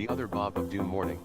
The other Bob of Doom morning.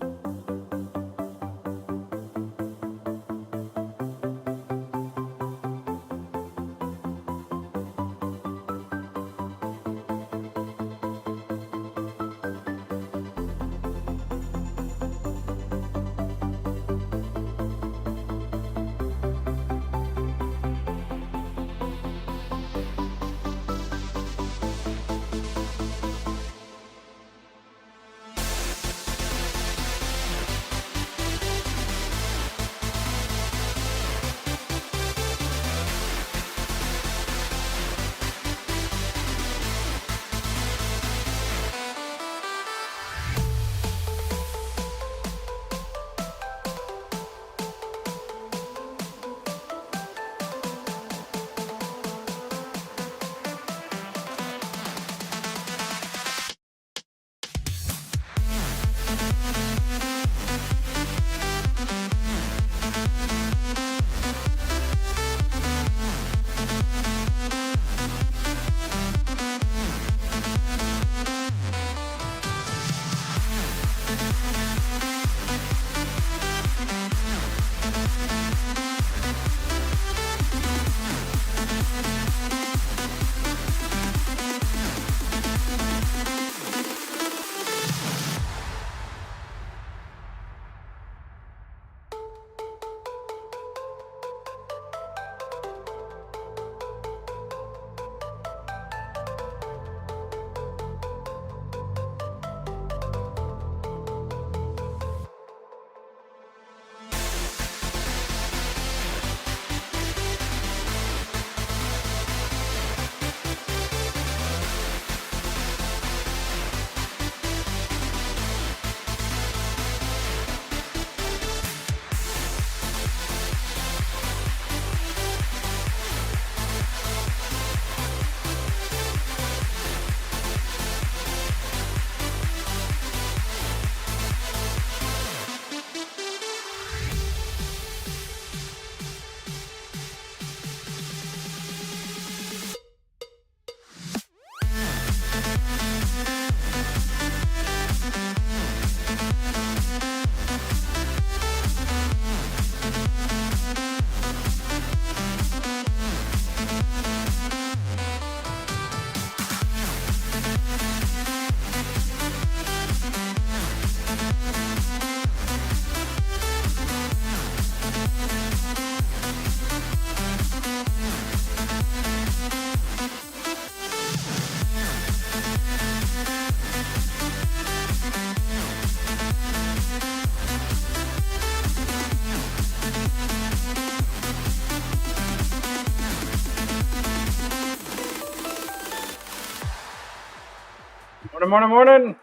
Morning.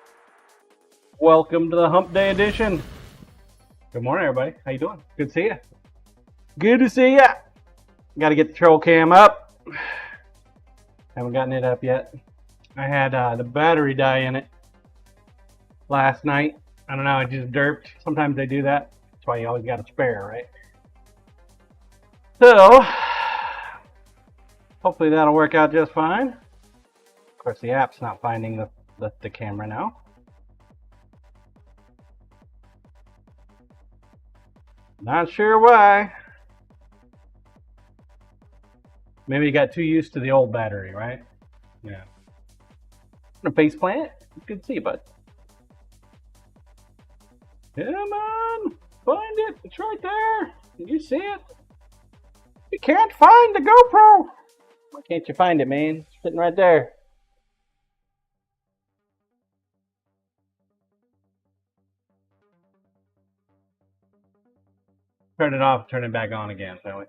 Welcome to the Hump Day edition. Good morning, everybody. How you doing? Good to see you. Good to see ya. Got to get the troll cam up. Haven't gotten it up yet. I had the battery die in it last night. I don't know, it just derped. Sometimes they do that. That's why you always got a spare, right? So, hopefully that'll work out just fine. Of course, the app's not finding the camera now. Not sure why. Maybe you got too used to the old battery, right? Yeah. A face plant? Good to see you, bud. Come on, find it. It's right there. Can you see it? You can't find the GoPro. Why can't you find it, man? It's sitting right there. Turn it off, turn it back on again, shall we?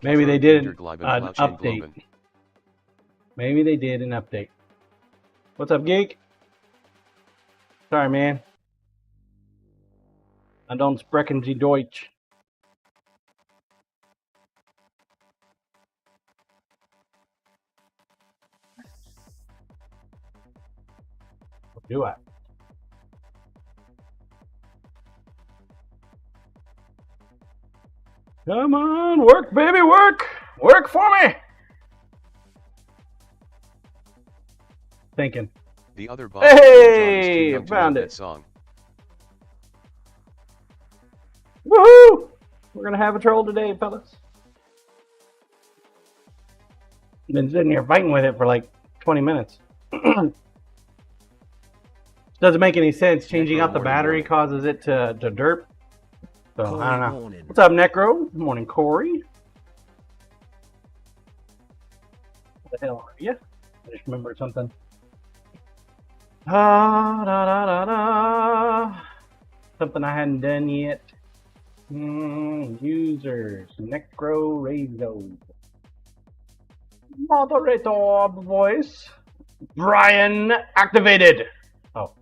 Maybe they did an update. Maybe they did an update. What's up, Geek? Sorry, man. I don't sprechen Sie Deutsch. Do I? Come on, work, baby, work! Work for me! thinking. The other boss is Hey, too young to found know it. that song. Woohoo! We're gonna have a troll today, fellas. Been sitting here fighting with it for like 20 minutes. Doesn't make any sense. Changing out the battery causes it to derp. So I don't know. Morning. What's up, Necro? Good morning, Corey. What the hell are you? I just remembered something. Da, da, da, da. Something I hadn't done yet. Users. Necro Razo. Moderator voice. Brian activated. Oh.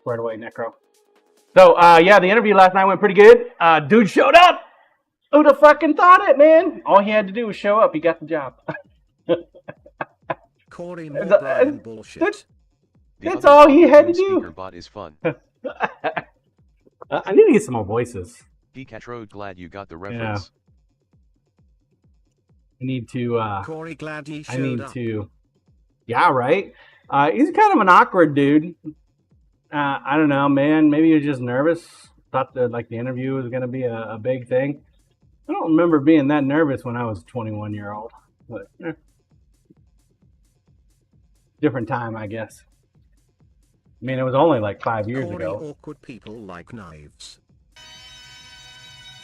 Right away, Necro. So, yeah, the interview last night went pretty good. Dude showed up. Who'd have fucking thought it, man? All he had to do was show up. He got the job. Corey Brian bullshit. That's all he had to do. Speaker bot is fun. I need to get some more voices. Pikachu, glad you got the reference. I need to, Corey, glad he showed I need up. to, yeah, right? He's kind of an awkward dude. I don't know, man. Maybe he was just nervous. Thought that, like, the interview was going to be a big thing. I don't remember being that nervous when I was a 21-year-old. But, different time, I guess. I mean, it was only like 5 years Corey, ago. awkward people like knives.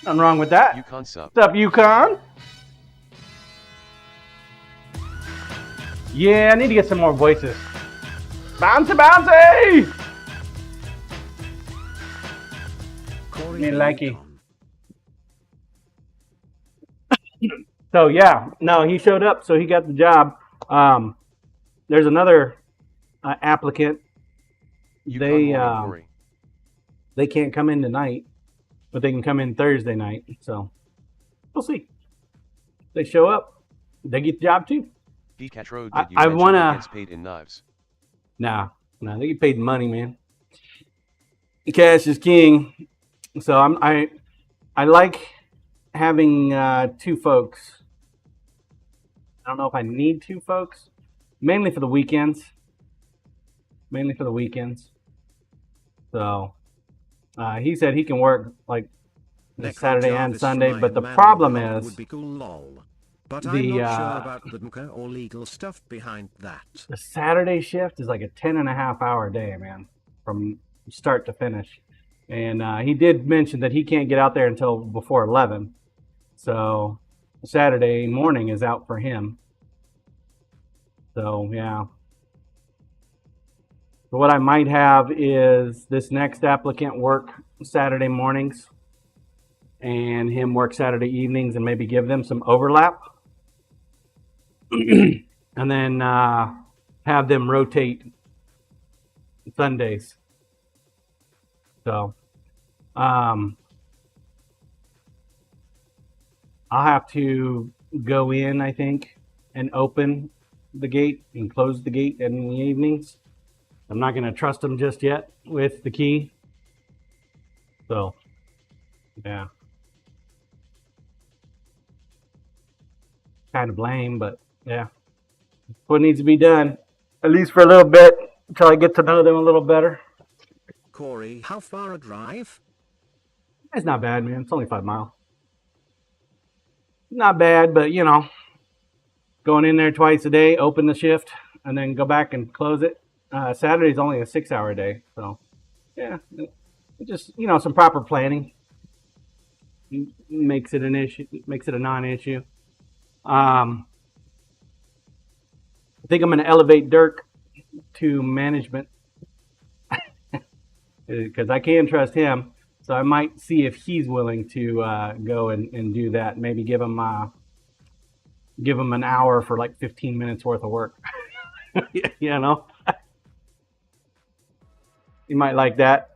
Nothing wrong with that. Yukon sub. What's up, Yukon? Yeah, I need to get some more voices. Bouncy, bouncy! Corey Me likey. Beacon. So yeah, no, he showed up, so he got the job. There's another applicant. Yukon They can't come in tonight, but they can come in Thursday night. So we'll see. If they show up, they get the job too. Pikachu, did you I mention wanna- that gets paid in knives? Nah, they get paid money, man. Cash is king. So I like having two folks. I don't know if I need two folks. Mainly for the weekends. So he said he can work like Saturday and Sunday, but the problem is would be cool, lol. But the, I'm not sure about the MK or legal stuff behind that. the Saturday shift is like a 10.5-hour day, man, from start to finish. And he did mention that he can't get out there until before 11. So Saturday morning is out for him. So, yeah. So what I might have is this next applicant work Saturday mornings and him work Saturday evenings and maybe give them some overlap. And then have them rotate Sundays. So, I'll have to go in, I think, and open the gate and close the gate in the evenings. I'm not going to trust them just yet with the key. So, yeah. Kind of lame, but yeah. What needs to be done, at least for a little bit, until I get to know them a little better. Corey, how far a drive? It's not bad, man. It's only 5 miles. Not bad, but you know, going in there twice a day, open the shift, and then go back and close it. Saturday's only a 6-hour day, so yeah, just you know, some proper planning makes it an issue, makes it a non-issue. I think I'm going to elevate Dirk to management because I can trust him. So I might see if he's willing to go and do that. Maybe give him an hour for like 15 minutes worth of work. You know, you might like that.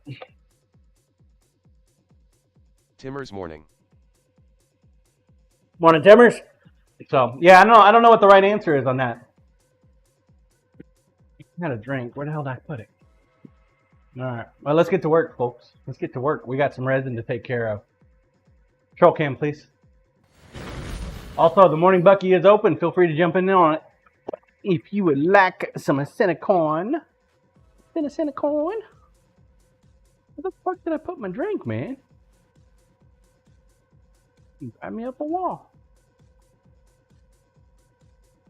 Timmer's morning. Morning, Timmers. So yeah, I don't know what the right answer is on that. I had a drink. Where the hell did I put it? All right. Well, let's get to work, folks. Let's get to work. We got some resin to take care of. Troll cam, please. Also, the morning bucky is open. Feel free to jump in on it if you would like some Cinnacon. Cinnacon. Where the fuck did I put my drink, man? You drive me up a wall.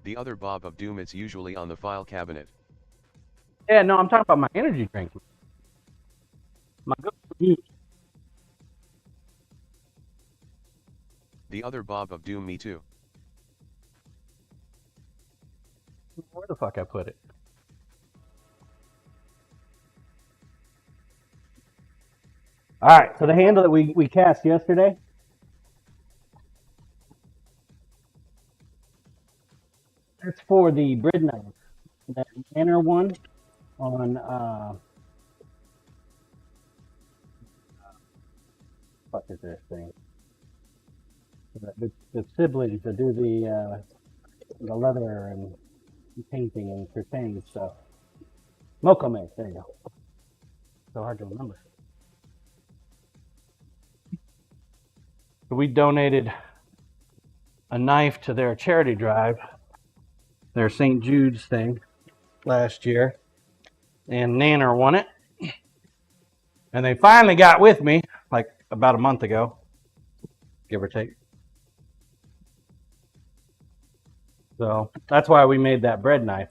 The other Bob of Doom is usually on the file cabinet. Yeah, no, I'm talking about my energy drink. My good. The other Bob of Doom, me too. Where the fuck I put it? All right, so the handle that we cast yesterday. That's for the bread knife. That inner one on fuck is this thing? The siblings that do the leather and painting and crocheting stuff. Mokome, there you go. So hard to remember. So we donated a knife to their charity drive, their St. Jude's thing, last year, and Nanner won it. And they finally got with me, like about a month ago, give or take. So that's why we made that bread knife.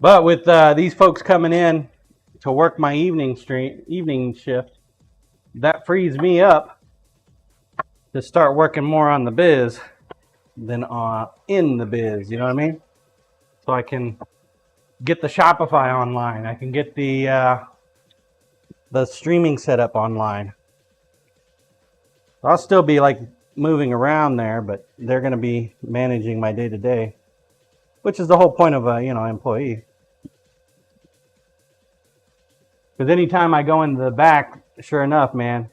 But with these folks coming in to work my evening shift, that frees me up to start working more on the biz than in the biz. You know what I mean? So I can get the Shopify online. I can get the streaming setup online. I'll still be like moving around there, but they're going to be managing my day to day, which is the whole point of a employee. Because anytime I go into the back, sure enough, man,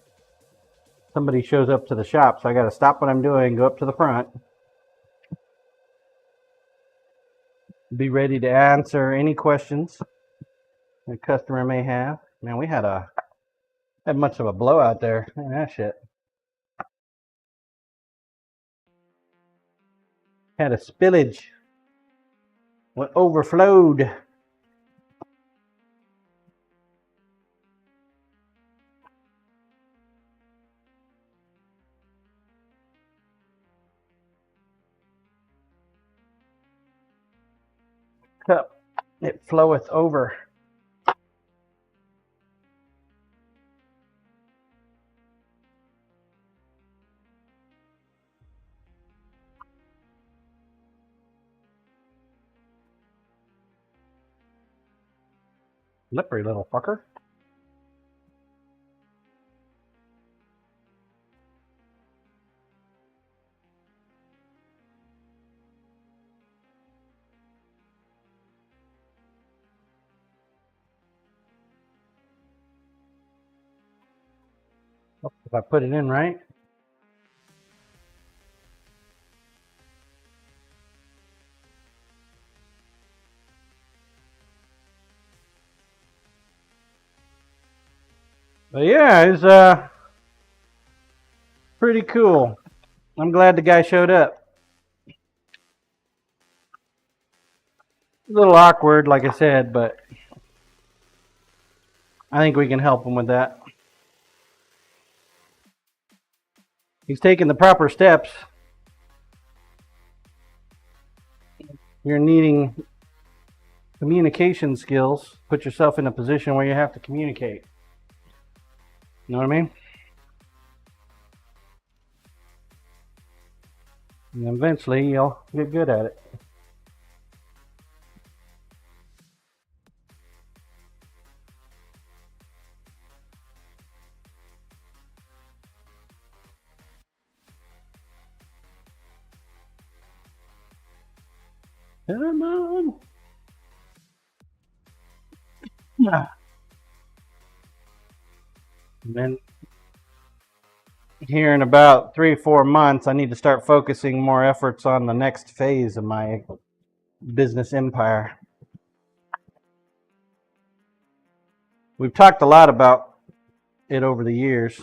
somebody shows up to the shop, so I got to stop what I'm doing, go up to the front, be ready to answer any questions the customer may have. Man, we had much of a blowout there. Man, that shit. Had a spillage. What overflowed. Cup, it floweth over. Slippery little fucker. If I put it in right. But yeah, it's pretty cool. I'm glad the guy showed up. A little awkward, like I said, but I think we can help him with that. He's taking the proper steps. You're needing communication skills. Put yourself in a position where you have to communicate. You know what I mean? And eventually you'll get good at it. Come on. And then here in about 3-4 months, I need to start focusing more efforts on the next phase of my business empire. We've talked a lot about it over the years.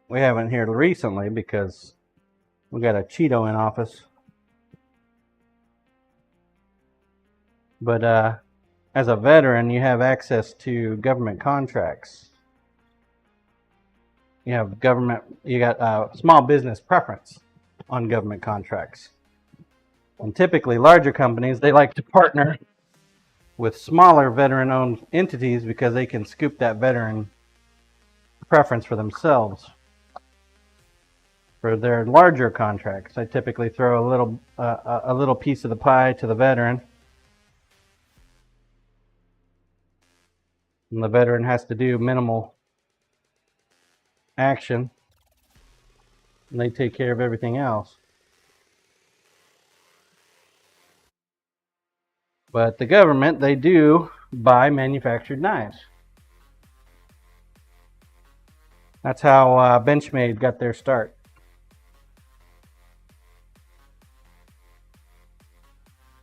We haven't here recently because we got a Cheeto in office. But as a veteran, you have access to government contracts. You have you got small business preference on government contracts. And typically larger companies, they like to partner with smaller veteran-owned entities because they can scoop that veteran preference for themselves. For their larger contracts, I typically throw a little piece of the pie to the veteran. And the veteran has to do minimal action, and they take care of everything else. But the government, they do buy manufactured knives. That's how Benchmade got their start.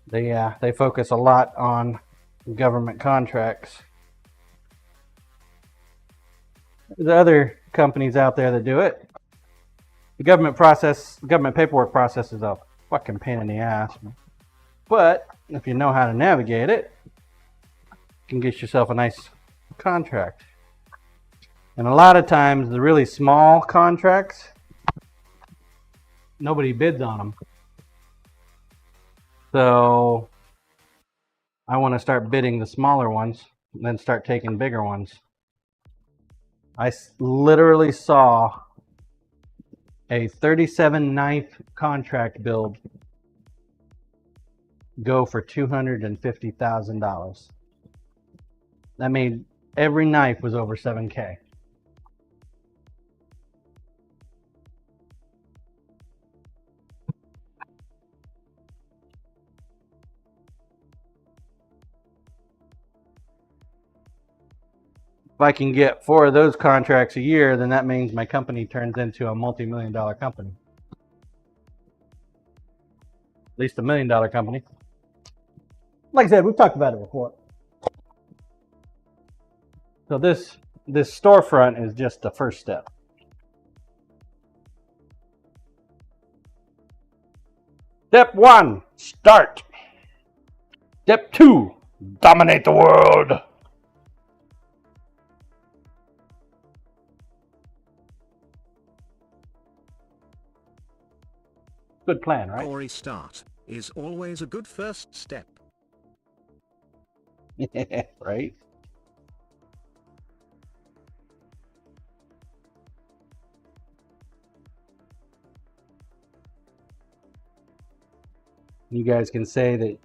They focus a lot on government contracts. There's other companies out there that do it. The government paperwork process is a fucking pain in the ass. But if you know how to navigate it, you can get yourself a nice contract. And a lot of times, the really small contracts, nobody bids on them. So I want to start bidding the smaller ones, and then start taking bigger ones. I literally saw a 37 knife contract build go for $250,000. That made every knife was over $7K. If I can get 4 of those contracts a year, then that means my company turns into a multi-million-dollar company. At least $1 million company. Like I said, we've talked about it before. So this storefront is just the first step. Step 1, start. Step 2, dominate the world. Good plan, right? Corey, start is always a good first step. Right? You guys can say that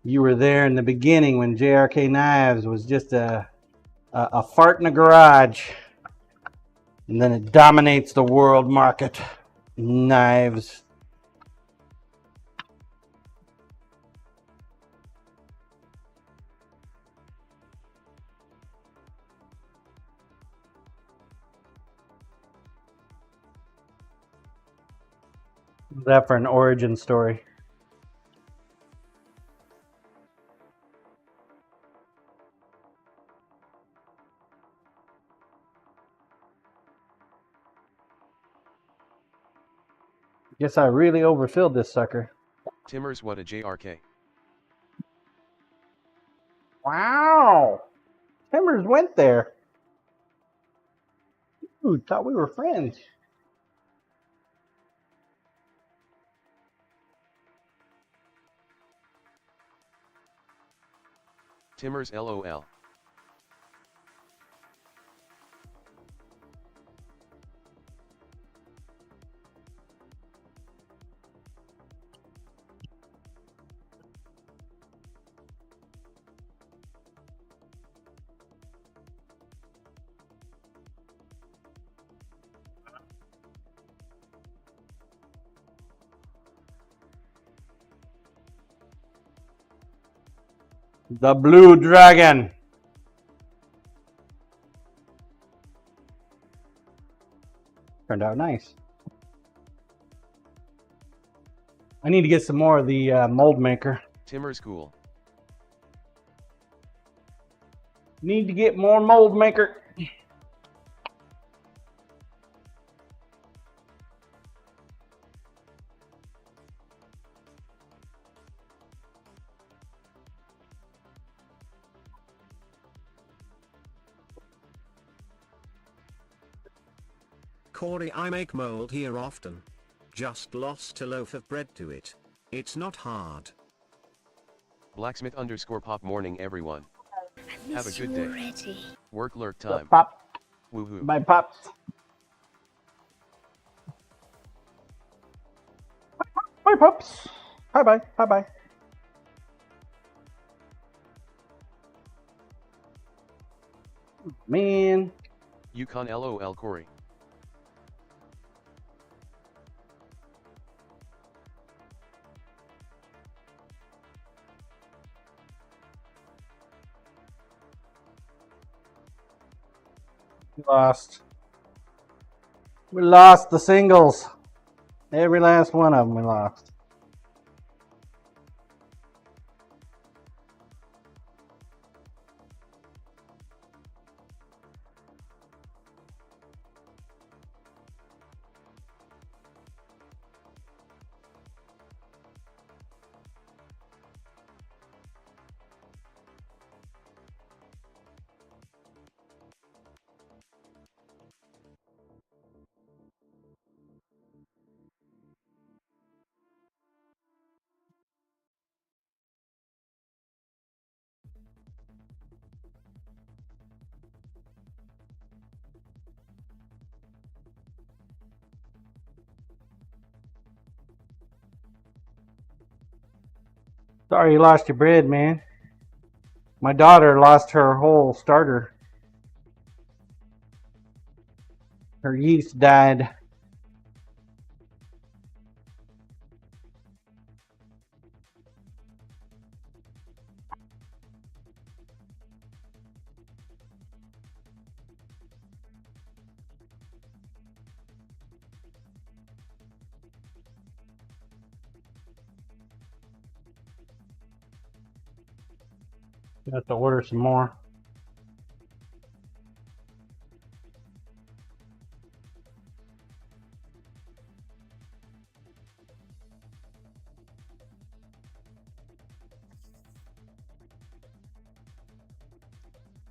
you were there in the beginning when JRK Knives was just a fart in a garage, and then it dominates the world market. Knives. That for an origin story. Guess I really overfilled this sucker. Timmers, what a JRK. Wow! Timmers went there. Ooh, thought we were friends. Timmers, LOL. The Blue Dragon. Turned out nice. I need to get some more of the mold maker. Timmer School. Need to get more mold maker. Corey, I make mold here often. Just lost a loaf of bread to it. It's not hard. Blacksmith _ pop morning everyone. Have a good day. Already. Work lurk time. Pop. Woohoo. Bye, pops. Bye, pops. Bye, bye. Bye, bye. Man. Yukon LOL Corey. Lost. We lost the singles. Every last one of them we lost. Sorry you lost your bread, man. My daughter lost her whole starter. Her yeast died. You have to order some more.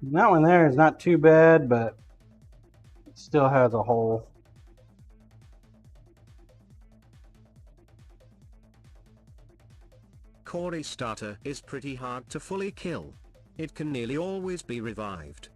That one there is not too bad, but it still has a hole. Corey starter is pretty hard to fully kill. It can nearly always be revived.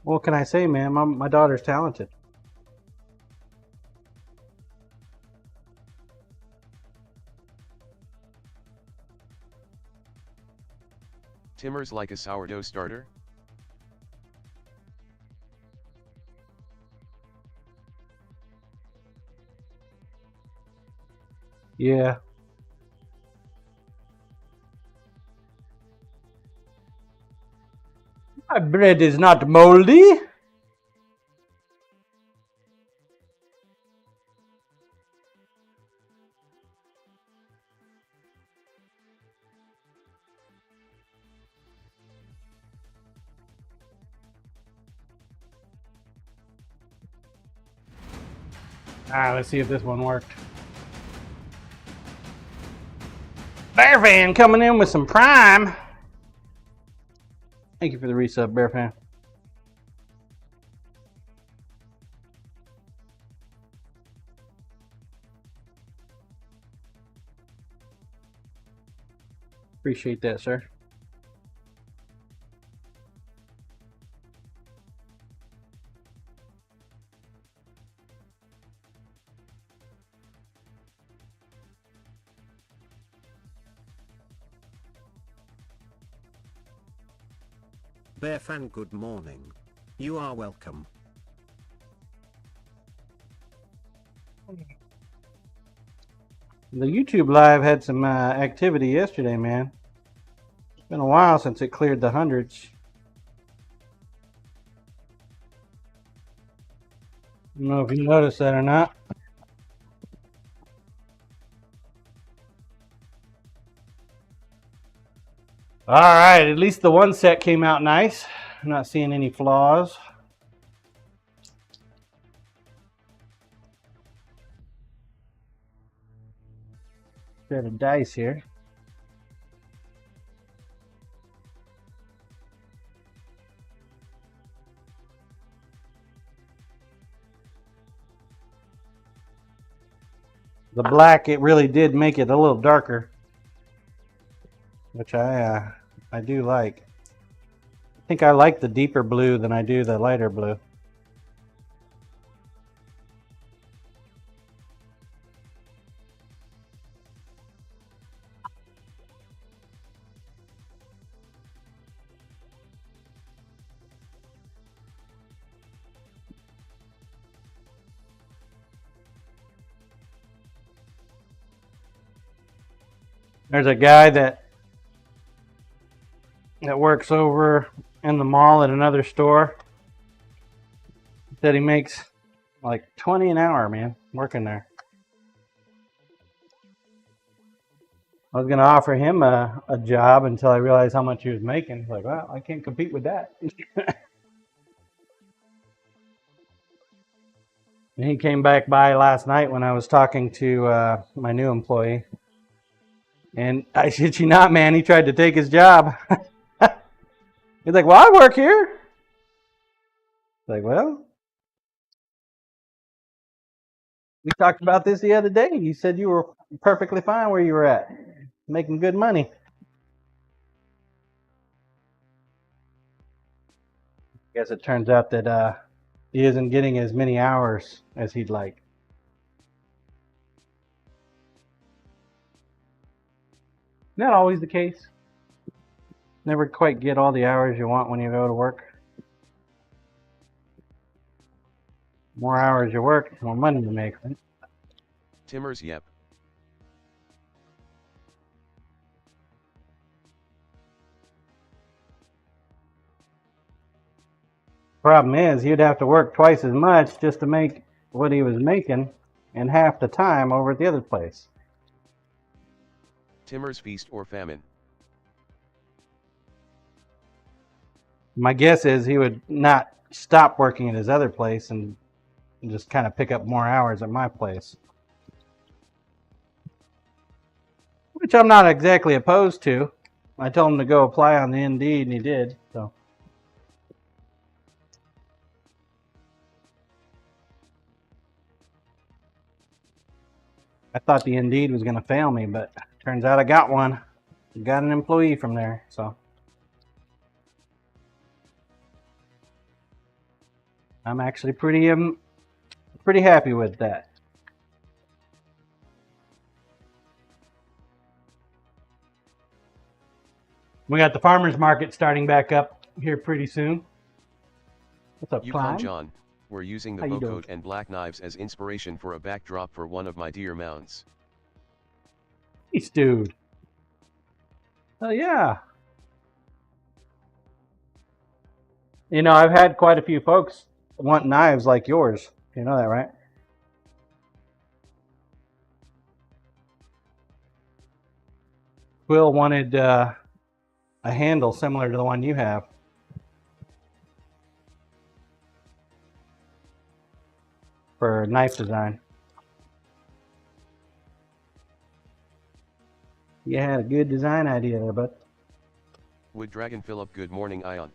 What can I say, man? My daughter's talented. Timmer's like a sourdough starter? Yeah. My bread is not moldy. Let's see if this one worked. Bear Fan coming in with some Prime. Thank you for the resub, Bear Fan. Appreciate that, sir. Bear Fan, good morning. You are welcome. The YouTube live had some activity yesterday, man. It's been a while since it cleared the hundreds. I don't know if you noticed that or not. All right, at least the one set came out nice. I'm not seeing any flaws. Set of dice here. The black, it really did make it a little darker, which I do like. I think I like the deeper blue than I do the lighter blue. There's a guy that works over in the mall at another store. Said he makes like 20 an hour, man, working there. I was gonna offer him a job until I realized how much he was making. Like, well, I can't compete with that. And he came back by last night when I was talking to my new employee. And I shit you not, man, he tried to take his job. He's like, well, I work here. Like, well, we talked about this the other day. You said you were perfectly fine where you were at, making good money. I guess it turns out that he isn't getting as many hours as he'd like. Not always the case. Never quite get all the hours you want when you go to work. More hours you work, more money you make, right? Timmers, yep. Problem is, he'd have to work twice as much just to make what he was making in half the time over at the other place. Timmers, feast or famine. My guess is he would not stop working at his other place and just kind of pick up more hours at my place. Which I'm not exactly opposed to. I told him to go apply on the Indeed, and he did. So I thought the Indeed was going to fail me, but turns out I got one. Got an employee from there, so I'm actually pretty happy with that. We got the farmers market starting back up here pretty soon. What's up, Yukon Clyde? John, we're using the How you bow doing? coat and black knives as inspiration for a backdrop for one of my deer mounts. Nice, dude. Oh yeah. You know, I've had quite a few folks want knives like yours. You know that, right? Will wanted a handle similar to the one you have. For knife design. You had a good design idea there, bud. Wood Dragon Philip, good morning Ion.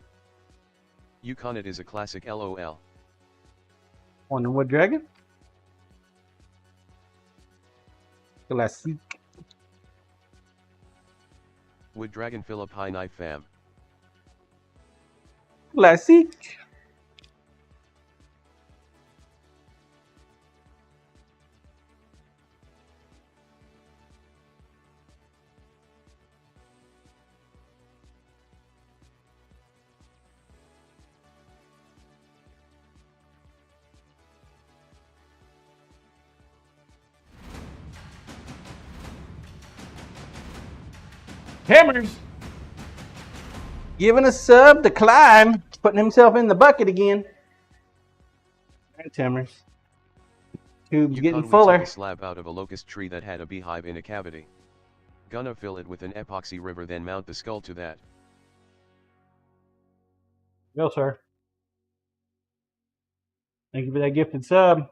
Yukon, it is a classic LOL. On the Wood Dragon? Classic. Wood Dragon Philip, hi knife fam. Classic. Timmers giving a sub to climb, putting himself in the bucket again. All right, Timmers. Tube's getting We fuller. took a slab out of a locust tree that had a beehive in a cavity. Gonna fill it with an epoxy river, then mount the skull to that. Go, sir. Thank you for that gifted sub.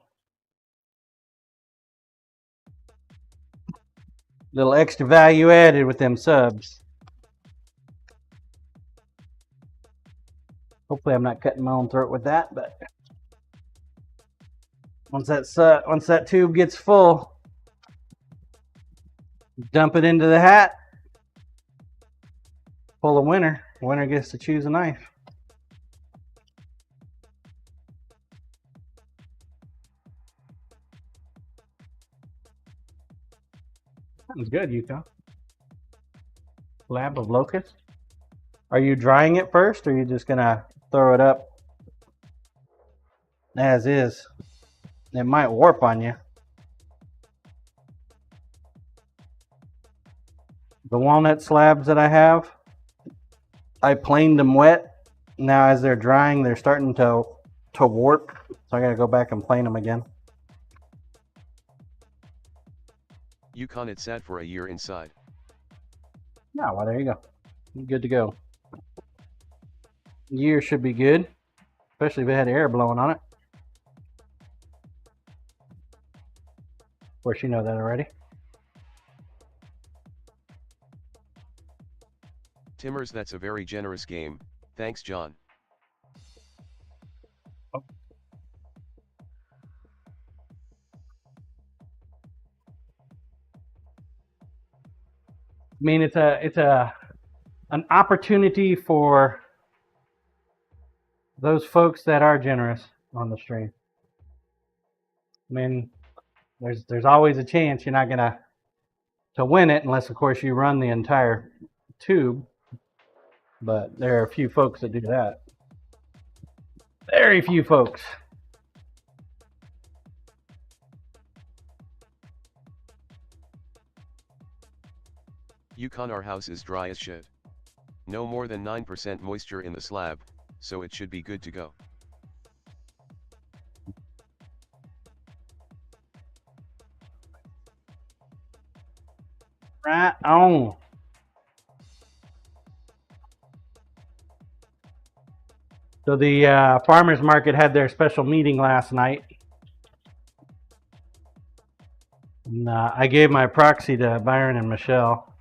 Little extra value added with them subs. Hopefully I'm not cutting my own throat with that, but once that tube gets full, dump it into the hat, pull a winner. Winner gets to choose a knife. Sounds good, Yukon. Slab of locust. Are you drying it first, or are you just gonna throw it up as is? It might warp on you. The walnut slabs that I have, I planed them wet. Now as they're drying, they're starting to warp. So I gotta go back and plane them again. Yukon, it sat for a year inside. Yeah, well, there you go. Good to go. Year should be good, especially if it had air blowing on it. Of course, you know that already. Timmers, that's a very generous game. Thanks, John. I mean, it's an opportunity for those folks that are generous on the stream. I mean, there's always a chance you're not gonna win it unless, of course, you run the entire tube. But there are a few folks that do that. Very few folks. Yukon, our house is dry as shit. No more than 9% moisture in the slab, so it should be good to go. Right on. So the farmers market had their special meeting last night. And, I gave my proxy to Byron and Michelle.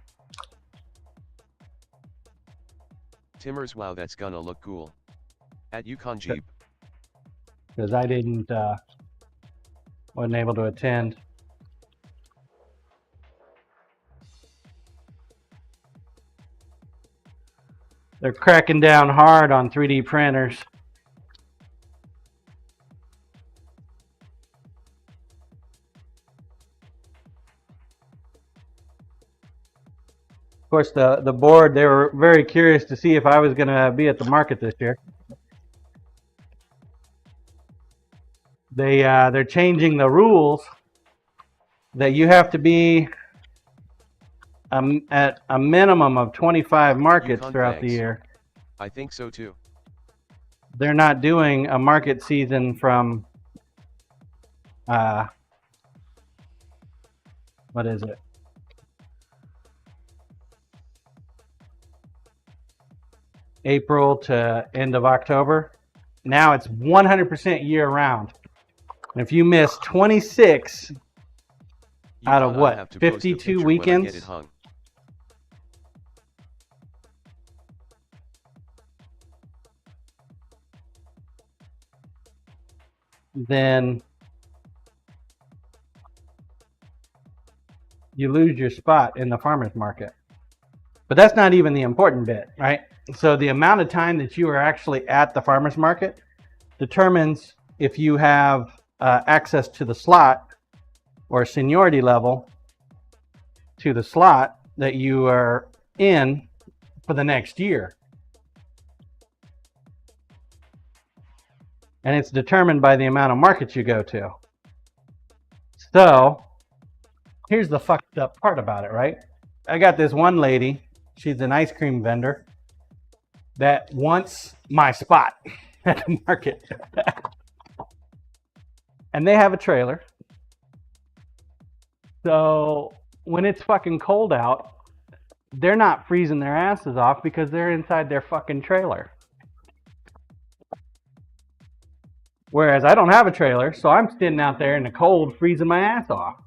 Timmers, wow, that's gonna look cool. At Yukon Jeep. Because I wasn't able to attend. They're cracking down hard on 3D printers. Of course, the board, they were very curious to see if I was going to be at the market this year. They're changing the rules that you have to be at a minimum of 25 markets Yukon, throughout thanks. the year. I think so too. They're not doing a market season from what is it? April to end of October. Now it's 100% year round. And if you miss 26 out of Yukon, what, I'll have to post a 52 picture when I weekends? get it hung. Then you lose your spot in the farmer's market. But that's not even the important bit, right? So the amount of time that you are actually at the farmer's market determines if you have access to the slot or seniority level to the slot that you are in for the next year. And it's determined by the amount of markets you go to. So here's the fucked up part about it, right? I got this one lady She's an ice cream vendor that wants my spot at the market. And they have a trailer. So when it's fucking cold out, they're not freezing their asses off because they're inside their fucking trailer. Whereas I don't have a trailer, so I'm standing out there in the cold freezing my ass off.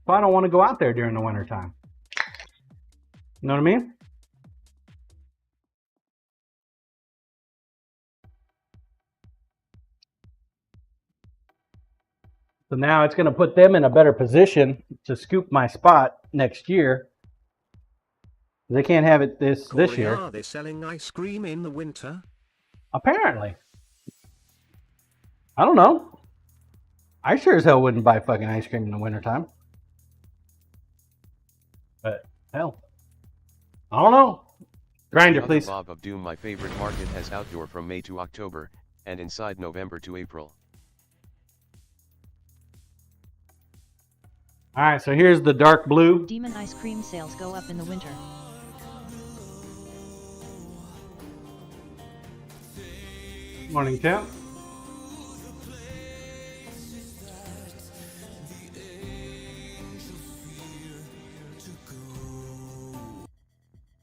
So I don't want to go out there during the winter time. You know what I mean? So now it's going to put them in a better position to scoop my spot next year. They can't have it this year. Are they selling ice cream in the winter? Apparently. I don't know. I sure as hell wouldn't buy fucking ice cream in the wintertime. But hell, I don't know. Grinder, please. Bob of Doom. My favorite market has outdoor from May to October, and inside November to April. Alright, so here's the dark blue. Demon ice cream sales go up in the winter. Morning, Tim.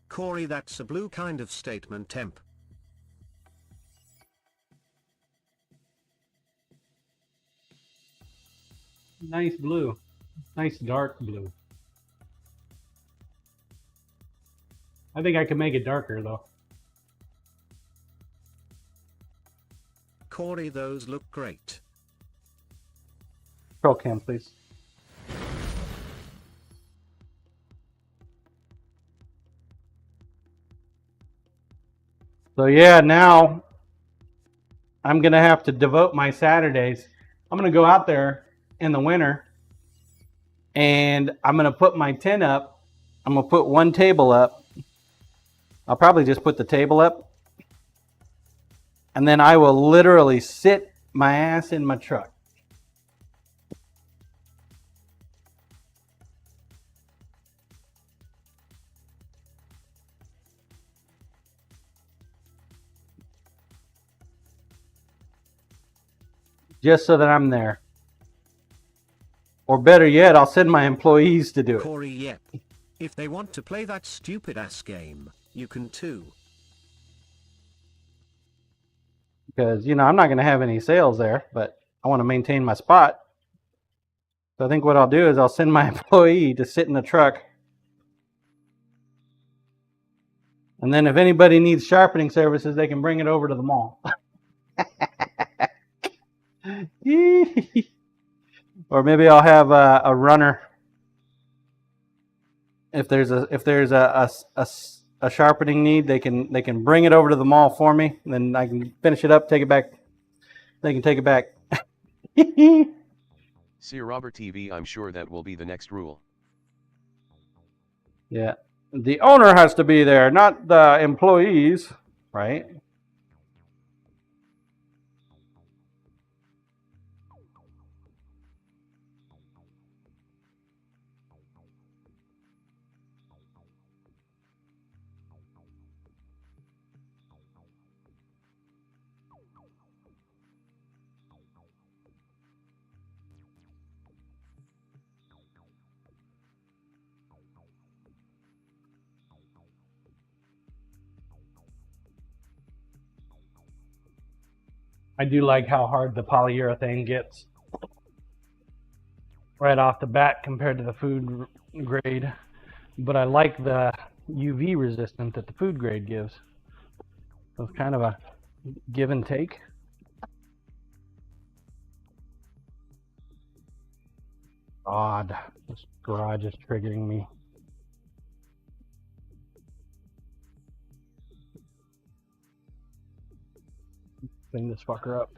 Corey, that's a blue kind of statement, temp. Nice blue. Nice dark blue. I think I can make it darker though. Corey, those look great. Control cam, please. So yeah, now I'm gonna have to devote my Saturdays. I'm gonna go out there in the winter and I'm gonna put my tent up. I'm gonna put one table up. I'll probably just put the table up. And then I will literally sit my ass in my truck. Just so that I'm there. Or better yet, I'll send my employees to do it. Corey, yep. If they want to play that stupid ass game, you can too. Because, you know, I'm not going to have any sales there, but I want to maintain my spot. So I think what I'll do is I'll send my employee to sit in the truck. And then if anybody needs sharpening services, they can bring it over to the mall. Or maybe I'll have a runner. If there's a sharpening need, they can bring it over to the mall for me. And then I can finish it up, take it back. They can take it back. See Robert TV. I'm sure that will be the next rule. Yeah, the owner has to be there, not the employees, right? I do like how hard the polyurethane gets right off the bat compared to the food grade, but I like the UV resistance that the food grade gives. So it's kind of a give and take. Odd. This garage is triggering me. Clean this fucker up.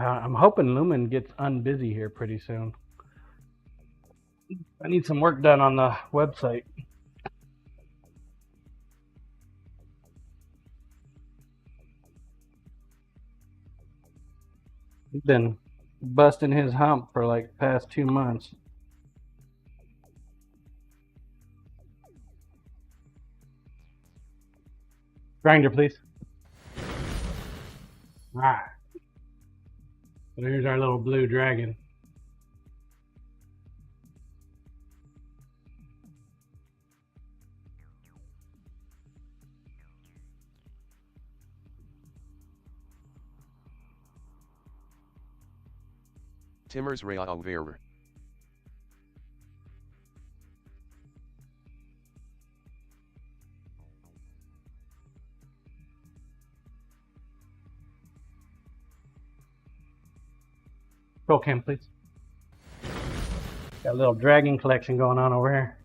I'm hoping Lumen gets unbusy here pretty soon. I need some work done on the website. He's been busting his hump for like past 2 months. Grinder, please. Alright. So here's our little blue dragon. Timmers Reaongverer. Roll cam, please. Got a little dragon collection going on over here.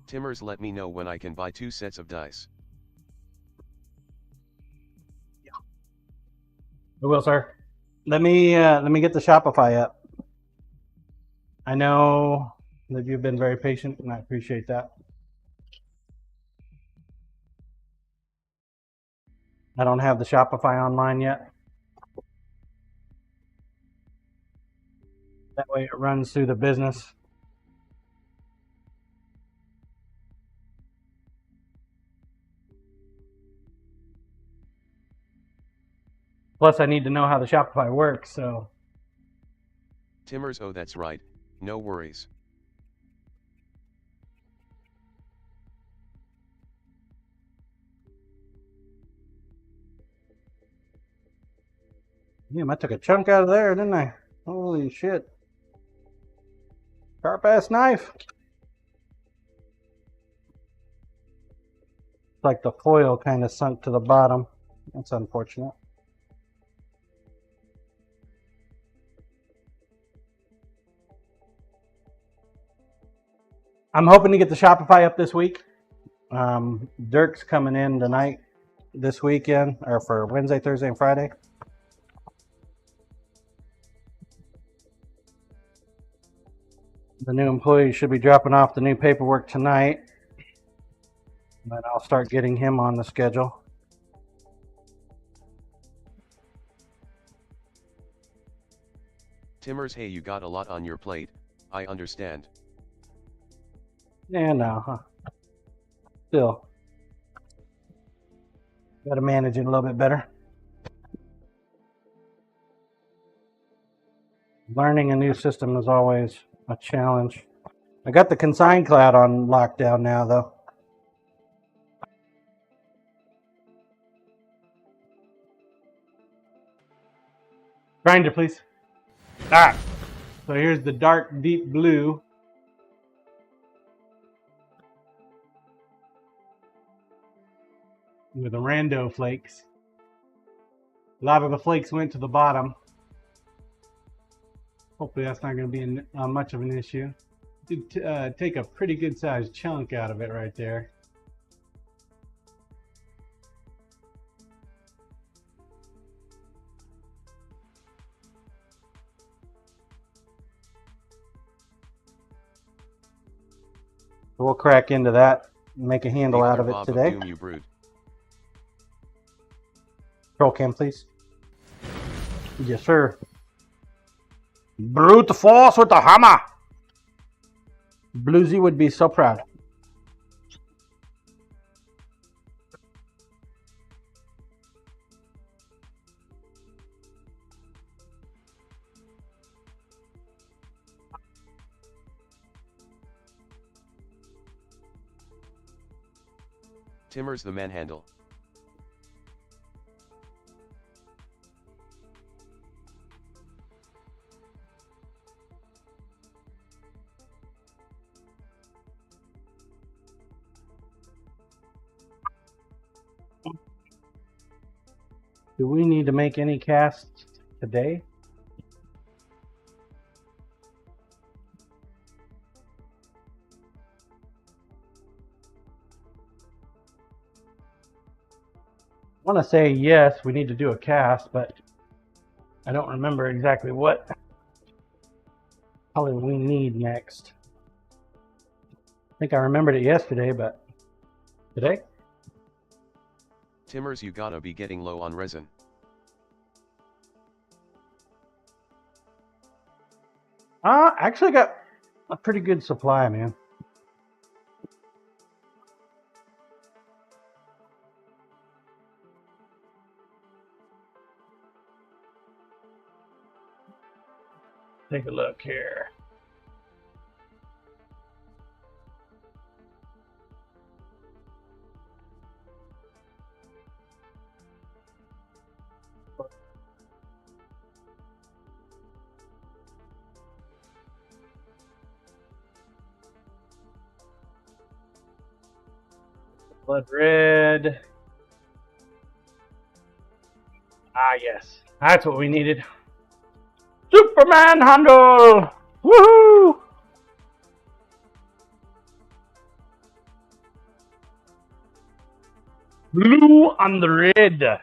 Timmers, let me know when I can buy 2 sets of dice. I will, sir. Let me get the Shopify up. I know that you've been very patient, and I appreciate that. I don't have the Shopify online yet. That way it runs through the business. Plus, I need to know how the Shopify works, so. Timmers, oh that's right, no worries. Damn, I took a chunk out of there, didn't I? Holy shit. Sharp ass knife. Like the foil kind of sunk to the bottom. That's unfortunate. I'm hoping to get the Shopify up this week. Dirk's coming in tonight, this weekend, or for Wednesday, Thursday, and Friday. The new employee should be dropping off the new paperwork tonight. And then I'll start getting him on the schedule. Timmers, hey, you got a lot on your plate, I understand. Yeah, no, huh? Still. Gotta manage it a little bit better. Learning a new system is always a challenge. I got the Consign Cloud on lockdown now, though. Grinder, please. Alright. So here's the dark, deep blue. With the rando flakes. A lot of the flakes went to the bottom. Hopefully that's not going to be much of an issue. Did take a pretty good sized chunk out of it right there. So we'll crack into that and make a handle out of it today. Roll cam, please. Yes, sir. Brute force with the hammer. Bluesy would be so proud. Timmers the manhandle. Do we need to make any casts today? I want to say yes, we need to do a cast, but I don't remember exactly what color we need next. I think I remembered it yesterday, but today? Timmers, you gotta be getting low on resin. Actually got a pretty good supply, man. Take a look here. Blood red. Ah, yes. That's what we needed. Superman handle! Woohoo! Blue on the red.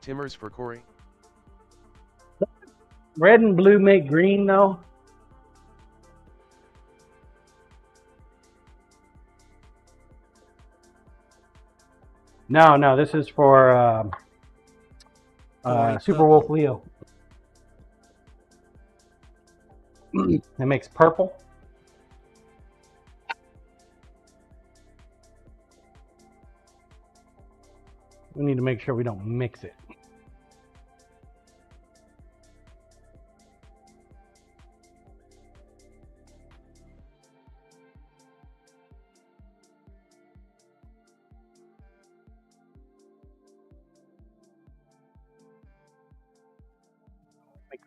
Timmers for Corey. Red and blue make green, though. No, this is for Super Wolf Leo. It makes purple. We need to make sure we don't mix it.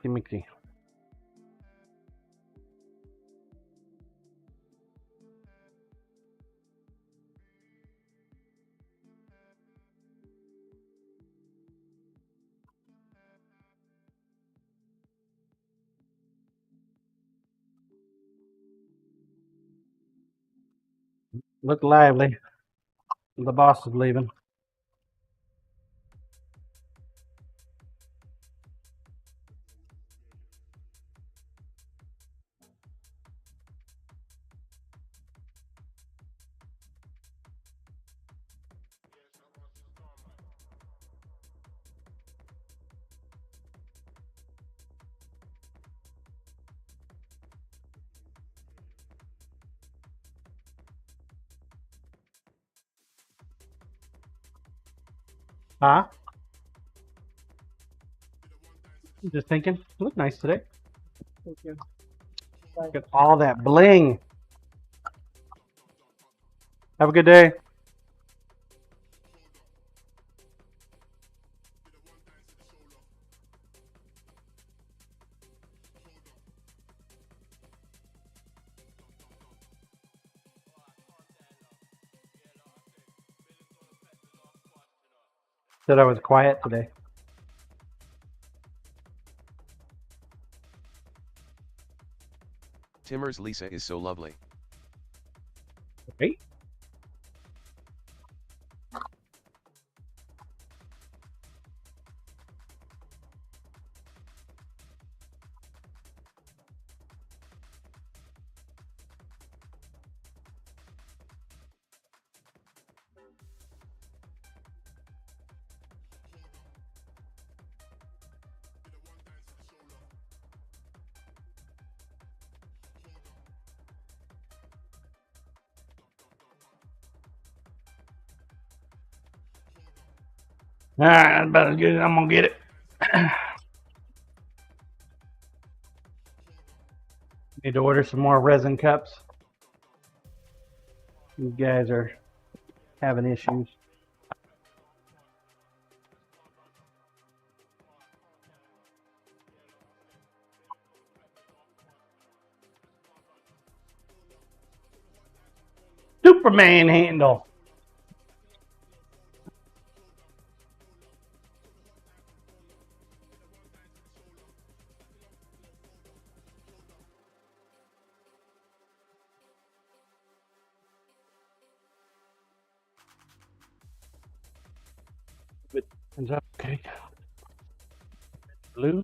Mixy. Look lively. The boss is leaving. Huh? Just thinking. You look nice today. Thank you. Look at all that bling. Have a good day. Said I was quiet today. Timmers, Lisa is so lovely. Hey. All right, that's about as good as I'm gonna get it. Need to order some more resin cups. You guys are having issues. Superman handle. Okay. Blue.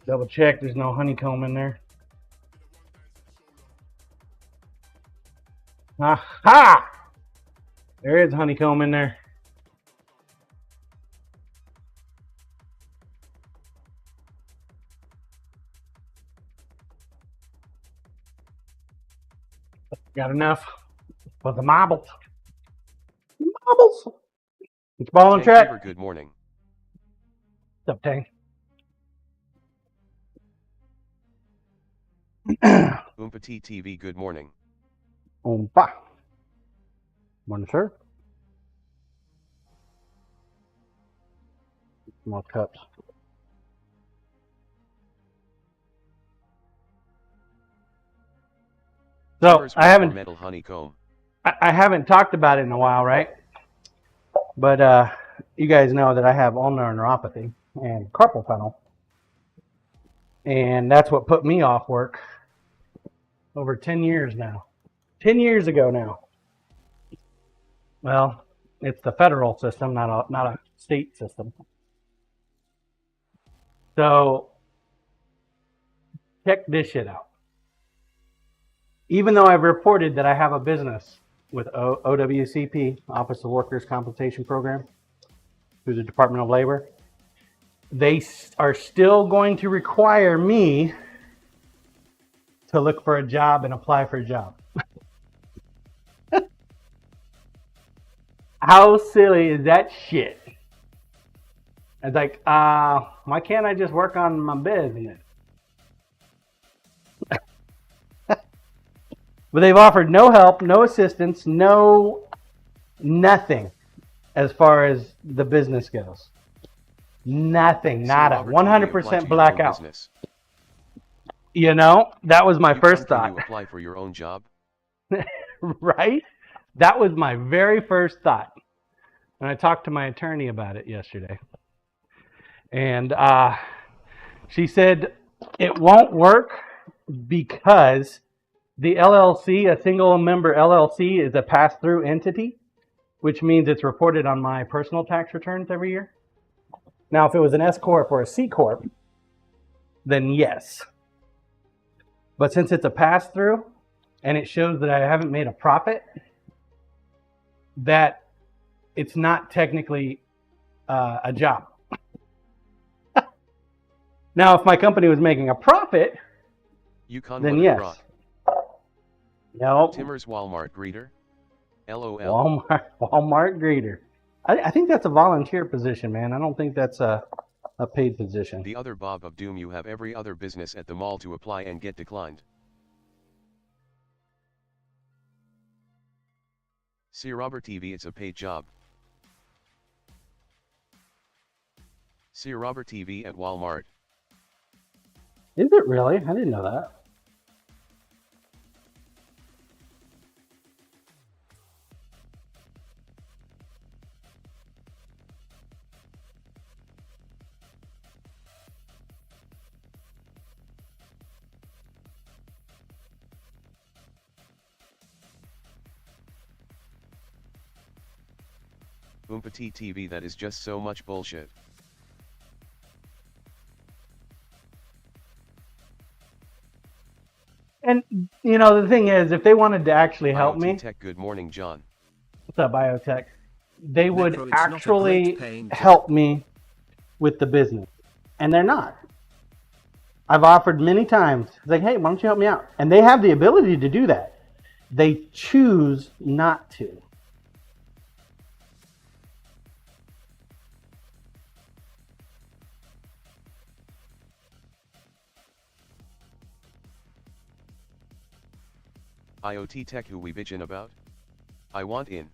Double check, there's no honeycomb in there. Aha! There is honeycomb in there. Got enough for the marbles. Marbles! It's ball and Tank track. Fever, good morning. What's up, Tank? Oompati TV, good morning. Oompa. Morning, sir. More cups. So Timers I haven't metal honeycomb. I haven't talked about it in a while, right? But you guys know that I have ulnar neuropathy and carpal tunnel, and that's what put me off work over 10 years now. 10 years ago now. Well, it's the federal system, not a state system. So check this shit out. Even though I've reported that I have a business with OWCP, Office of Workers' Compensation Program, through the Department of Labor, they are still going to require me to look for a job and apply for a job. How silly is that shit? It's like, why can't I just work on my business? But they've offered no help, no assistance, nothing as far as the business goes. Nothing, nada. 100% blackout. You know, that was my first thought. You apply for your own job? Right? That was my very first thought. And I talked to my attorney about it yesterday. And she said it won't work because the LLC, a single member LLC, is a pass-through entity, which means it's reported on my personal tax returns every year. Now, if it was an S Corp or a C Corp, then yes. But since it's a pass-through and it shows that I haven't made a profit, that it's not technically a job. Now, if my company was making a profit, then yes. Nope. Timmer's Walmart greeter? LOL. Walmart greeter. I think that's a volunteer position, man. I don't think that's a paid position. The other Bob of Doom, you have every other business at the mall to apply and get declined. See Robert TV, it's a paid job. See Robert TV at Walmart. Is it really? I didn't know that. Oompati TV, that is just so much bullshit. And, you know, the thing is, if they wanted to actually help me... Biotech, good morning, John. What's up, Biotech? They would actually help me with the business. And they're not. I've offered many times, like, hey, why don't you help me out? And they have the ability to do that. They choose not to. IoT tech who we bitchin' about? I want in.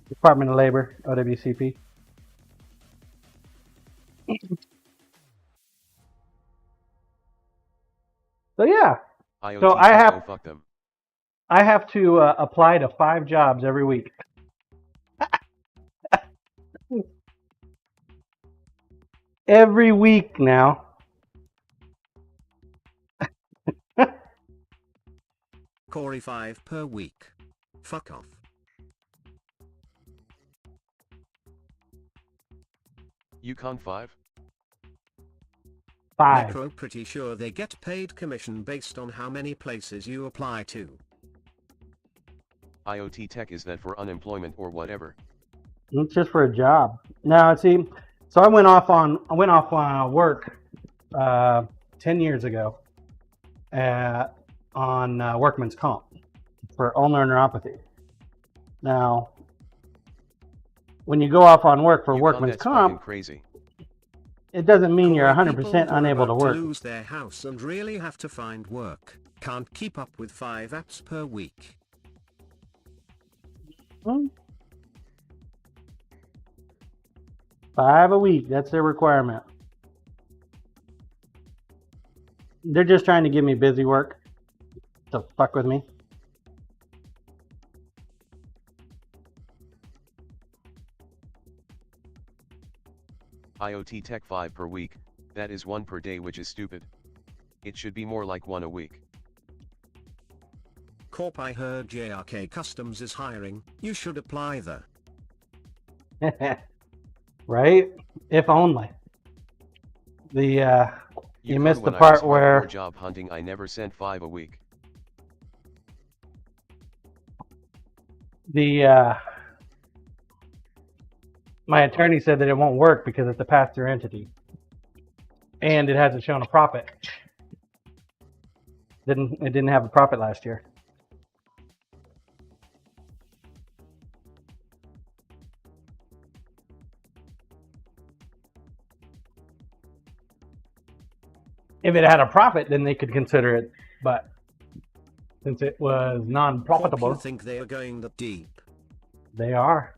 Department of Labor, OWCP. So yeah, IoT So tech, oh fuck them. I have to apply to 5 jobs every week. Every week now. Corey 5 per week. Fuck off. Yukon 5? 5. Necro pretty sure they get paid commission based on how many places you apply to. IoT tech, is that for unemployment or whatever? It's just for a job. Now, see, so I went off on work 10 years ago on workman's comp for ulnar neuropathy. Now, when you go off on work for Yukon, workman's that's fucking comp, crazy. it doesn't mean you're Corey, 100% people who are unable to about work. lose their house and really have to find work. Can't keep up with 5 apps per week. Hmm. 5 a week, that's their requirement. They're just trying to give me busy work to fuck with me. IoT tech 5 per week, that is 1 per day, which is stupid. It should be more like 1 a week. Corp, I heard JRK Customs is hiring, you should apply there. Right? If only. You Yukon, missed the when I was part hardcore where job hunting, I never sent 5 a week. my attorney said that it won't work because it's a pass-through entity and it hasn't shown a profit. It didn't have a profit last year. If it had a profit, then they could consider it, but since it was Corp, non-profitable, you think they are going that deep? they are.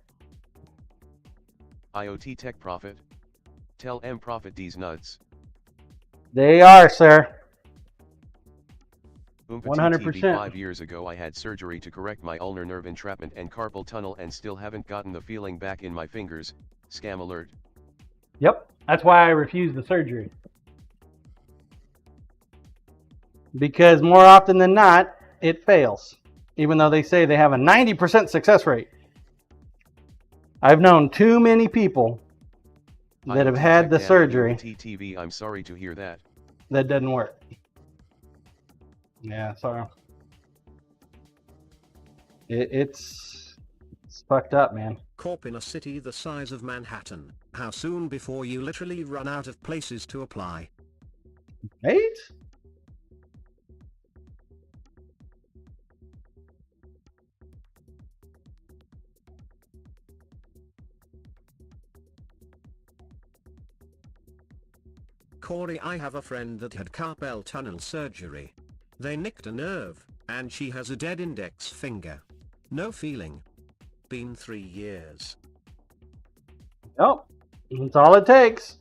IoT tech profit? Tell M profit these nuts. They are, sir. Oompatee 100%. TV, 5 years ago I had surgery to correct my ulnar nerve entrapment and carpal tunnel and still haven't gotten the feeling back in my fingers. Scam alert. Yep, that's why I refused the surgery. Because more often than not, it fails. Even though they say they have a 90% success rate. I've known too many people that have IoT had tech the dad, surgery Oompatee TV, I'm sorry to hear that. that doesn't work. Yeah, sorry. It's fucked up, man. Corp, in a city the size of Manhattan, how soon before you literally run out of places to apply? Right? Corey, I have a friend that had carpal tunnel surgery. They nicked a nerve, and she has a dead index finger. No feeling. Been 3 years. Nope. That's all it takes.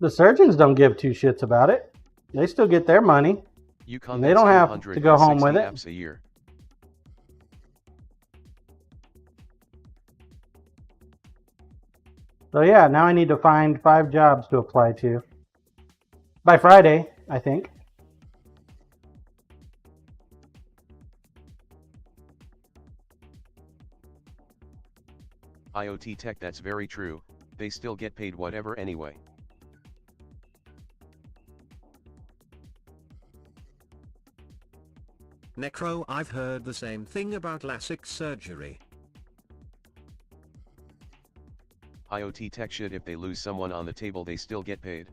The surgeons don't give 2 shits about it. They still get their money. Yukon, They that's don't have to go home with 260 it. apps a year. So yeah, now I need to find 5 jobs to apply to. By Friday, I think. IoT tech, that's very true, they still get paid whatever anyway. Necro, I've heard the same thing about LASIK surgery. IoT Tech should if they lose someone on the table they still get paid.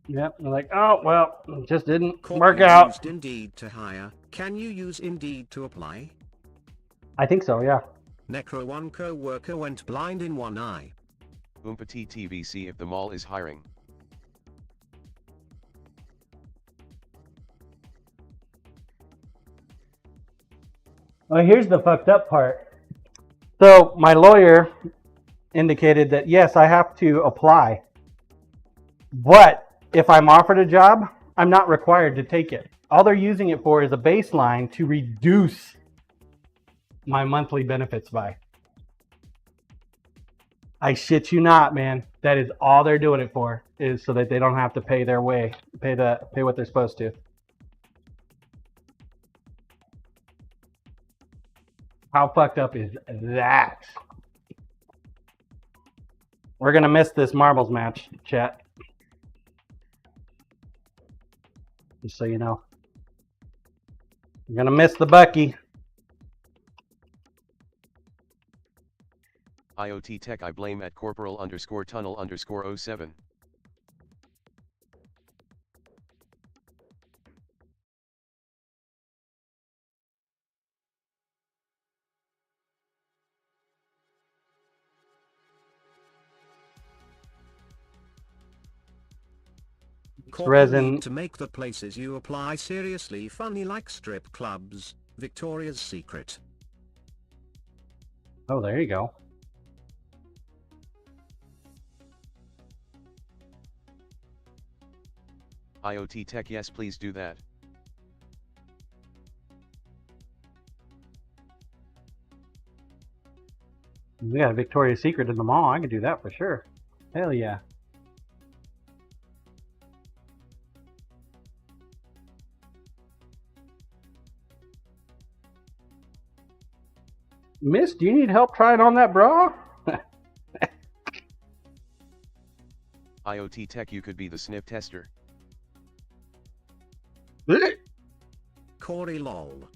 Yep, they're like, oh, well, it just didn't Corp work you out. used Indeed to hire. Can you use Indeed to apply? I think so, yeah. Necro one co-worker went blind in one eye. Oompati TV see if the mall is hiring. Well, here's the fucked up part. So my lawyer indicated that yes, I have to apply. But if I'm offered a job, I'm not required to take it. All they're using it for is a baseline to reduce my monthly benefits by. I shit you not, man. That is all they're doing it for, is so that they don't have to pay their way, pay what they're supposed to. How fucked up is that? We're gonna miss this marbles match, chat. Just so you know. We're gonna miss the Bucky. IoT Tech I blame at corporal_tunnel_07. Corp resin. need to make the places you apply seriously funny like strip clubs, Victoria's Secret. Oh, there you go. IoT Tech yes please do that. We got a Victoria's Secret in the mall. I can do that for sure. Hell yeah. Miss, do you need help trying on that bra? IoT Tech you could be the sniff tester. Corey lol.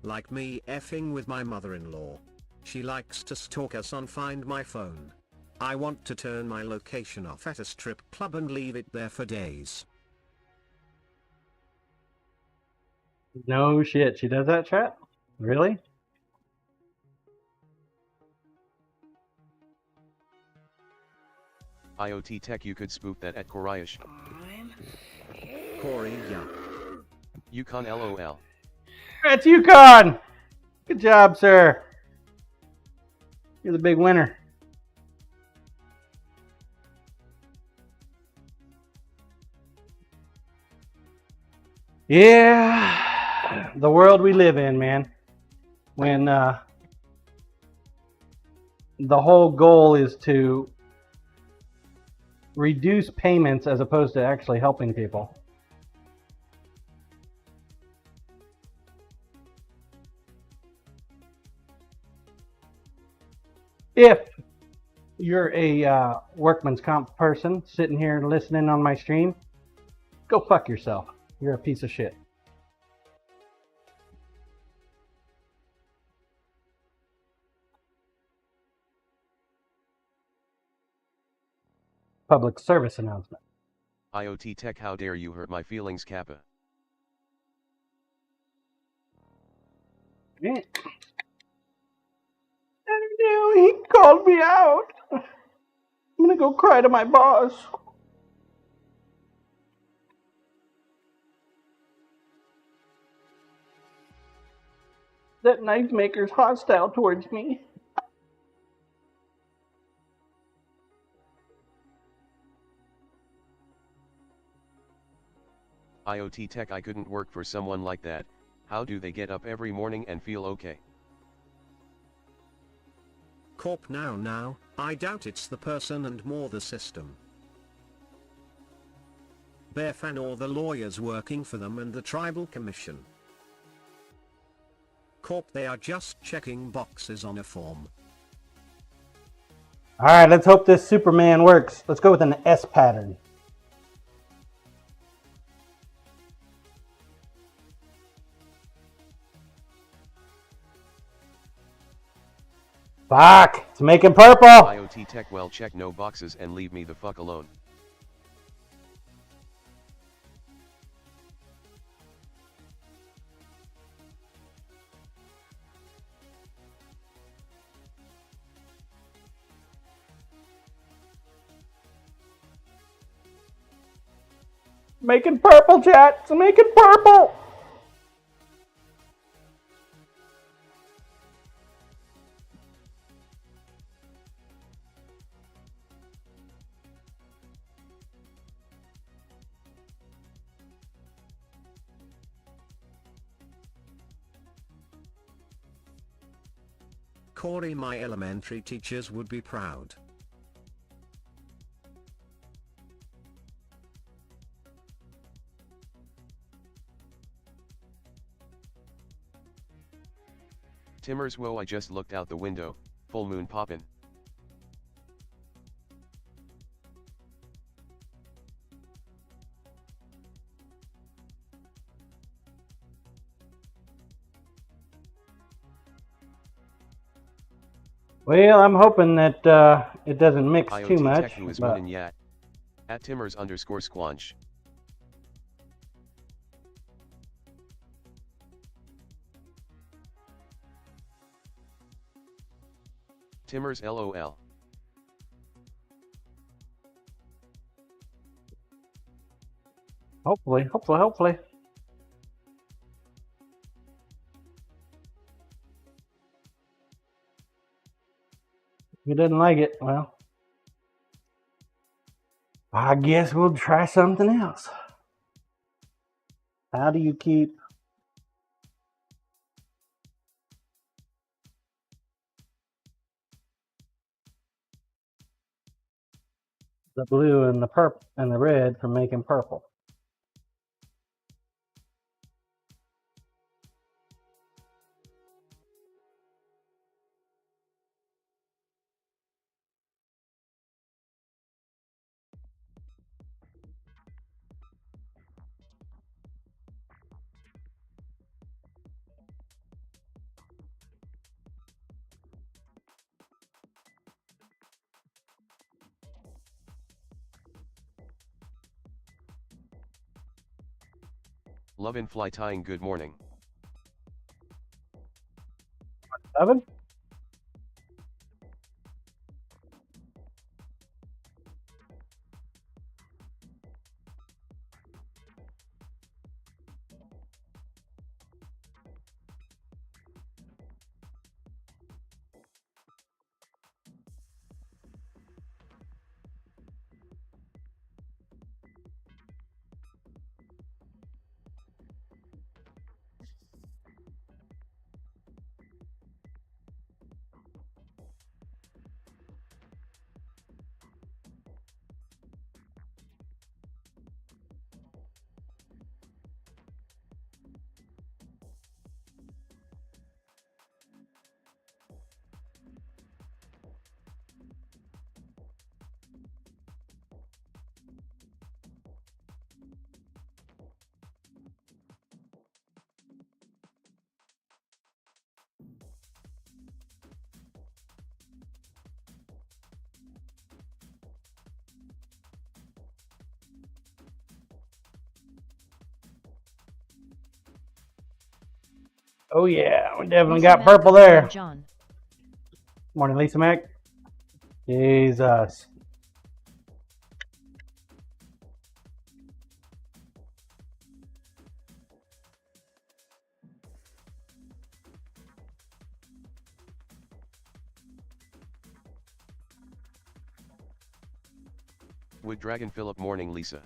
Like me effing with my mother-in-law. She likes to stalk us on Find My Phone. I want to turn my location off at a strip club and leave it there for days. No shit. She does that, chat? Really? IoT Tech you could spoof that at Koraish. Corey yeah. Yukon LOL. That's Yukon! Good job, sir. You're the big winner. Yeah, the world we live in, man. When the whole goal is to reduce payments as opposed to actually helping people. If you're a workman's comp person sitting here listening on my stream, go fuck yourself. You're a piece of shit. Public service announcement. IoT Tech how dare you hurt my feelings Kappa. Yeah. He called me out. I'm gonna go cry to my boss. That knife maker's hostile towards me. IoT Tech I couldn't work for someone like that. How do they get up every morning and feel okay? Corp now, I doubt it's the person and more the system. Bear fan or the lawyers working for them and the tribal commission. Corp they are just checking boxes on a form. Alright, let's hope this Superman works. Let's go with an S pattern. Fuck! It's making purple! IoT Tech, well, check no boxes and leave me the fuck alone. Making purple, chat! It's making purple! Corey, my elementary teachers would be proud. Timmers, whoa, I just looked out the window, full moon poppin'. Well, I'm hoping that it doesn't mix IoT too much. Tech, who is but- moonin' yat. At Timmers_squanch. Timmers LOL. Hopefully. If he doesn't like it, well, I guess we'll try something else. How do you keep the blue and the purple and the red from making purple? Lovin' fly tying, good morning. 7? Oh yeah, we definitely Lisa got Mack, purple good morning, there. John. Morning, Lisa Mac. Jesus. Wood Dragon Philip, morning, Lisa.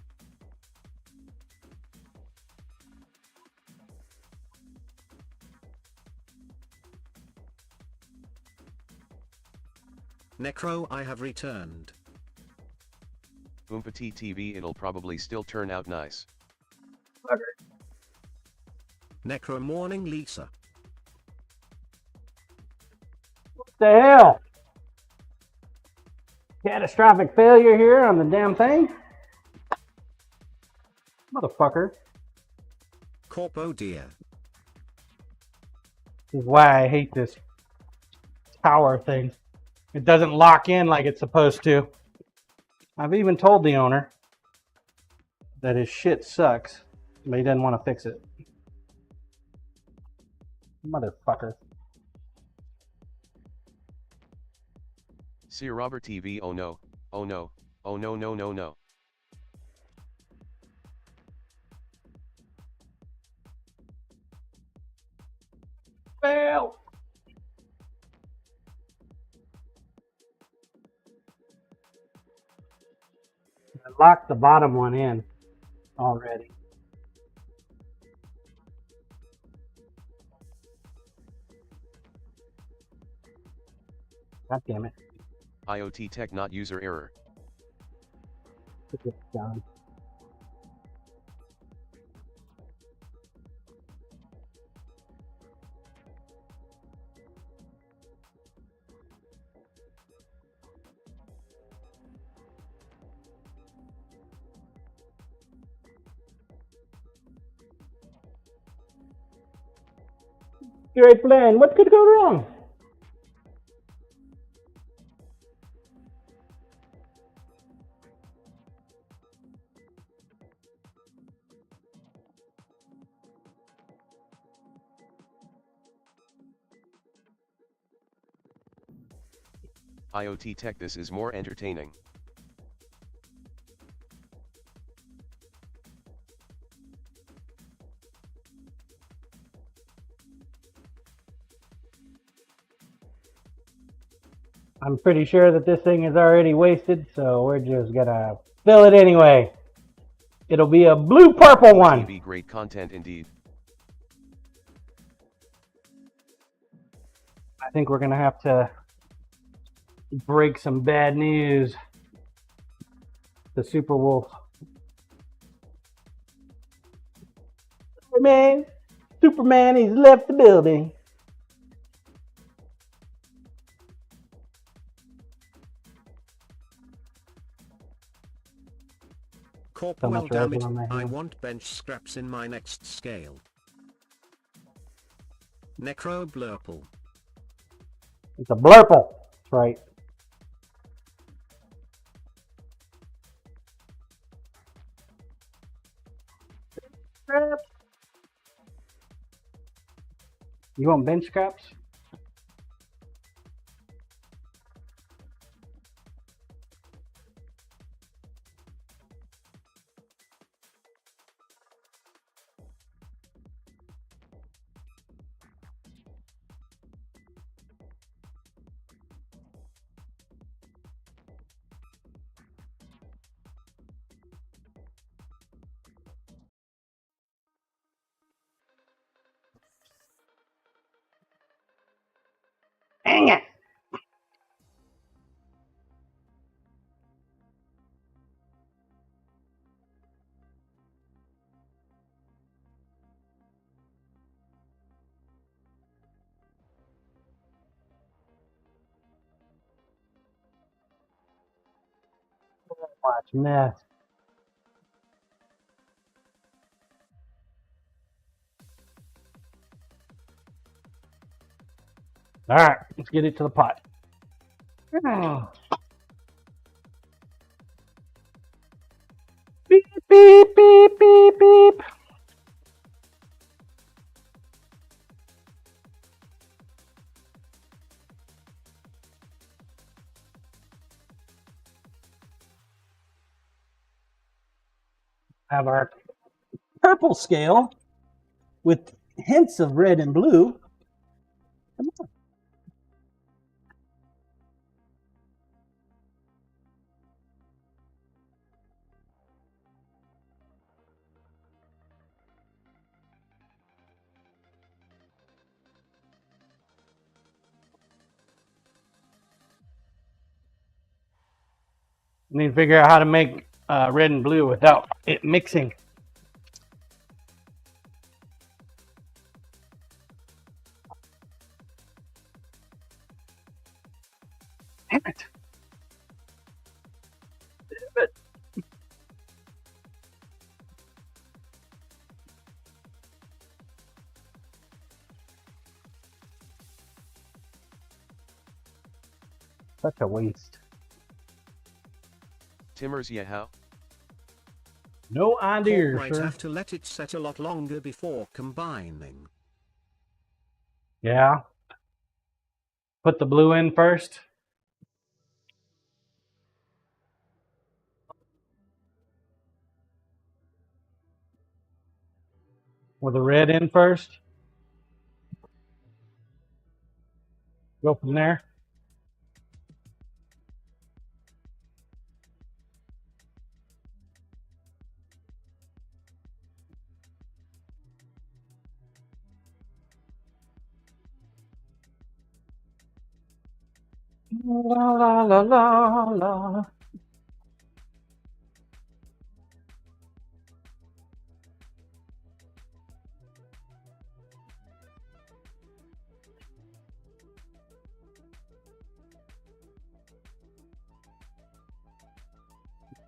Necro, I have returned. Oompatee TV, it'll probably still turn out nice. Necro, morning, Lisa. What the hell? Catastrophic failure here on the damn thing? Motherfucker. Corpo dear. This is why I hate this power things. It doesn't lock in like it's supposed to. I've even told the owner that his shit sucks, but he doesn't want to fix it. Motherfucker. Sir Robert TV. Oh no, oh no, oh no no no no. Fail. I locked the bottom one in already. God damn it. IoT tech not user error. Put this down. Great plan. What could go wrong? IoT tech, this is more entertaining. I'm pretty sure that this thing is already wasted, so we're just gonna fill it anyway. It'll be a blue-purple one. TV, great content indeed. I think we're gonna have to break some bad news. The Super Wolf. Superman, he's left the building. Corp, well much damn resin it, on my I hand. want bench scraps in my next scale. Necro Blurple. It's a blurple. That's right. You want bench scraps? Dang it! Watch mess. All right, let's get it to the pot. Beep, beep, beep, beep, beep. Have our purple scale with hints of red and blue. Come on. Need to figure out how to make red and blue without it mixing. Damn it. Damn it. Such a waste. Timmers, yeah, how? No Corp idea, might sir. have to let it set a lot longer before combining. Yeah. Put the blue in first. With the red in first. Go from there. La la la la la.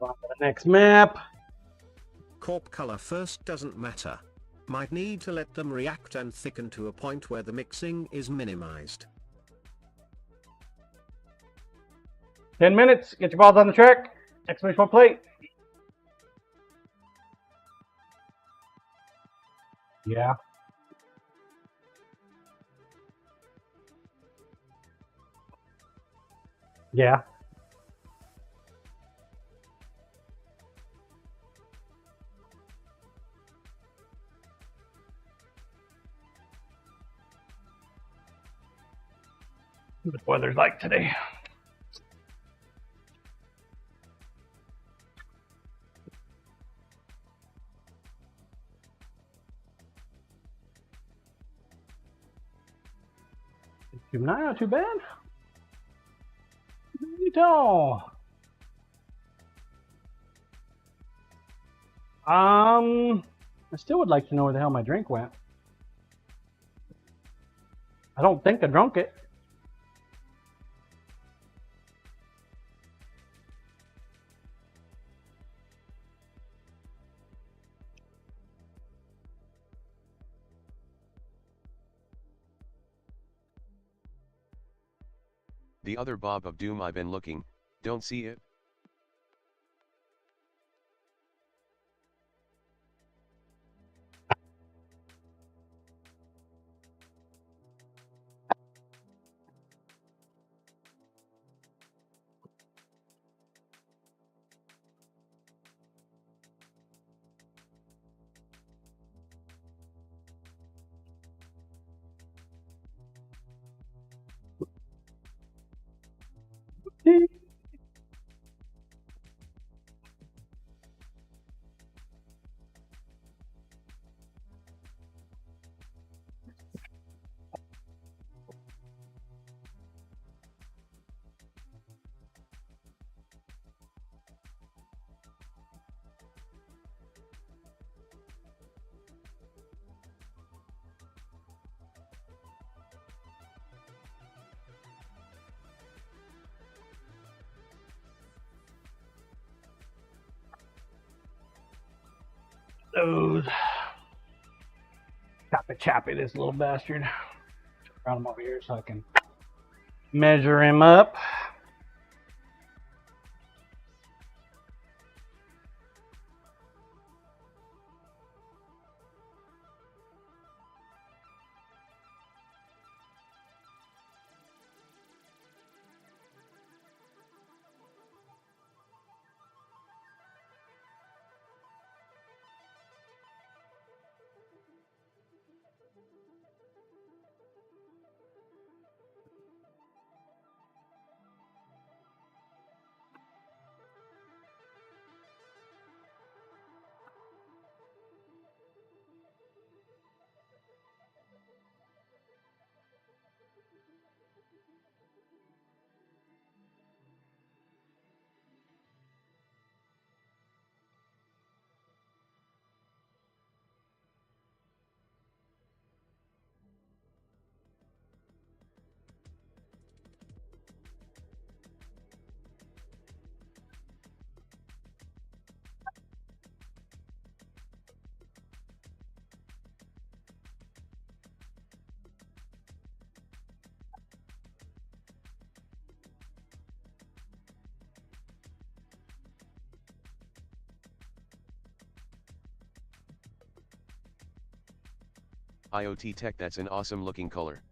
On to the next map. Corp color first doesn't matter. Might need to let them react and thicken to a point where the mixing is minimized. 10 minutes. Get your balls on the track. Exclamation point plate. Yeah. Yeah. What the weather's like today. Not too bad. Tall. I still would like to know where the hell my drink went. I don't think I drunk it. The other Bob of Doom I've been looking, don't see it? Those. Choppy, this little bastard. Around him over here so I can measure him up. IoT Tech, that's an awesome looking color.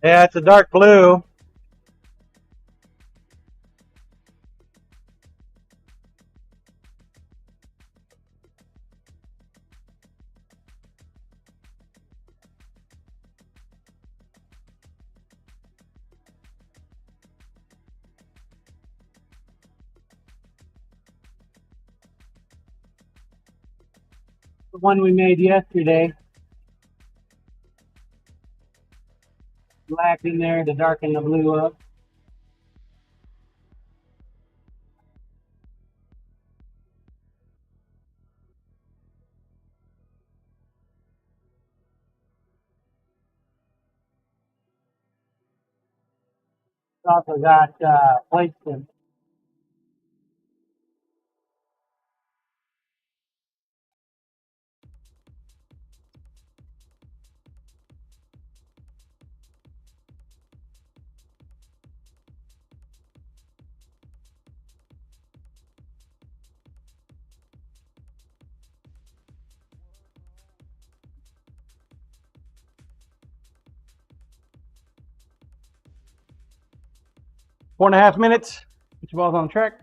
Yeah, it's a dark blue. The one we made yesterday. Black in there to darken the blue up. It's also got placement. Four and a half minutes. Get your balls on the track.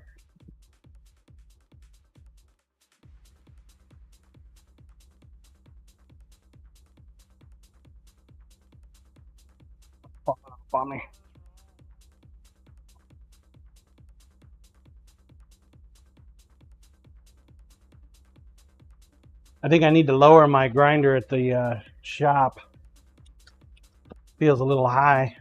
Falling off on me. I think I need to lower my grinder at the shop. Feels a little high.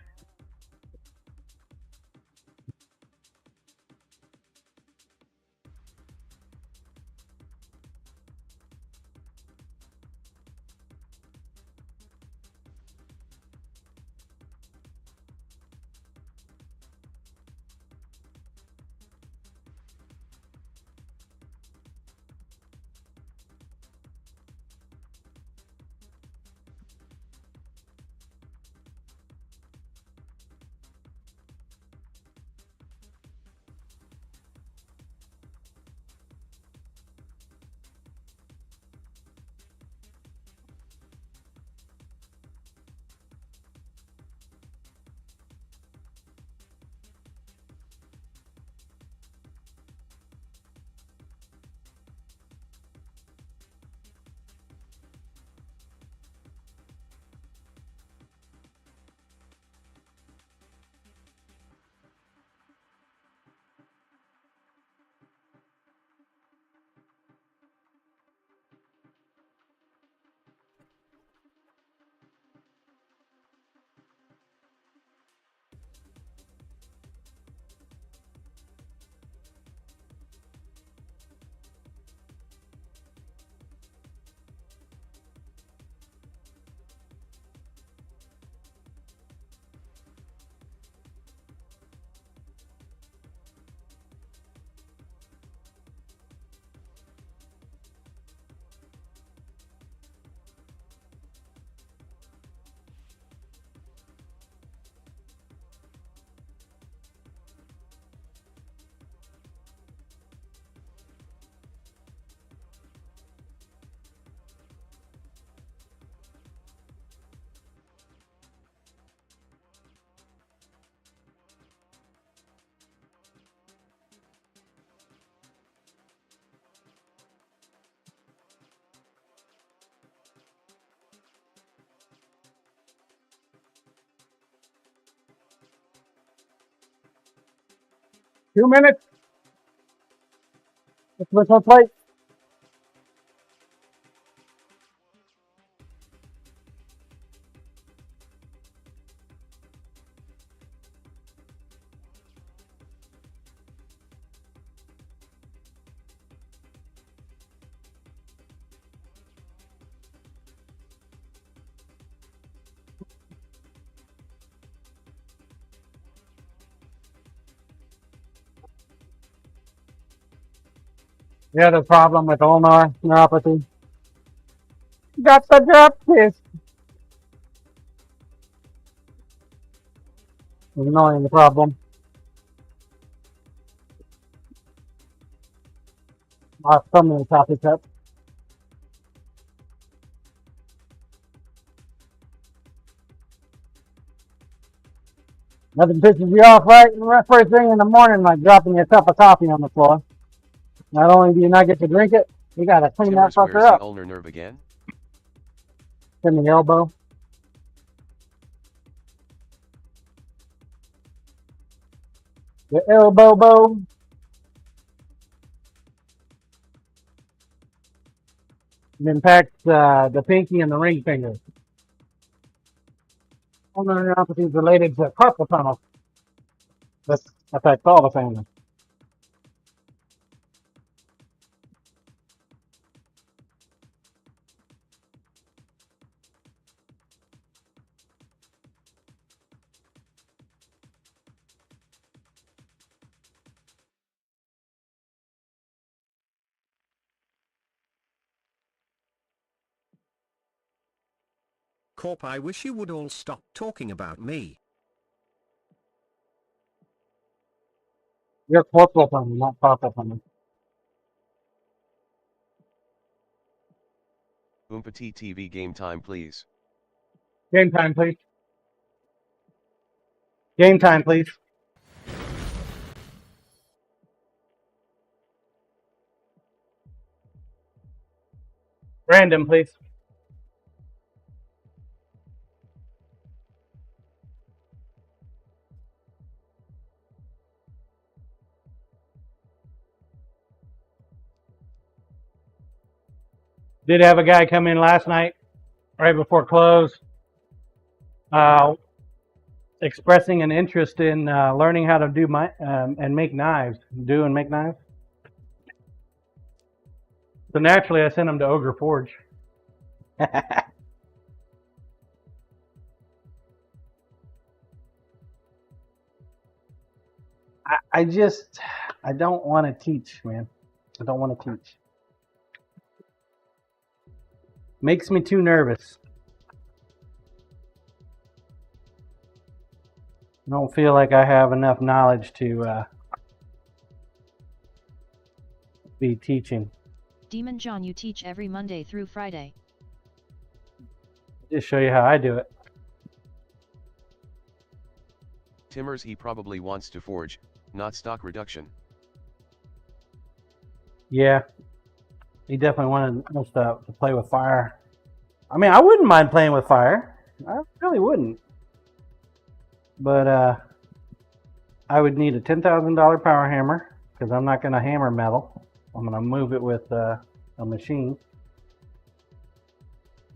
Two minutes. Let's miss our plate. Yeah, the problem with ulnar neuropathy. Got the drop kiss. Ignoring the problem. Lost some of the coffee cup. Nothing pisses you off right first thing in the morning like dropping a cup of coffee on the floor. Not only do you not get to drink it, you gotta clean that Timmers, fucker where's the up. ulnar nerve again? In the elbow. The elbow bow. It impacts the pinky and the ring finger. Ulnar neuropathy is related to carpal tunnel. That affects all the family. Corp, I wish you would all stop talking about me. You're corporal tunnel, not carpal tunnel. Oompatee TV game time please. Game time, please. Game time, please. Random, please. Did have a guy come in last night, right before close, expressing an interest in learning how to do and make knives. Do and make knives. So naturally, I sent him to Ogre Forge. I don't want to teach, man. I don't want to teach. Makes me too nervous. I don't feel like I have enough knowledge to be teaching. Demon John, you teach every Monday through Friday. Just show you how I do it. Timmers, he probably wants to forge, not stock reduction. Yeah. He definitely wanted us to play with fire. I mean, I wouldn't mind playing with fire. I really wouldn't. But I would need a $10,000 power hammer because I'm not going to hammer metal. I'm going to move it with a machine.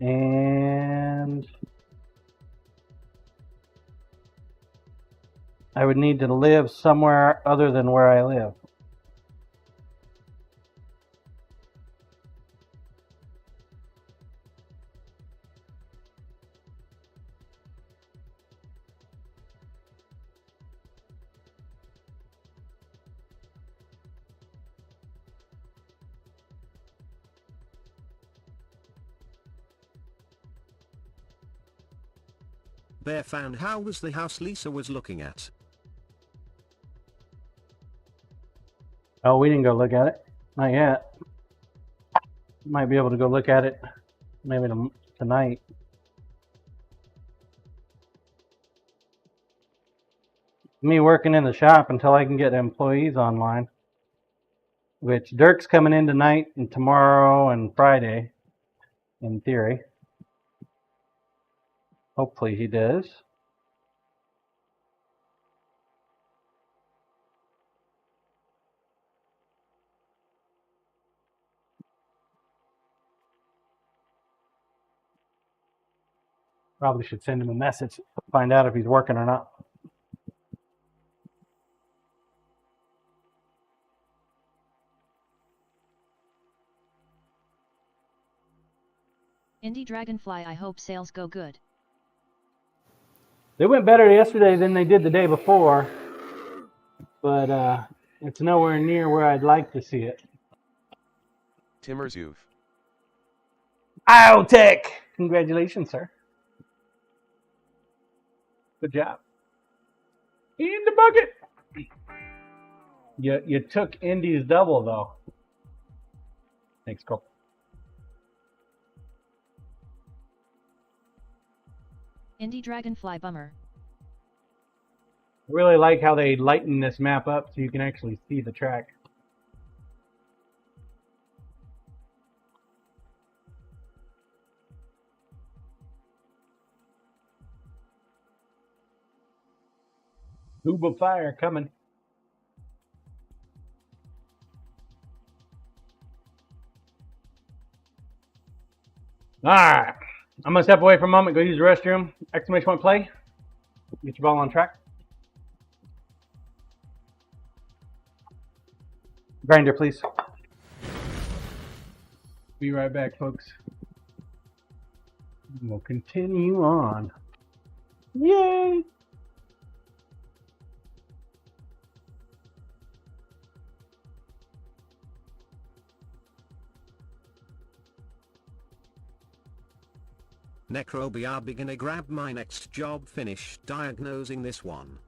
And I would need to live somewhere other than where I live. Bear found how was the house Lisa was looking at? Oh, we didn't go look at it. Not yet. Might be able to go look at it maybe tonight. Me working in the shop until I can get employees online. Which Dirk's coming in tonight and tomorrow and Friday, in theory. Hopefully he does. Probably should send him a message to find out if he's working or not. Indie Dragonfly, I hope sales go good. They went better yesterday than they did the day before, but it's nowhere near where I'd like to see it. Timmers, oof. IoTech! Congratulations, sir. Good job. In the bucket! You took Indy's double, though. Thanks, Cole. Indie Dragonfly, bummer. really like how they lighten this map up so you can actually see the track. Tube of fire coming. Alright. I'm going to step away for a moment, go use the restroom. Exclamation point play. Get your ball on track. Grinder, please. Be right back, folks. We'll continue on. Yay! Necrobia beginner grab my next job finish diagnosing this one.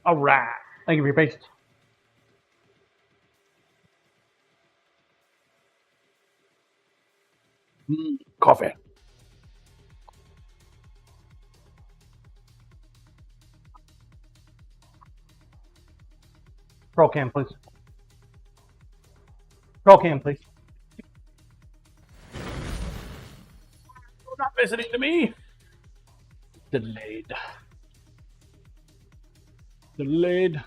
All right. Thank you for your patience. Coffee. Roll cam, please. Roll cam, please. listening to me. Delayed. Delayed.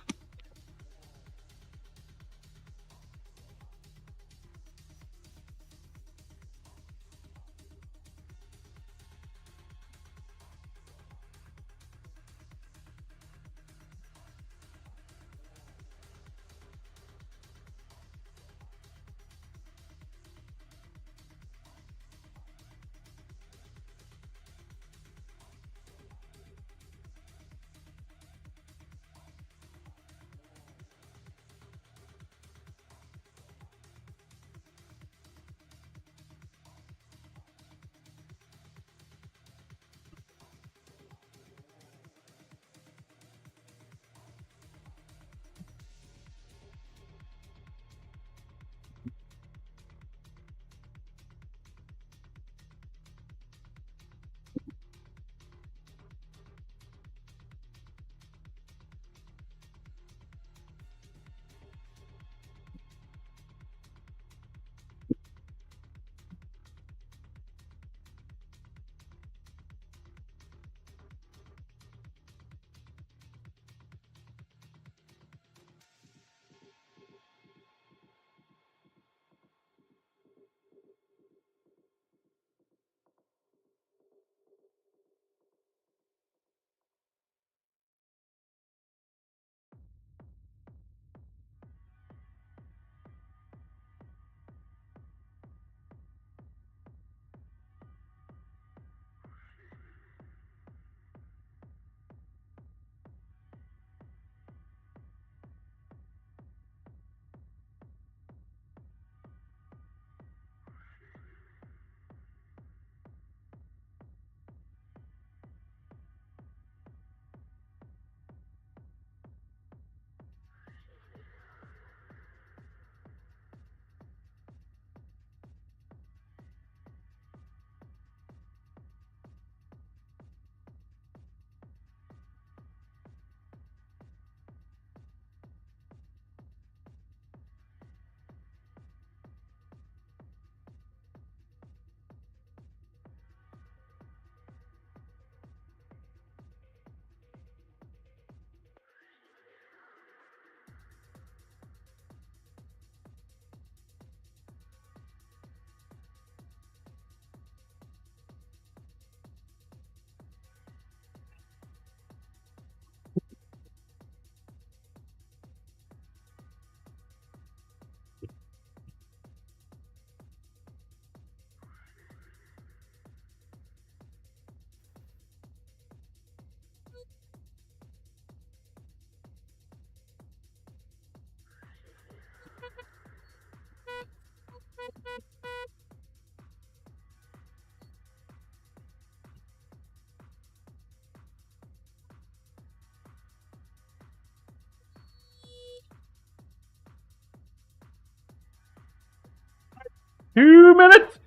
Two minutes.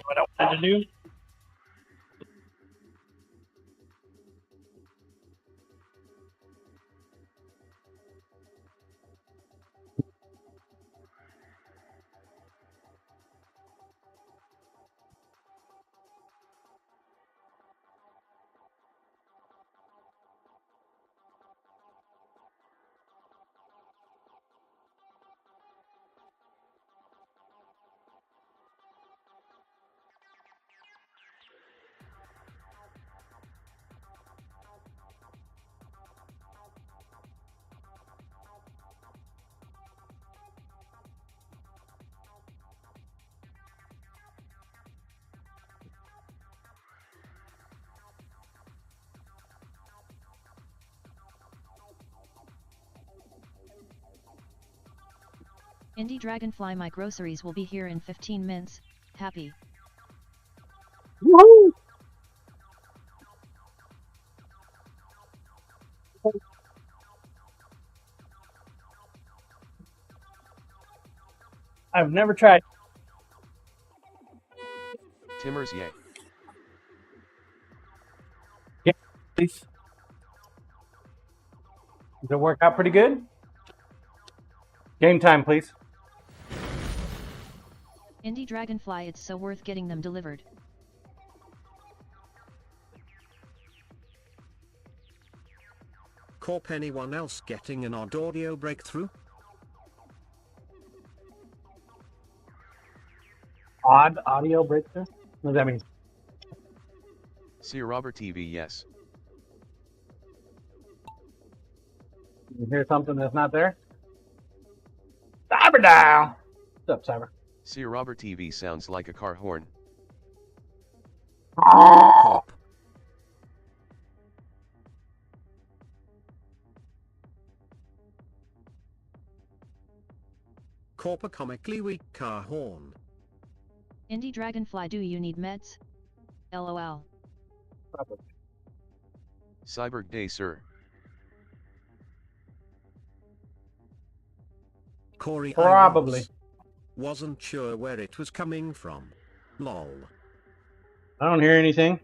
What I wanted to do. Indie Dragonfly, my groceries will be here in 15 minutes. Happy. Woohoo! I've never tried. Timmers, yay. Please. Does it work out pretty good? Game time, please. Indie Dragonfly, it's so worth getting them delivered. Corp, anyone else getting an odd audio breakthrough? Odd audio breakthrough? What does that mean? See Robert TV, yes. You hear something that's not there? Cyber dial! What's up, Cyber? See Robert TV sounds like a car horn. Corp. Corp, a comically weak car horn. Indie Dragonfly, do you need meds? LOL. Probably. Cyborg Day, sir. Corey, Probably. wasn't sure where it was coming from. Lol. I don't hear anything.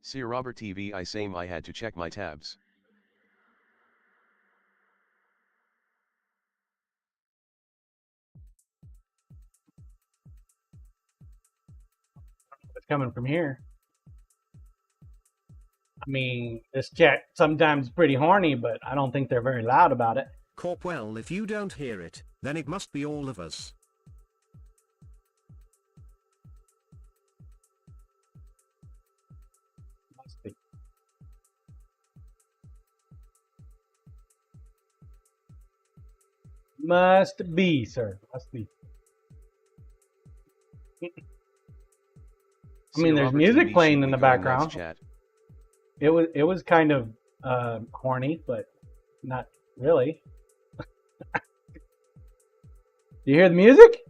See Robert TV, I same I had to check my tabs. It's coming from here. I mean, this chat sometimes is pretty horny, but I don't think they're very loud about it. Corp, well, if you don't hear it, then it must be all of us. Must be. Must be, sir. Must be. I mean, See there's Robert music TV, playing should in we the go next background. Chat? It was kind of horny, but not really. Do you hear the music?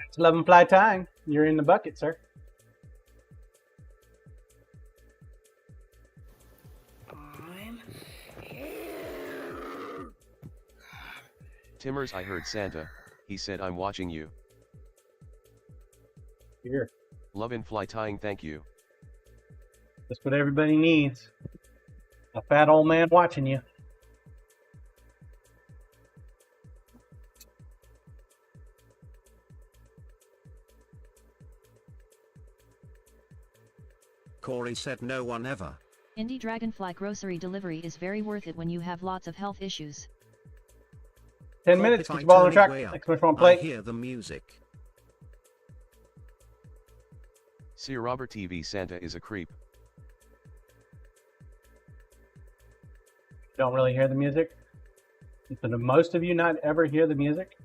It's 11 fly time. You're in the bucket, sir. Timmers, I heard Santa. He said I'm watching you. Here. Love and fly tying, thank you. That's what everybody needs. A fat old man watching you. Corey said no one ever. Indie Dragonfly grocery delivery is very worth it when you have lots of health issues. 10 Corp, minutes, if I get the ball on turn the track. it way up, Exclamation point I play. hear the music. See Robert TV, Santa is a creep. Don't really hear the music. Do most of you not ever hear the music?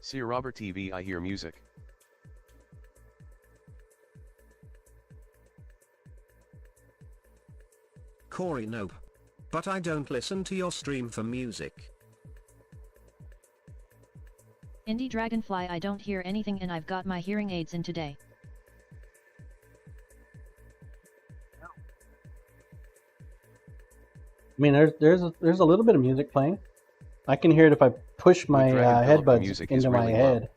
See Robert TV, I hear music. Corey, nope. But I don't listen to your stream for music. Indie Dragonfly, I don't hear anything and I've got my hearing aids in today. I mean, there's a little bit of music playing. I can hear it if I push my Dragon Philip, the headbuds music is into my really low. head.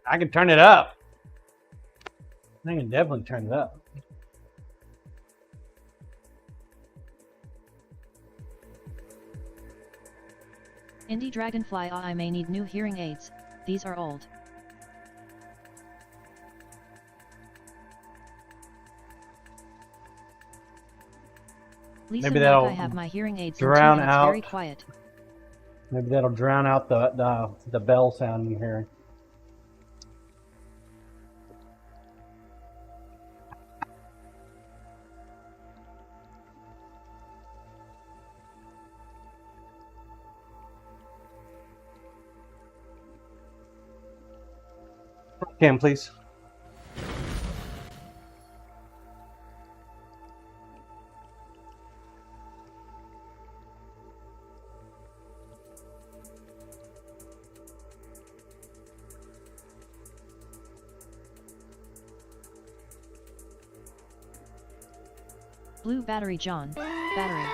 I can turn it up. I can definitely turn it up. Indie Dragonfly, I may need new hearing aids. These are old. Lisa, Maybe Mike, that'll I have my hearing aids in drown too and it's very out- quiet. Maybe that'll drown out the bell sound you're hearing. Cam, please. Blue battery John. Battery.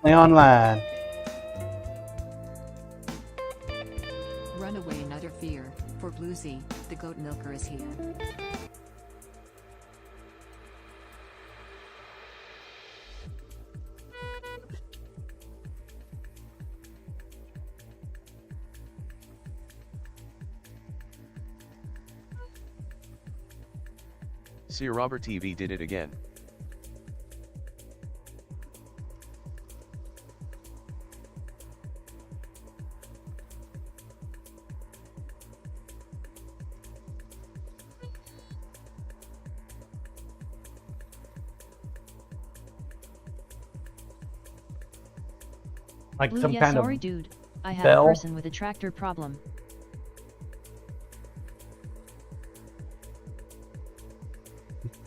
Play online. Run away in utter fear, for Bluesy, the goat milker is here. Sir Robert TV did it again. Like Blue, some yeah, kind sorry of dude. I have bell? a person with a tractor problem.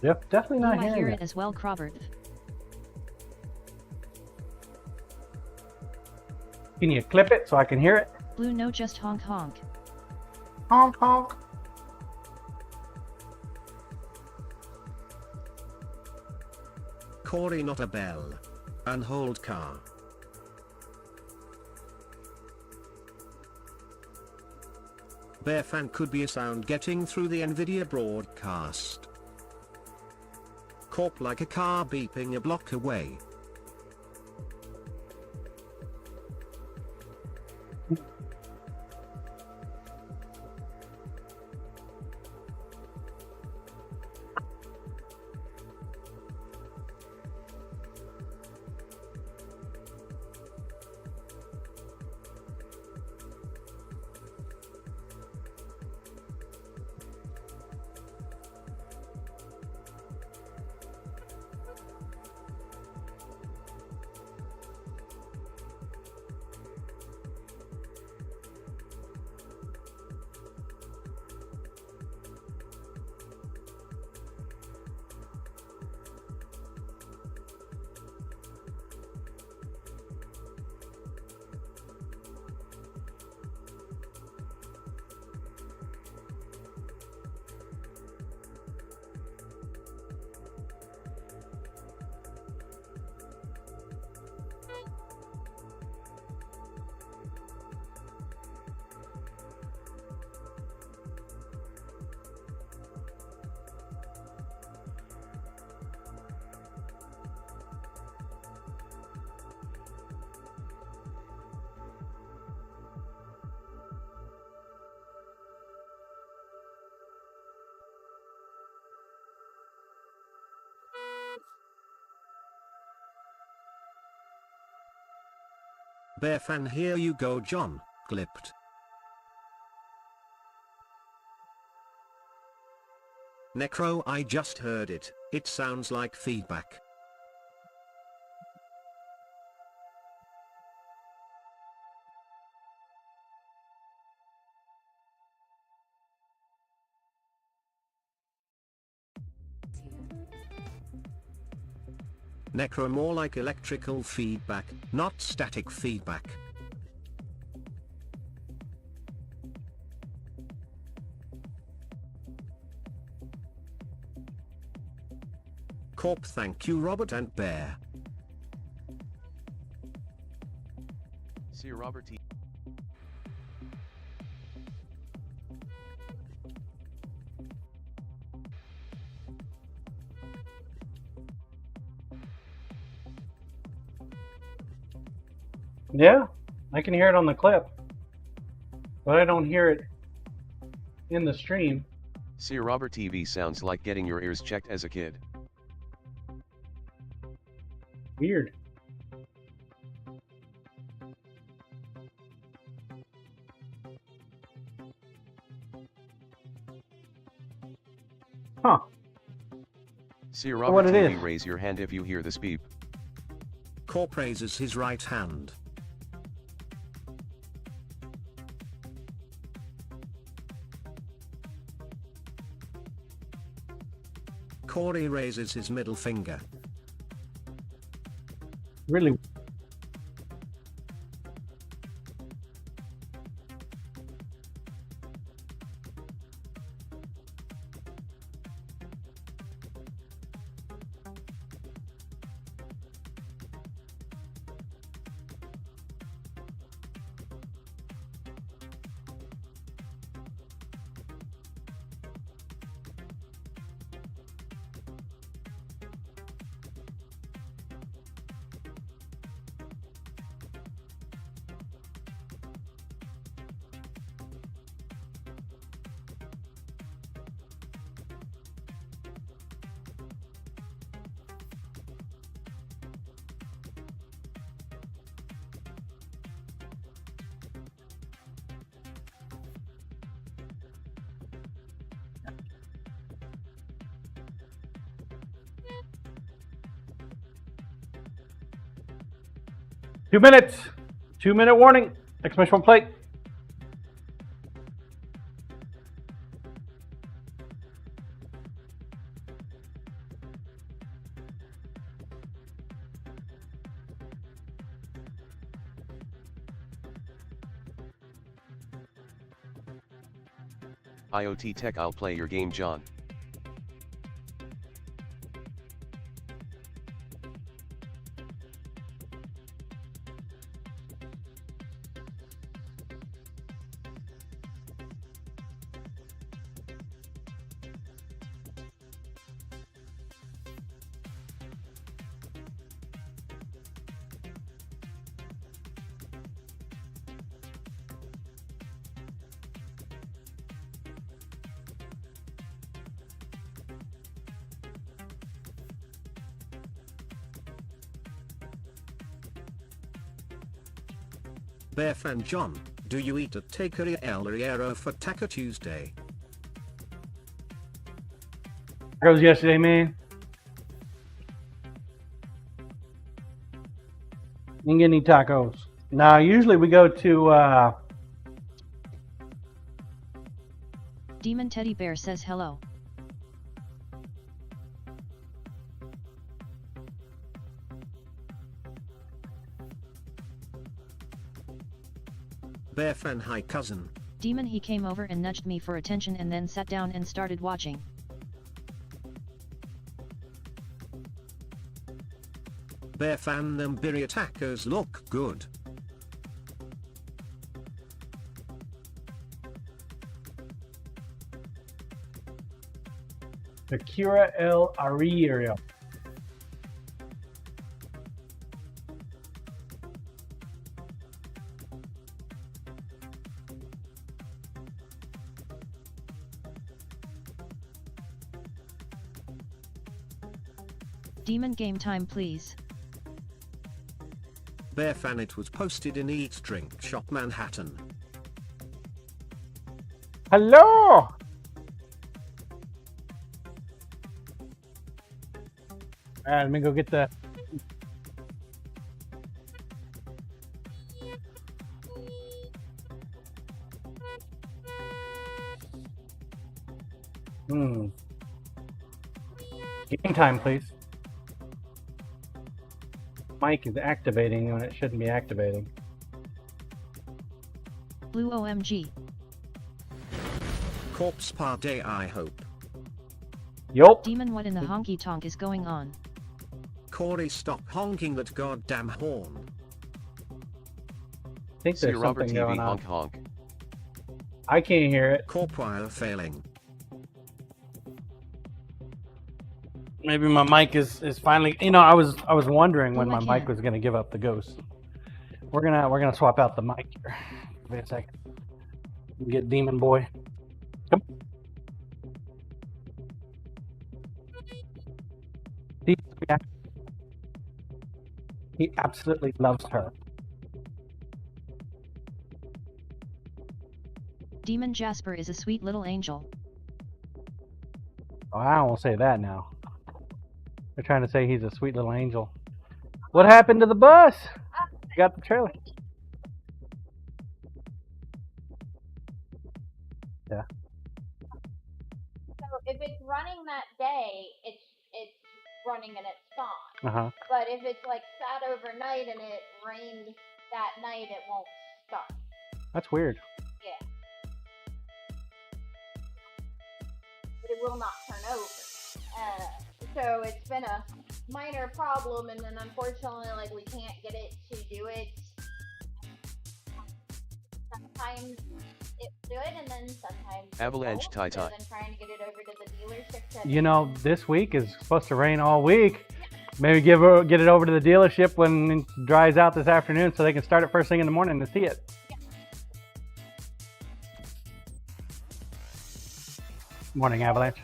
Yep, definitely Blue, not I hear hearing it as well, Robert. Can you clip it so I can hear it? Blue, no, just honk honk. Honk honk. Corey, not a bell. Unhold car. Bear fan could be a sound getting through the Nvidia broadcast. Corp like a car beeping a block away. Bear fan, here you go, John. Clipped. Necro, I just heard it. It sounds like feedback. Necro, more like electrical feedback, not static feedback. Corp, thank you Robert and Bear. Sir Robert TV. Yeah, I can hear it on the clip, but I don't hear it in the stream. Sir Robert TV sounds like getting your ears checked as a kid. Weird. Huh. Sir what Robert it TV, is. raise your hand if you hear this beep. Corp raises his right hand. Corey raises his middle finger. Really. Two minutes. 2-minute warning. Exclamation point plate. IoT Tech, I'll play your game, John. Bear fan John, do you eat at Taqueria El Riero for Taco Tuesday? Tacos yesterday, man. Didn't get any tacos. Now, usually we go to, Demon Teddy Bear says hello. Bear fan hi cousin. Demon he came over and nudged me for attention and then sat down and started watching. Bear fan them birria tacos look good. Taqueria El Arriero. Demon game time please. Bear fan it was posted in Eat Drink Shop Manhattan. Hello! Alright, let me go get the... Game time, please. Mic is activating when it shouldn't be activating. Blue OMG. Corpse Party I hope. Yup. Demon what in the honky tonk is going on? Corey stop honking that goddamn horn. I think See there's Robert something TV going on. honk honk. I can't hear it. Corp while failing. Maybe my mic is finally. You know, I was wondering when Oh, I my mic can. was going to give up the ghost. We're gonna swap out the mic here. Wait a second. Get Demon Boy. Come. He absolutely loves her. Demon Jasper is a sweet little angel. Oh, I won't say that now. They're trying to say he's a sweet little angel. What happened to the bus? You got the trailer. Yeah. if it's running that day, it's running and it's fine. Uh huh. But if it's like sat overnight and it rained that night, it won't start. That's weird. Yeah. But it will not turn over. So it's been a minor problem, and then unfortunately, like, we can't get it to do it. Sometimes it's good, and then sometimes Avalanche it tie won't. So tie. then trying to get it over to the dealership. You know, this week is supposed to rain all week. Maybe get it over to the dealership when it dries out this afternoon, so they can start it first thing in the morning to see it. Morning, Avalanche.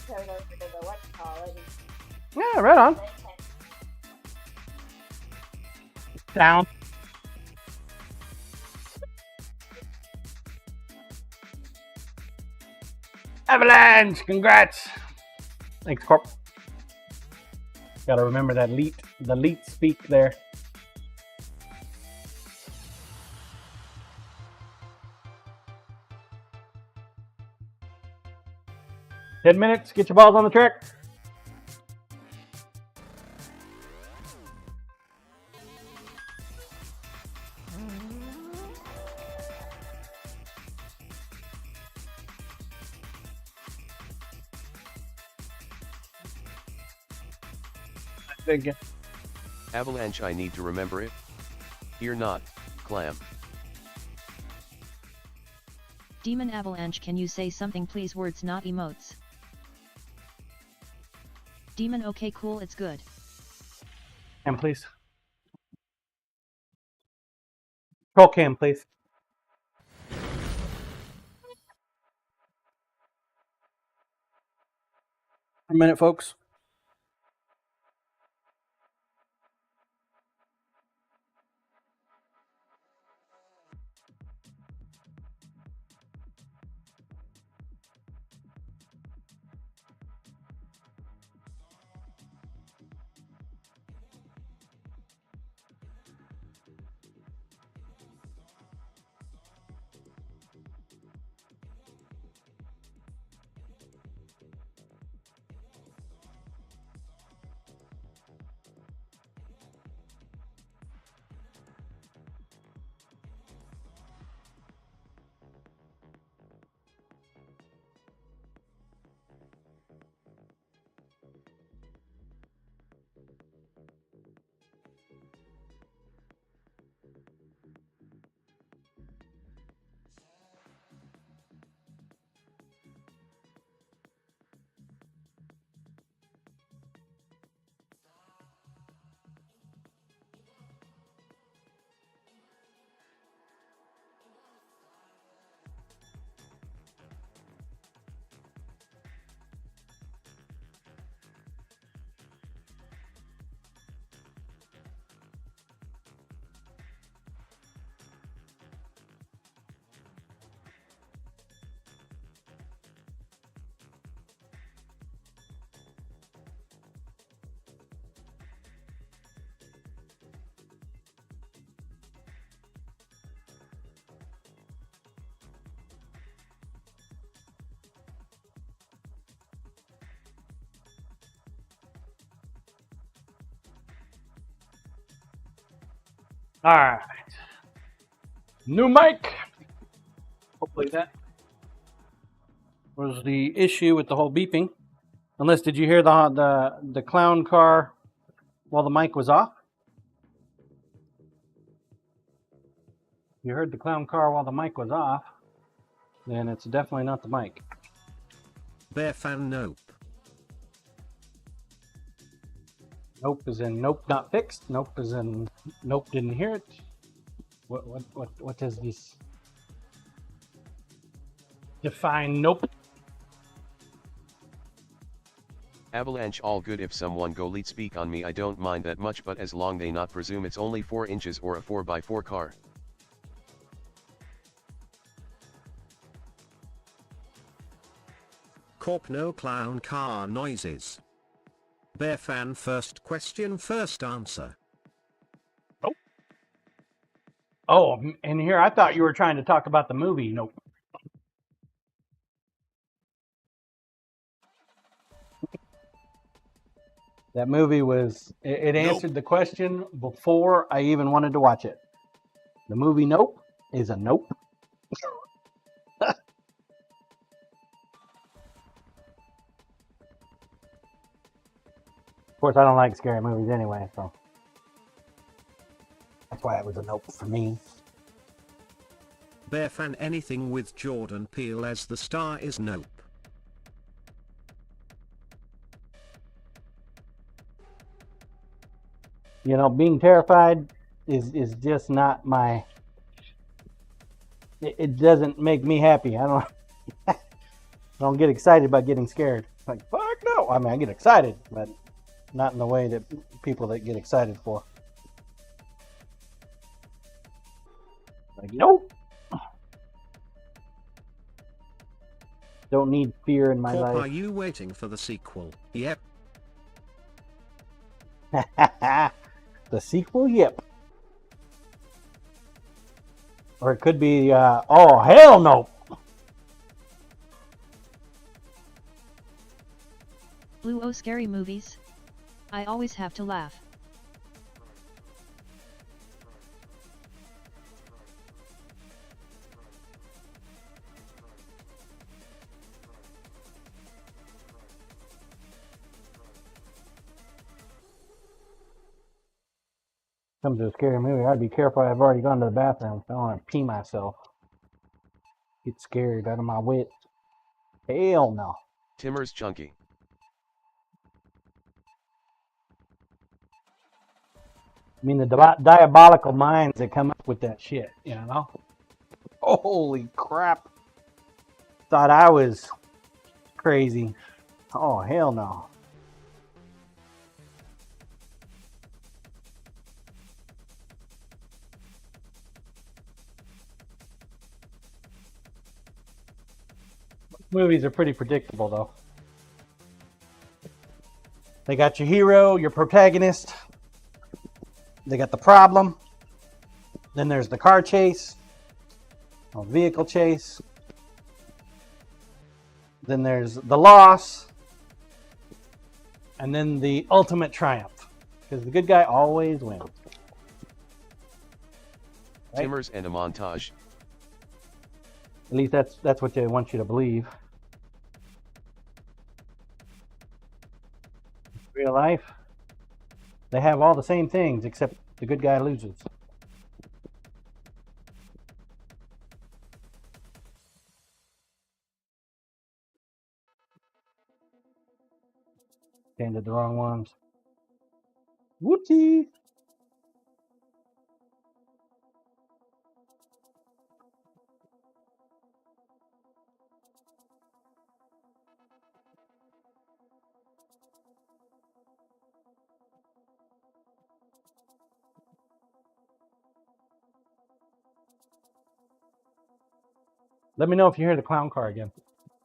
To over to the whatchamacallit. Yeah, right on. Down. Avalanche, congrats. Thanks, Corp. Gotta remember that the leet speak there. Ten minutes, get your balls on the track. Avalanche, I need to remember it. Here not, clam. Demon Avalanche, can you say something please? Words not emotes. Demon, okay, cool, it's good. Cam, please. Roll cam, please. A minute, folks. All right. New mic. Hopefully that was the issue with the whole beeping. Unless, did you hear the clown car while the mic was off? You heard the clown car while the mic was off, then it's definitely not the mic. Bear fan nope. Nope is in nope not fixed. Nope is in nope didn't hear it. What does this define nope? Avalanche, all good. If someone go lead speak on me, I don't mind that much, but as long they not presume it's only 4 inches or a 4x4 car. Corp no clown car noises. Bear fan first question first answer. Oh, and here I thought you were trying to talk about the movie. Nope. That movie was, it answered the question before I even wanted to watch it. The movie Nope is a nope. Of course, I don't like scary movies anyway, so that's why it was a nope for me. Bear fan anything with Jordan Peele as the star is nope. You know, being terrified is just not my. It doesn't make me happy. I don't get excited about getting scared. Like, fuck no. I mean, I get excited, but not in the way that people that get excited for. Like, nope. Don't need fear in my Corp, life. are you waiting for the sequel? Yep. The sequel, yep. Or it could be, oh, hell no. Blue oh scary movies. I always have to laugh. Comes to a scary movie, I'd be careful. I've already gone to the bathroom. I don't want to pee myself. Get scared out of my wits. Hell no. Timmer's Chunky. I mean, the diabolical minds that come up with that shit, you know? Holy crap. Thought I was crazy. Oh, hell no. Movies are pretty predictable, though. They got your hero, your protagonist. They got the problem. Then there's the car chase, a vehicle chase. Then there's the loss. And then the ultimate triumph. Because the good guy always wins. Right? Timbers and a montage. At least that's what they want you to believe. Real life, they have all the same things except the good guy loses. Painted the wrong ones. Whoopsie! Let me know if you hear the clown car again.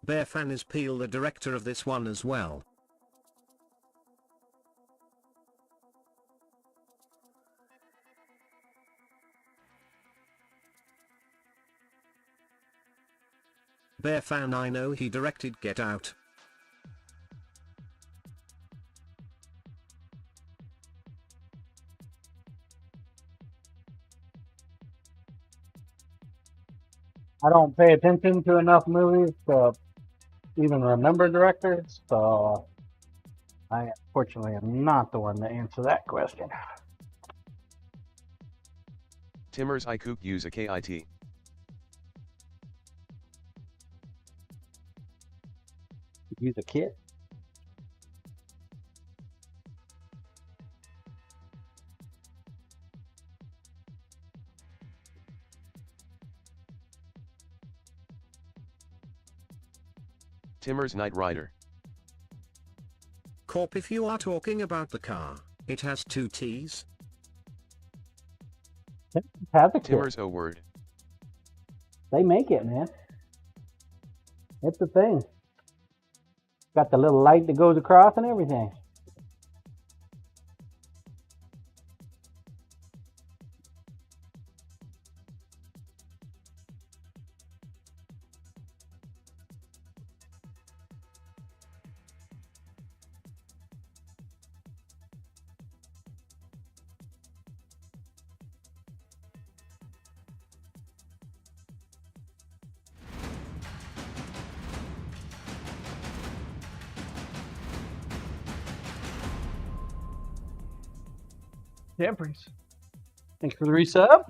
Bear fan is Peele the director of this one as well. Bear fan, I know he directed Get Out. I don't pay attention to enough movies to even remember directors, so I unfortunately am not the one to answer that question. Timbers I cook use a KIT. Use a kit. Timbers Knight Rider. Corp, if you are talking about the car, it has 2 T's. Have a kit. Timbers O word. They make it, man. It's the thing. Got the little light that goes across and everything. Jeffries. Thanks for the resub.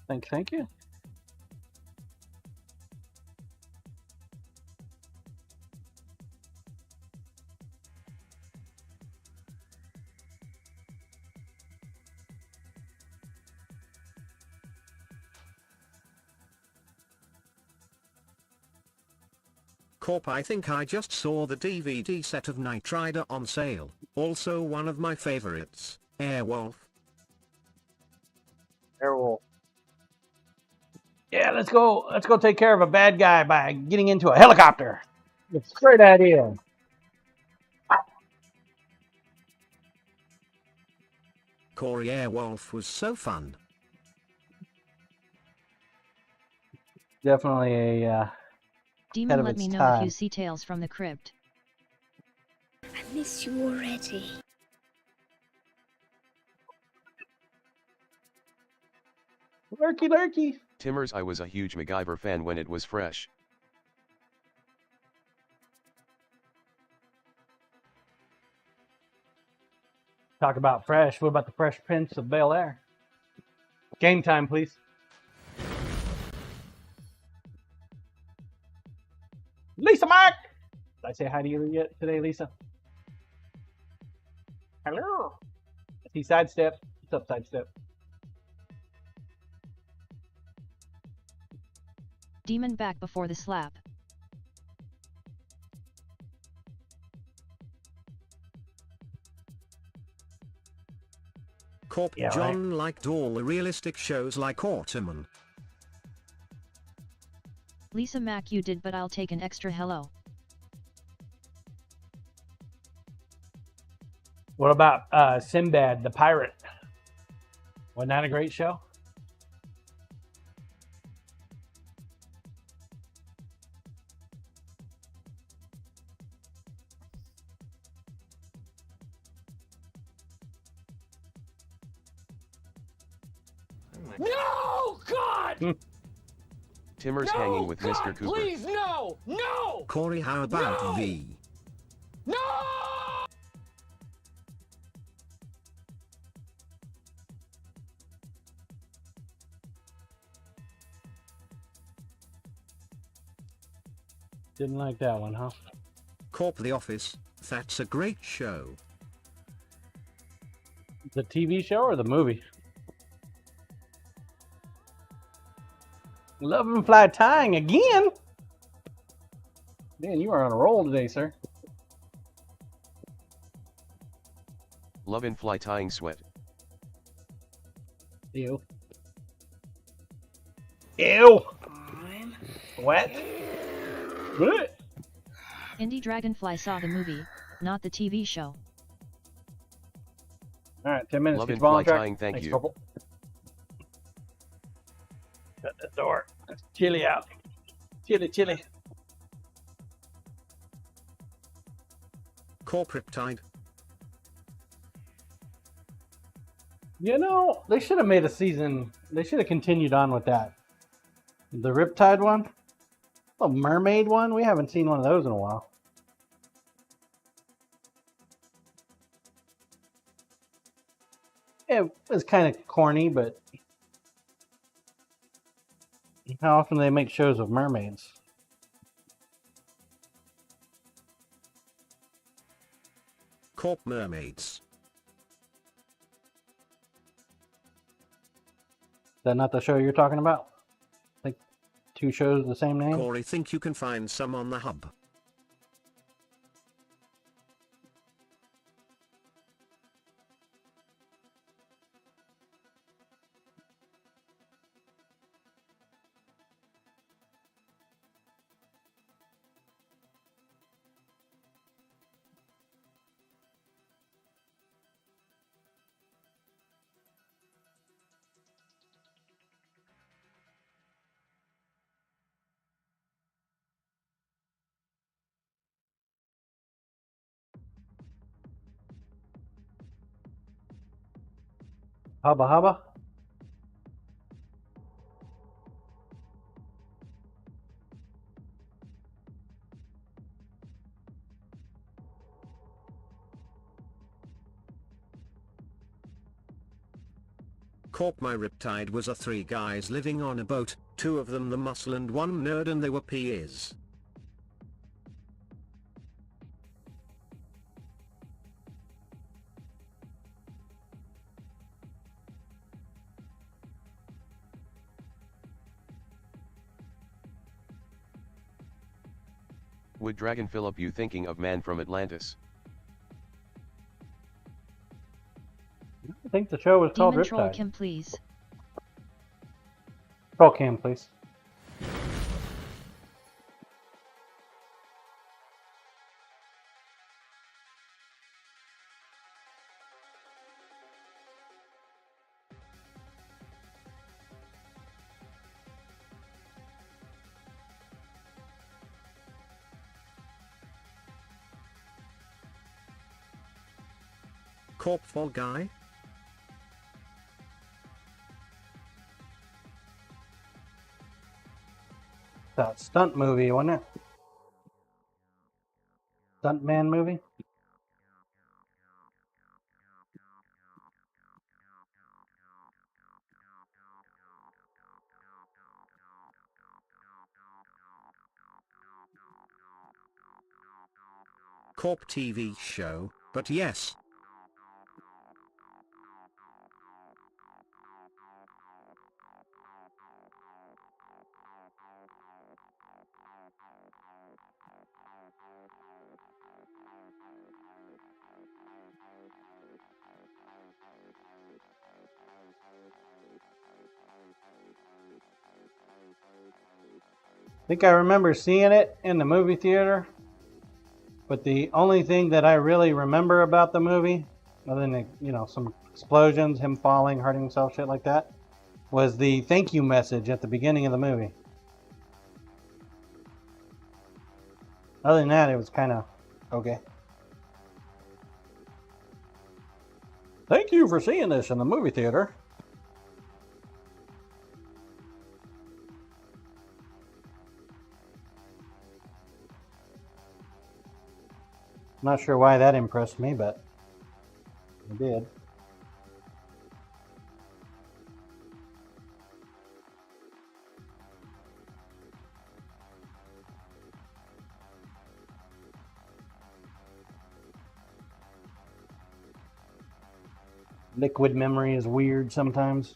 Thank you. Corp, I think I just saw the DVD set of Knight Rider on sale. Also one of my favorites, Airwolf. Airwolf. Yeah, let's go. Let's go take care of a bad guy by getting into a helicopter. It's a great idea. Corey, Airwolf was so fun. Definitely a Demon, of let its me know time. if you see Tales from the Crypt. I miss you already. lurky lurky. Timmers, I was a huge MacGyver fan when it was fresh. Talk about Fresh. What about the Fresh Prince of Bel Air? Game time, please. Lisa Mark! Did I say hi to you yet today, Lisa? Hello. He sidestep. What's up, sidestep? Demon back before the slap. Corp, Yeah, John liked all the realistic shows like Autumn. Lisa Mac, you did, but I'll take an extra hello. What about Sinbad the Pirate? Wasn't that a great show? No, God! Timmers No, hanging with God, Mr. Cooper. Please, no! No! Corey, how about No! V? No! Didn't like that one, huh? Corp, The Office, that's a great show. The TV show or the movie? Love and Fly tying again? Man, you are on a roll today, sir. Love and Fly tying sweat. Ew. Ew! What? What? Indie Dragonfly saw the movie, not the TV show. Alright, 10 minutes. Love Get and your ball Fly on track. tying, thank Thanks, you. Corporal. Shut the door. It's chilly out. Chilly, chilly. Corp, Riptide. You know, they should have made a season. They should have continued on with that. The Riptide one? The Mermaid one? We haven't seen one of those in a while. It was kind of corny, but how often do they make shows of mermaids? Corp, Mermaids. Is that not the show you're talking about? Like two shows with the same name? Corey, think you can find some on the hub. Hubba hubba. Corp, my riptide was a 3 guys living on a boat, 2 of them the muscle and 1 nerd, and they were peers. Would Dragon Philip you thinking of Man from Atlantis? I think the show was called Demon Troll Riptide. Kim, please. Troll Cam, please. Corp Fall Guy? That stunt movie, wasn't it? Stuntman movie? Corp TV show, but yes. I think I remember seeing it in the movie theater, but the only thing that I really remember about the movie, other than, you know, some explosions, him falling, hurting himself, shit like that, was the thank you message at the beginning of the movie. Other than that, it was kind of okay. Thank you for seeing this in the movie theater. Not sure why that impressed me, but it did. Liquid memory is weird sometimes.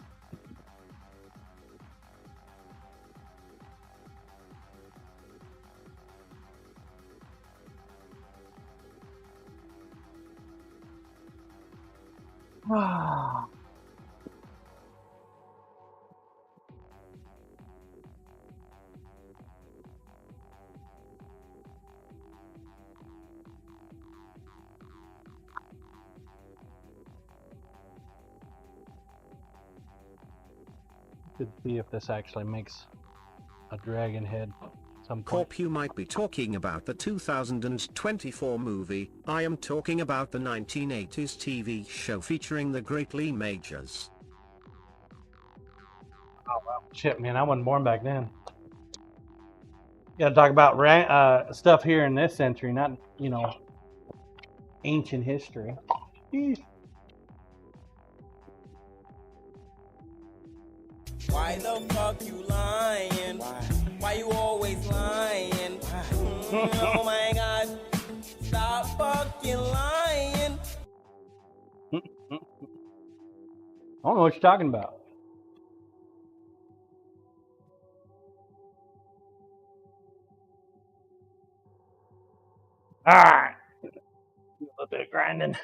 Could see if this actually makes a dragon head at some point. Corp, you might be talking about the 2024 movie. I am talking about the 1980s TV show featuring the great Lee Majors. Oh, well, shit, man, I wasn't born back then. You gotta talk about stuff here in this century, not, you know, ancient history. Eesh. Why the fuck you lying? Why you always lying? Oh my god, stop fucking lying. I don't know what you're talking about. Alright. A little bit of grinding.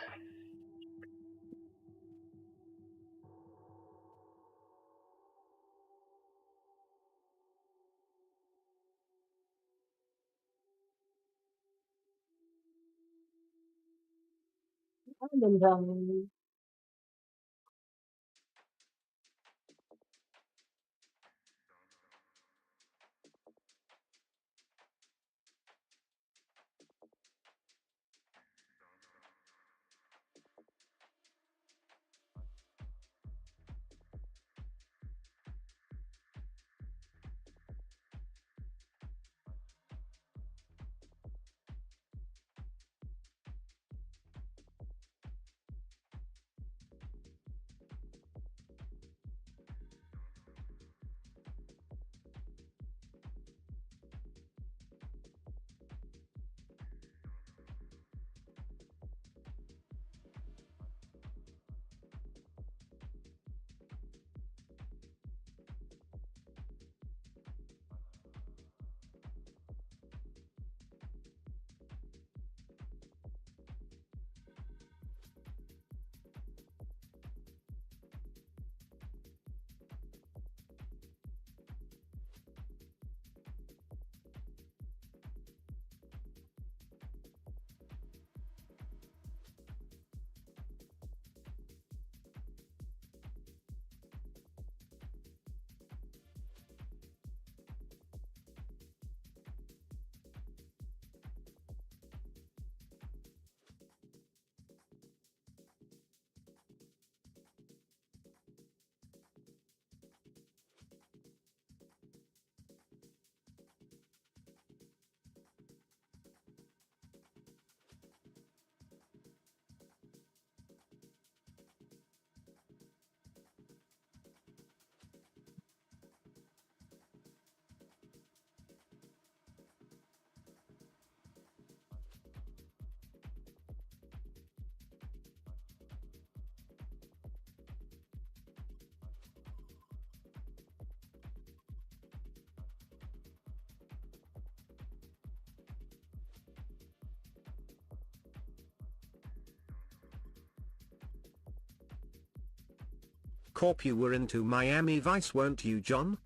Corp, you were into Miami Vice, weren't you, John?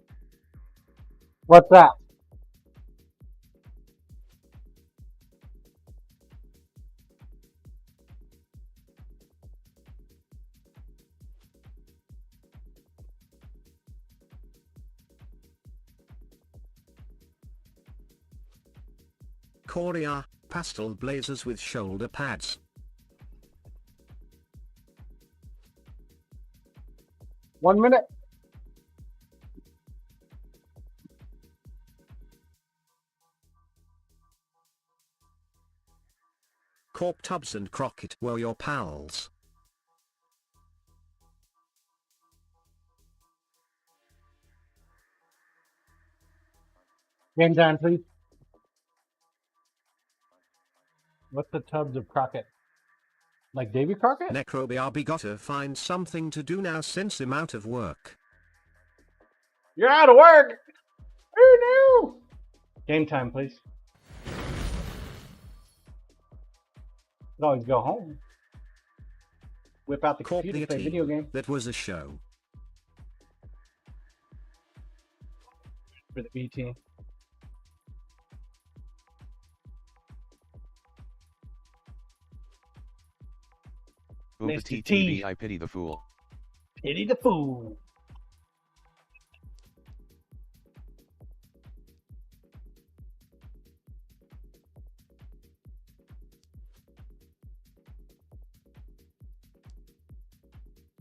What's that? Korea, pastel blazers with shoulder pads. One minute. Corp, Tubbs and Crockett were your pals. Game time, please. What's the Tubbs of Crockett? Like Davy Crockett? Necrobiarby gotta find something to do now since I'm out of work. You're out of work! Oh no! Game time, please. Could always go home. Whip out the Corp, computer, the play video game. That was a show. For the B team. Oompa Mr. T. TTV, I pity the fool. Pity the fool.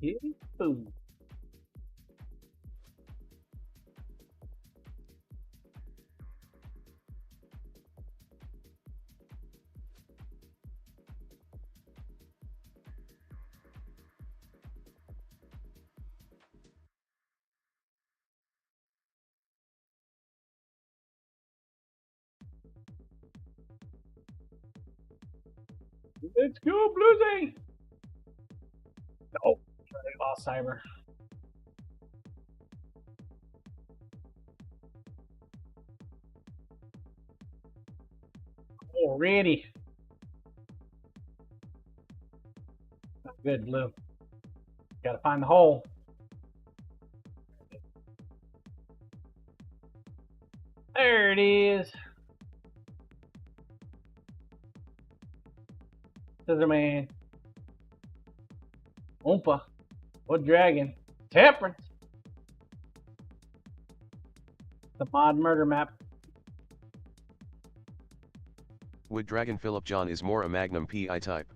Pity the fool. Let's go, Bluesy! Oh, they lost Cyber. Already. Not good, Blue. Gotta find the hole. There it is. Scissor Man. Oompa. What dragon? Temperance. The mod murder map. Wood Dragon Philip John is more a Magnum PI type.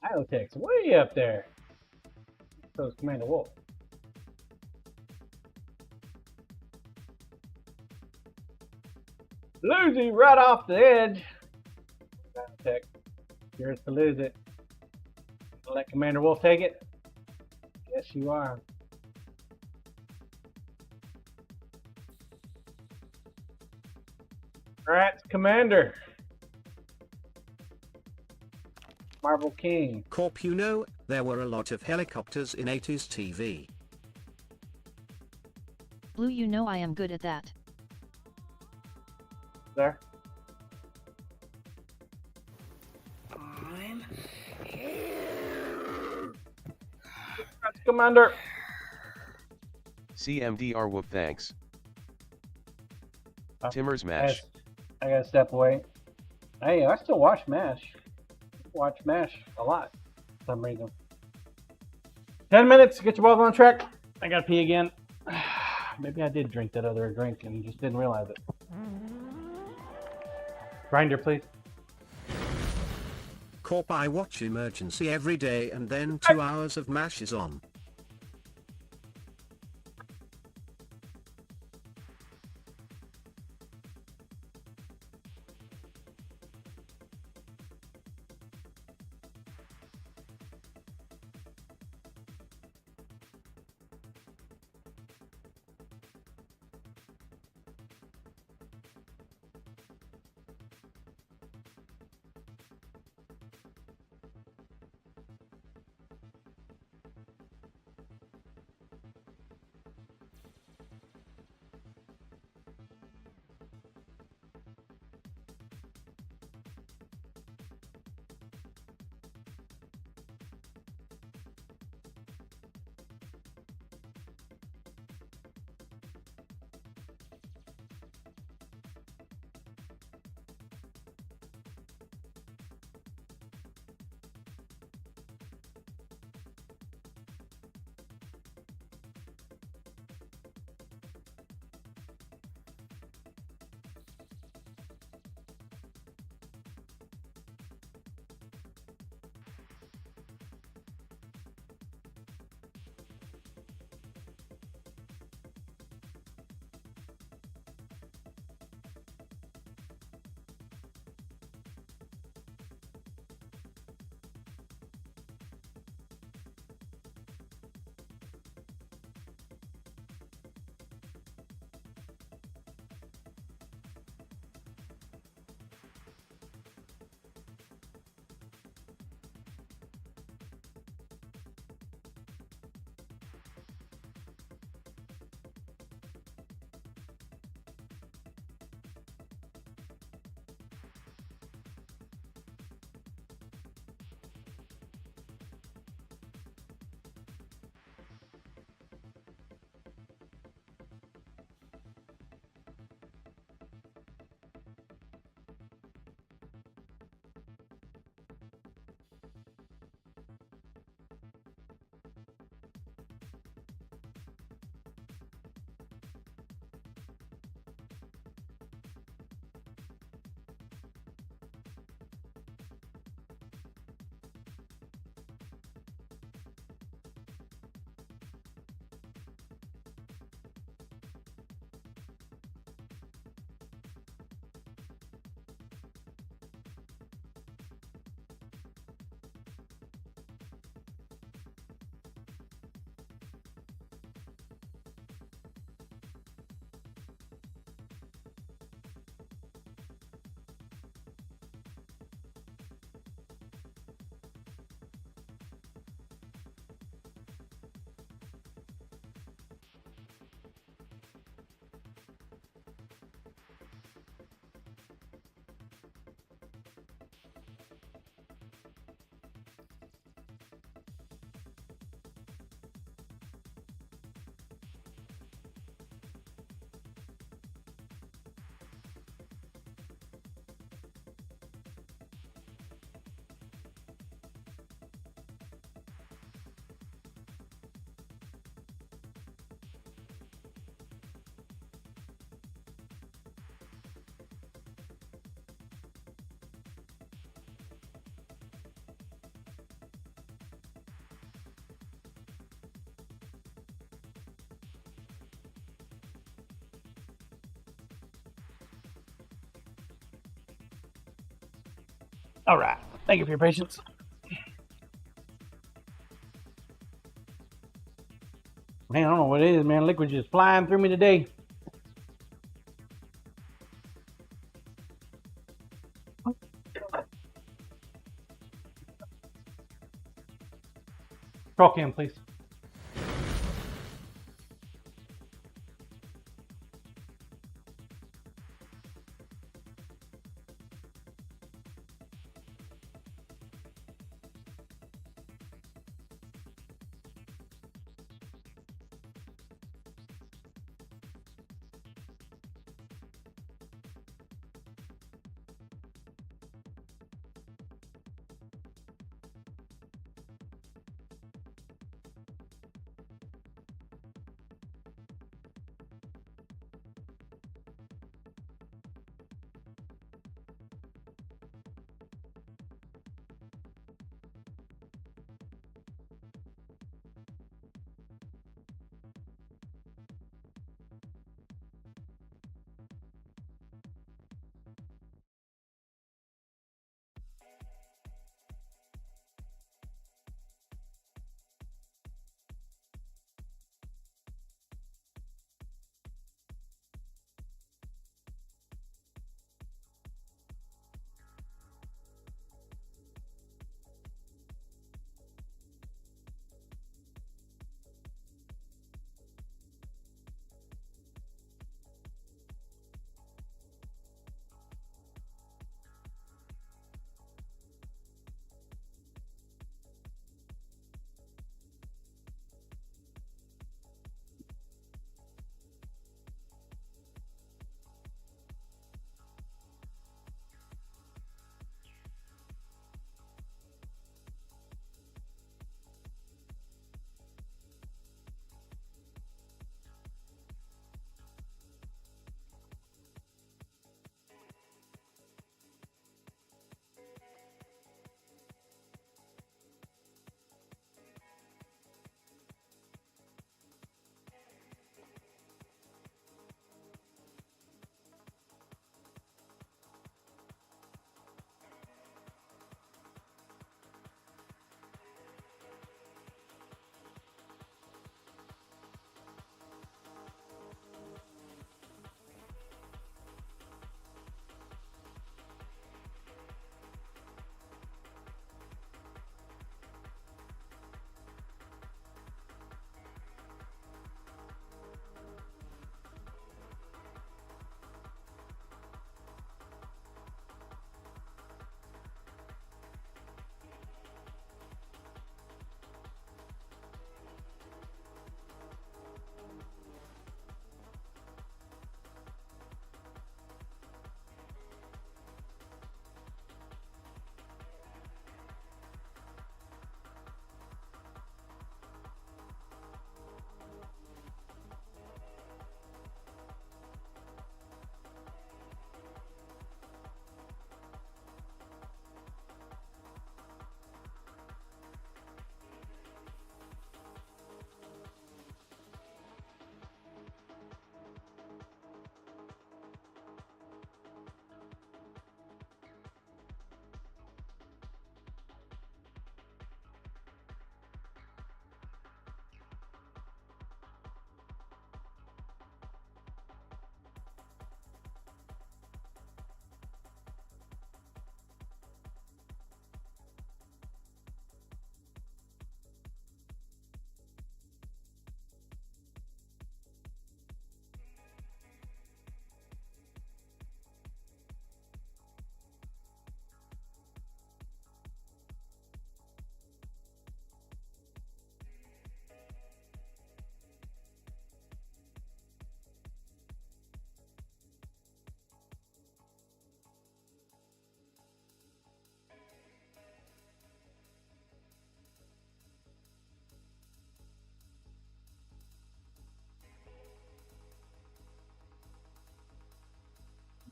Iotech's way up there. So is Commander Wolf. Lucy right off the edge. Iotech. Yours to lose it. Let Commander Wolf take it? Yes, you are. Alright, Commander. Marvel King. Corp, you know, there were a lot of helicopters in 80s TV. Blue, you know I am good at that. There. I'm That's Commander. CMDR whoop thanks. Oh, Timmer's match. I gotta step away. Hey, I still watch MASH. Watch MASH a lot for some reason. 10 minutes, get your balls on track. I gotta pee again. Maybe I did drink that other drink and just didn't realize it. Grinder, please. Corp, I watch Emergency every day and then 2 hours of MASH is on. All right. Thank you for your patience. Man, I don't know what it is, man. Liquid's just flying through me today. Talk in, please.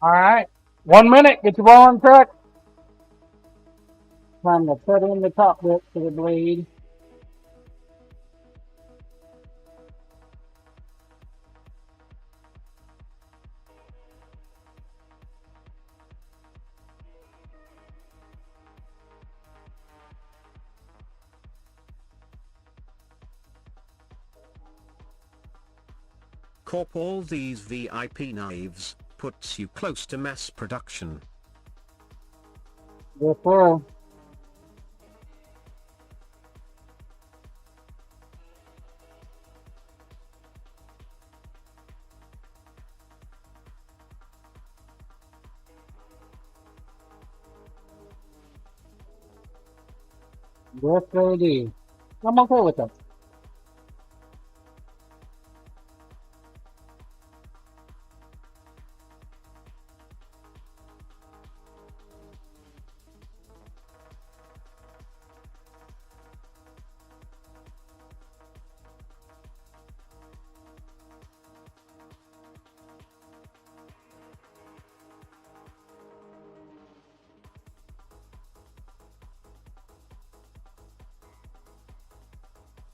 All right. 1 minute. Get your ball on track. Time to put in the top bit to the blade. Corp, all these VIP knives puts you close to mass production. Yes, sir. Yes, indeed. I'm okay with them.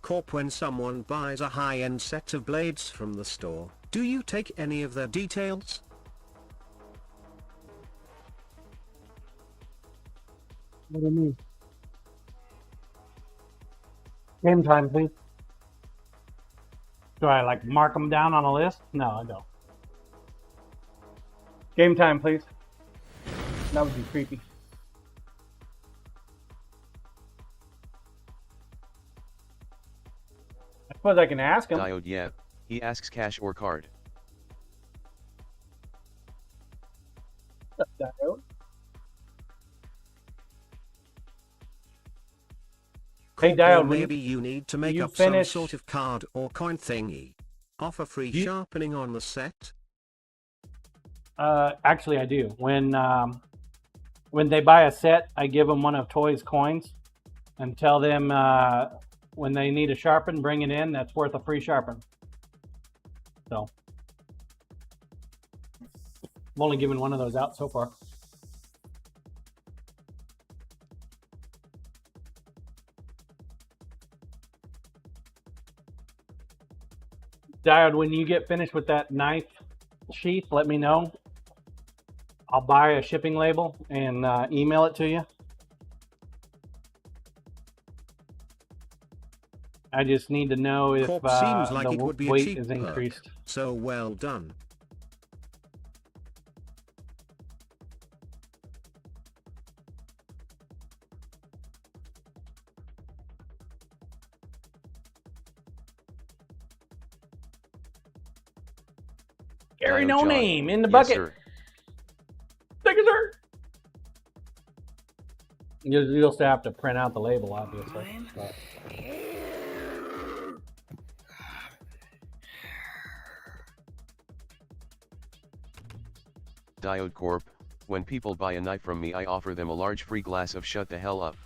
Corp, when someone buys a high-end set of blades from the store, do you take any of their details? What do you mean? Game time, please. Do I like mark them down on a list? No, I don't. Game time, please. That would be creepy. I suppose I can ask him. Diode, yeah. He asks cash or card. Diode. Corp, Hey, Diode, or when maybe you need to make you up finish- some sort of card or coin thingy. Offer free sharpening on the set? Actually, I do. When they buy a set, I give them one of Toys coins and tell them when they need a sharpen, bring it in. That's worth a free sharpen. So, I've only given one of those out so far. Diode, when you get finished with that knife sheath, let me know. I'll buy a shipping label and email it to you. I just need to know if Corp, seems like the it would be a weight cheap is perk. increased. So well done. Gary Diode No John. Name in the Yes, bucket. sir. Thank you, sir. You'll still have to print out the label, obviously. But- Diode Corp, when people buy a knife from me, I offer them a large free glass of Shut the Hell Up.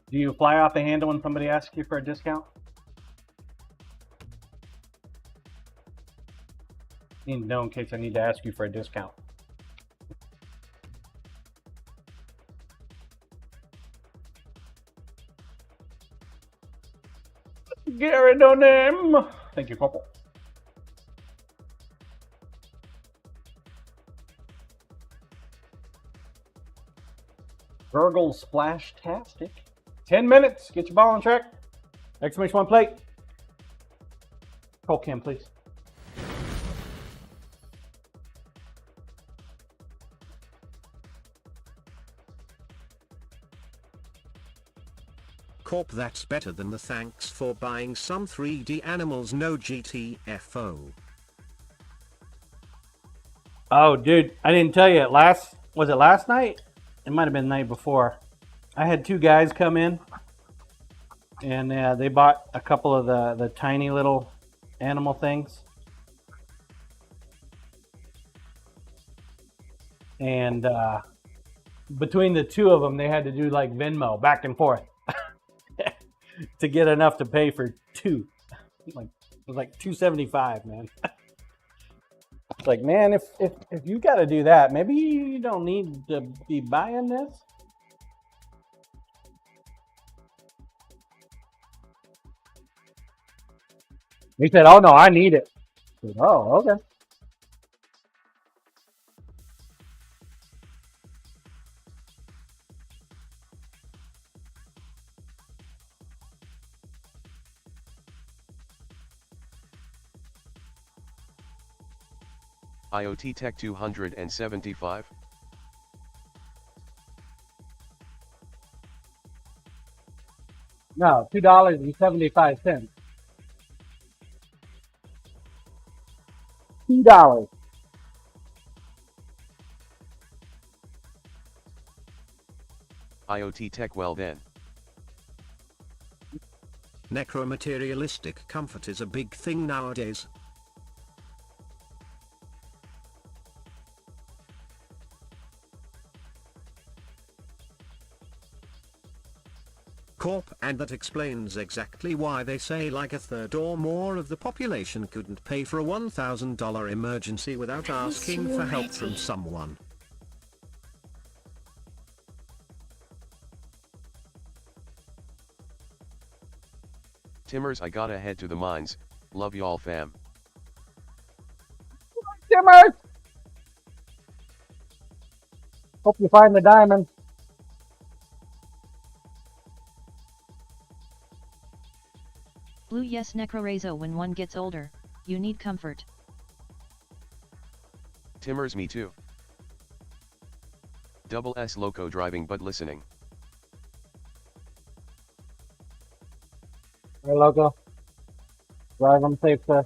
Do you fly off the handle when somebody asks you for a discount? Need to know in case I need to ask you for a discount. Gary No Name. Thank you, Corporal. Gurgle Splash-tastic. 10 minutes. Get your ball on track. Exclamation one plate. Call Cam, please. Corp, that's better than the thanks for buying some 3D animals no GTFO. Oh, dude, I didn't tell you. Was it last night? It might have been the night before. I had two guys come in, and they bought a couple of the tiny little animal things. And between the two of them, they had to do like Venmo back and forth to get enough to pay for two. It was like $275, man. It's like, man, if you got to do that, maybe you don't need to be buying this. He said, "Oh no, I need it." I said, "Oh, okay." IoT Tech 275. No, $2.75. $2. IoT Tech, well then. Necromaterialistic comfort is a big thing nowadays. Corp, and that explains exactly why they say like a third or more of the population couldn't pay for a $1,000 emergency without asking for help from someone. Timmers, I gotta head to the mines. Love y'all, fam. Timmers! Hope you find the diamond. Blue, yes, Necrorazo. When one gets older, you need comfort. Timmers, me too. Double S loco driving but listening. Hey, Loco. Drive them safe, sir.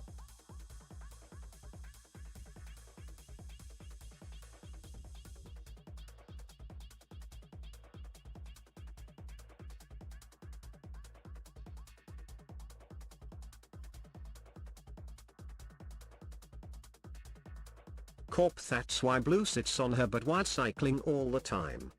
Corp, that's why Blue sits on her butt while cycling all the time.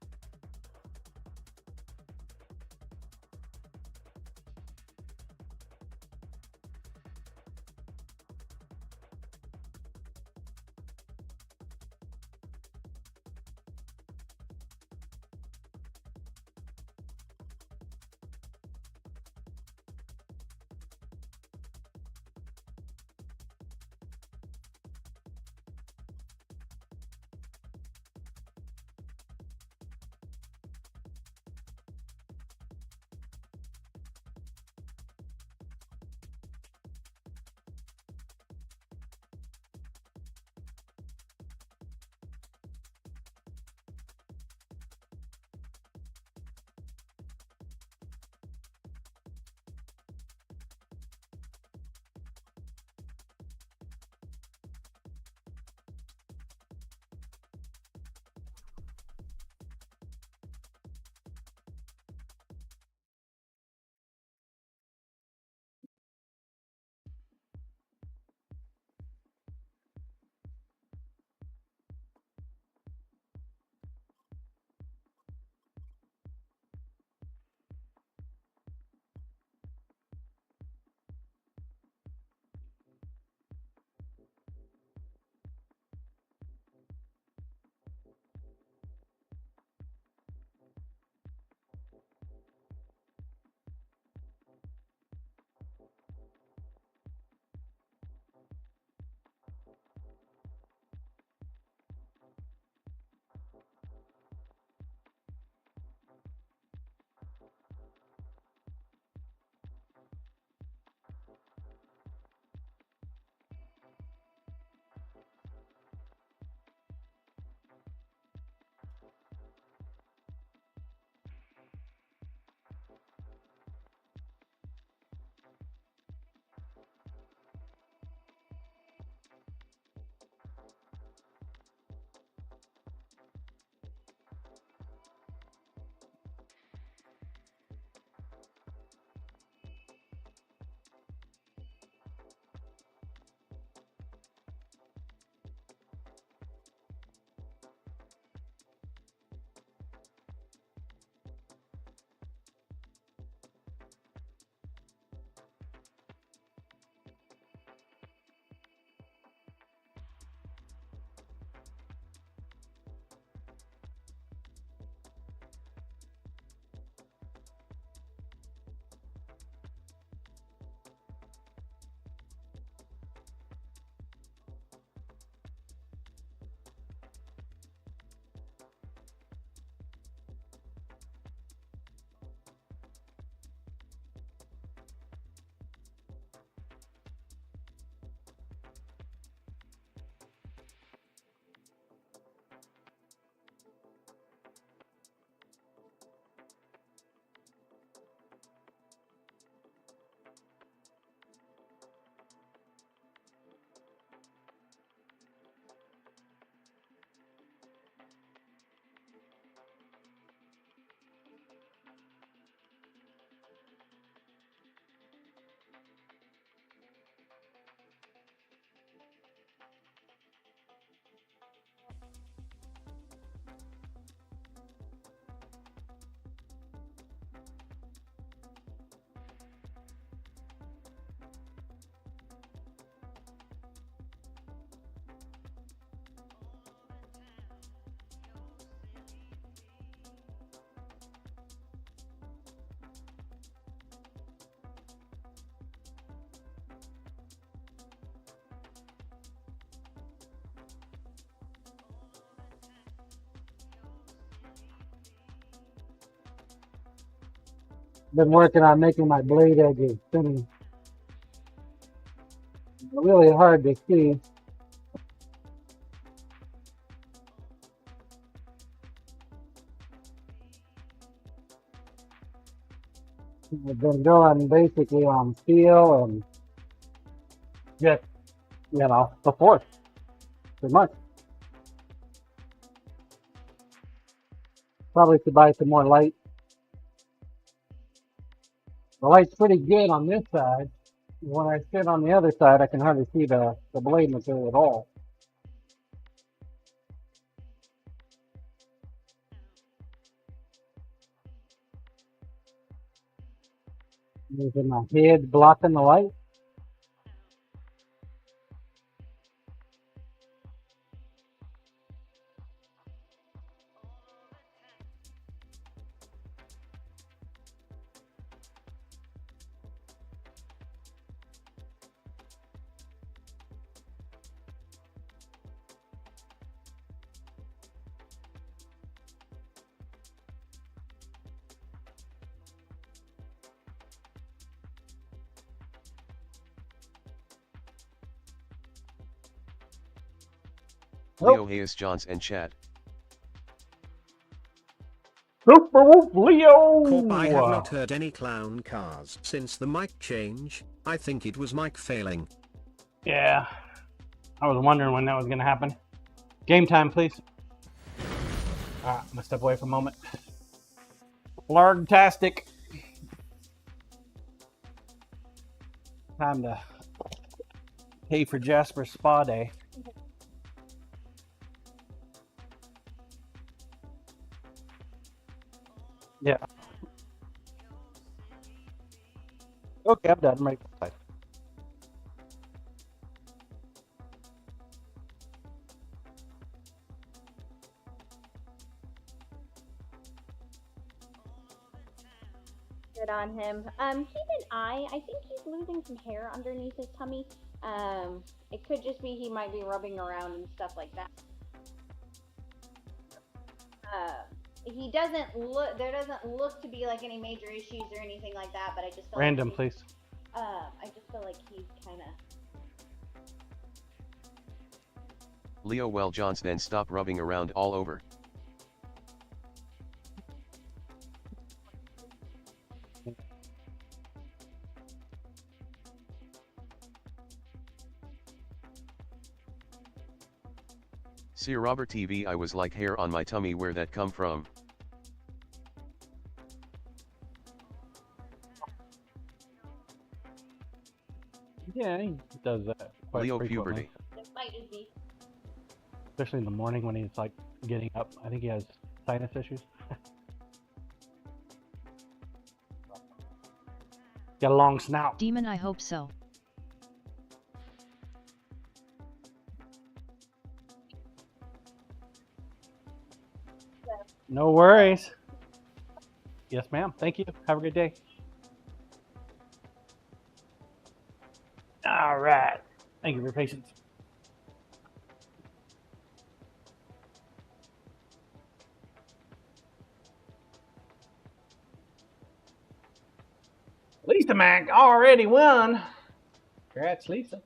Been working on making my blade edges thinner. Really hard to see. I've been going basically on steel and just, the force, pretty much. Probably should buy some more light. The light's pretty good on this side. When I sit on the other side, I can hardly see the blade material at all. Using my head blocking the light. Leo Hayes Johns and chat. Super Wolf Leo! Corp, I have not heard any clown cars since the mic change. I think it was mic failing. Yeah. I was wondering when that was going to happen. Game time, please. Alright, I'm going to step away for a moment. Largtastic. Time to pay for Jasper's spa day. Yeah. Okay, I'm done. I'm ready to play. Good on him. Keep an eye. I think he's losing some hair underneath his tummy. It could just be he might be rubbing around and stuff like that. He doesn't look. There doesn't look to be like any major issues or anything like that. But I just feel Random, like please. I just feel like he's kind of. Leo well Johns then stop rubbing around all over. See Robert TV, I was like hair on my tummy, where that come from? Yeah, he does that quite Leo frequently. puberty. It might just be. Especially in the morning when he's like getting up. I think he has sinus issues. Got a long snout. Demon, I hope so. No worries. Yes, ma'am. Thank you. Have a good day. All right. Thank you for your patience. Lisa Mac already won. Congrats, Lisa.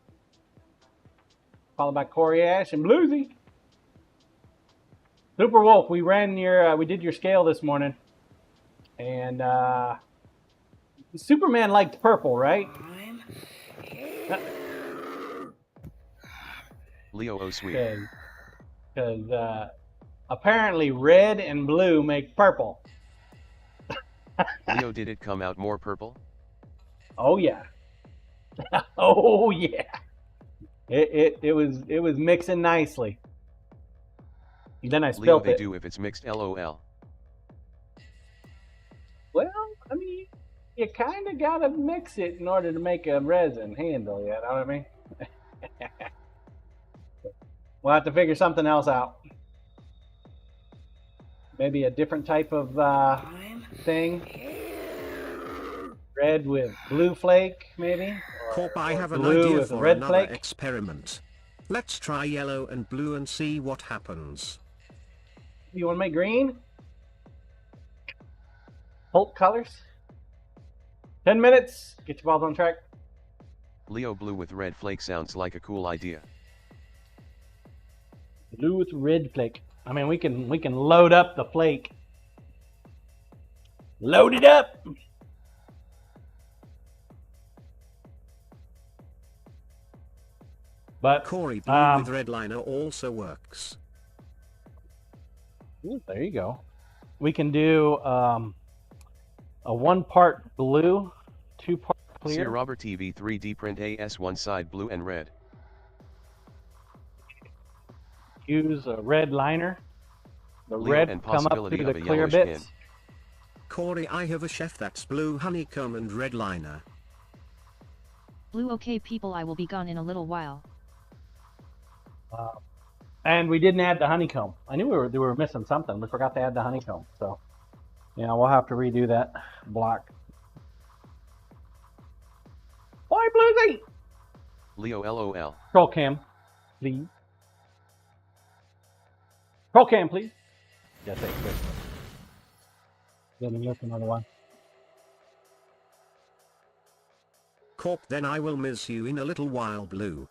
Followed by Corey Ash and Bluesy. Super Wolf, we ran your, we did your scale this morning, and Superman liked purple, right? Leo oh sweet. Because apparently red and blue make purple. Leo, did it come out more purple? Oh yeah. Oh yeah. It was mixing nicely. And then I Leo, spilled they it. do if it's mixed, lol. Well, I mean, you kind of gotta mix it in order to make a resin handle. You know what I mean? We'll have to figure something else out. Maybe a different type of thing. Red with blue flake, maybe? Corp, I have an blue idea with for red another flake? experiment. Let's try yellow and blue and see what happens. You want to make green? Hulk colors? 10 minutes. Get your balls on track. Leo blue with red flake sounds like a cool idea. Blue with red flake. I mean, we can load up the flake. Load it up. But Corey blue with red liner also works. Ooh, there you go. We can do a 1-part blue, 2-part clear. Sear Robert TV 3D print AS one side blue and red. Use a red liner. The Leo red and come up possibility through of the a clear yellowish bits. pin. Corey, I have a chef that's blue honeycomb and red liner. Blue okay people, I will be gone in a little while. And we didn't add the honeycomb. I knew we were missing something. We forgot to add the honeycomb. So, yeah, we'll have to redo that block. Why, Bluesy? Leo LOL. Control cam, please. Control cam, please. Yes, that's good. Let me look another one. Corp, then I will miss you in a little while, blue.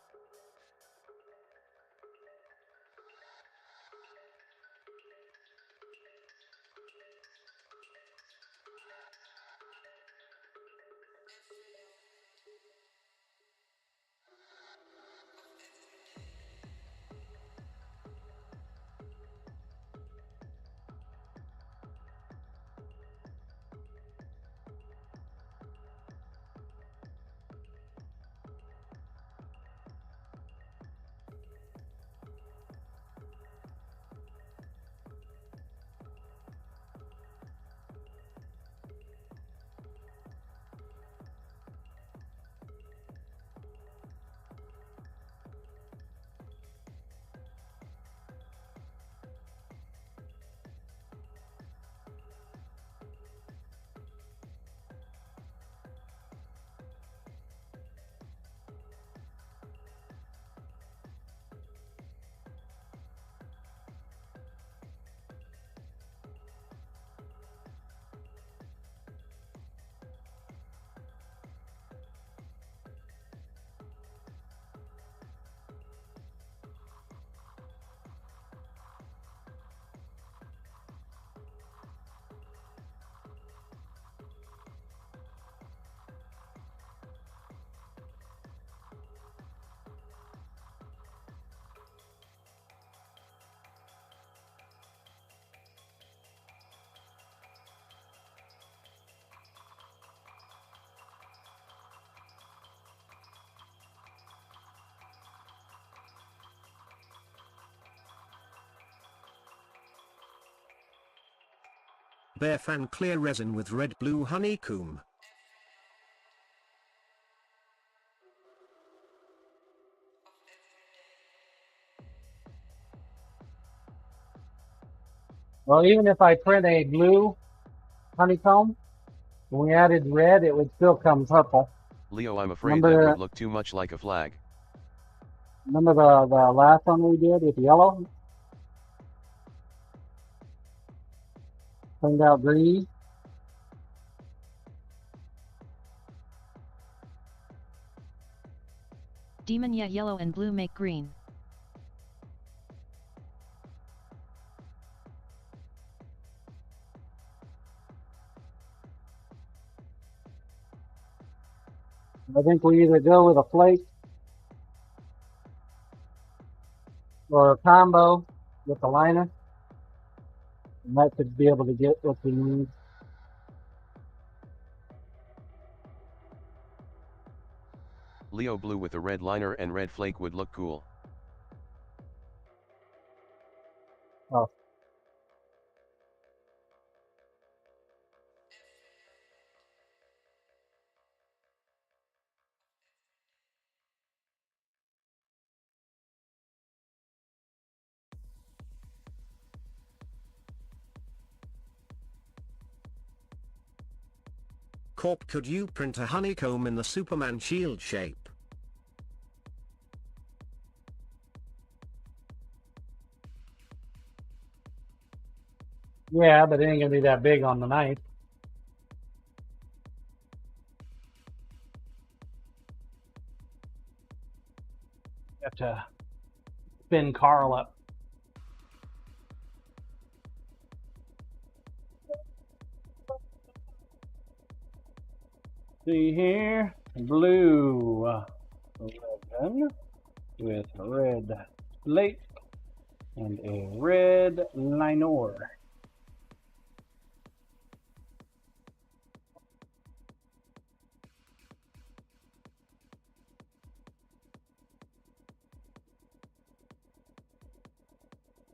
Bear fan clear resin with red blue honeycomb. Well, even if I print a blue honeycomb, when we added red, it would still come purple. Leo, I'm afraid Remember- that would look too much like a flag. Remember the last one we did with yellow? Turned out green. Demon, yeah, yellow and blue make green. I think we either go with a flake or a combo with the liner. And that should be able to get what we need. Leo blue with a red liner and red flake would look cool. Oh. Corp, could you print a honeycomb in the Superman shield shape? Yeah, but it ain't gonna be that big on the knife. to spin Carl up. See here, blue ribbon with red slate and a red liner.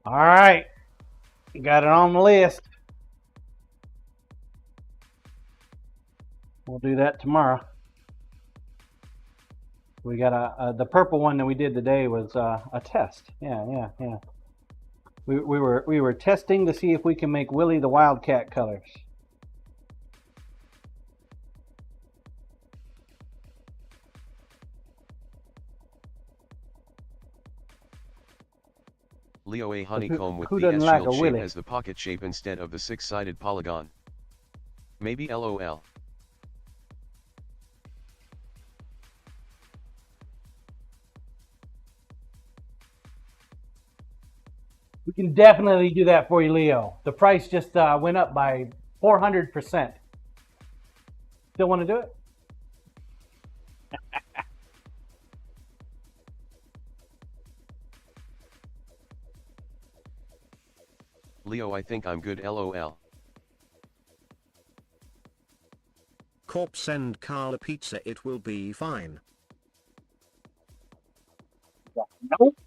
All right, got it on the list. We'll do that tomorrow. We got the purple one that we did today was a test. Yeah. We were testing to see if we can make Willie the Wildcat colors. Leo, a honeycomb with who the doesn't like S-shield a shape Willy? as the pocket shape instead of the six-sided polygon. Maybe LOL. We can definitely do that for you, Leo. The price just went up by 400%. Still want to do it? Leo, I think I'm good, LOL. Corp, send Carl a pizza, it will be fine. Nope.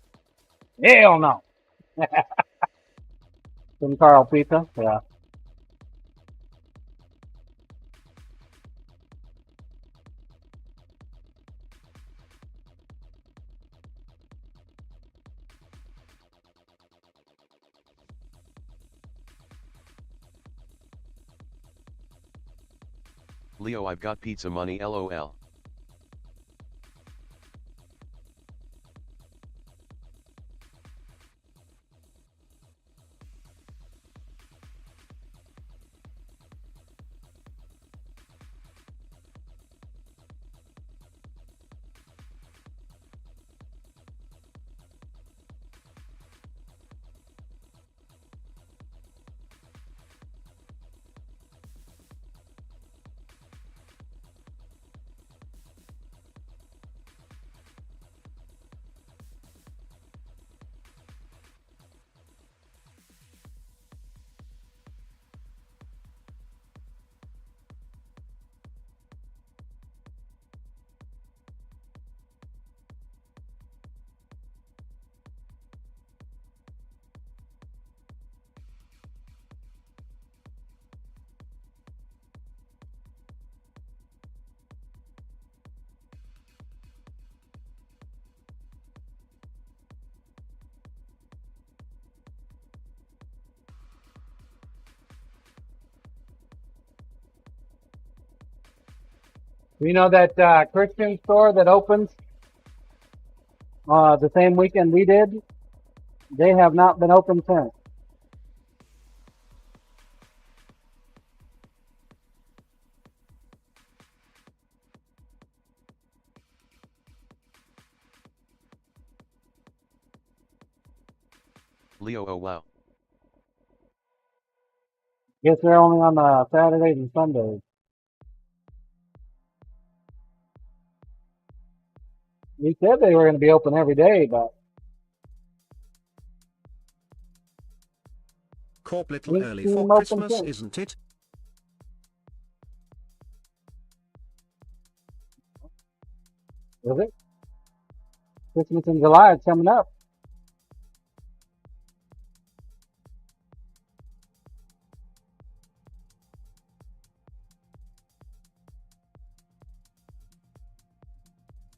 Hell no. Some Carl pizza, yeah. Leo, I've got pizza money, LOL. You know that Christian store that opens the same weekend we did? They have not been open since. Leo, oh wow. Guess they're only on Saturdays and Sundays. We said they were going to be open every day, but Corp, little we early see for them open Christmas, since. isn't it? Is it? Christmas in July is coming up.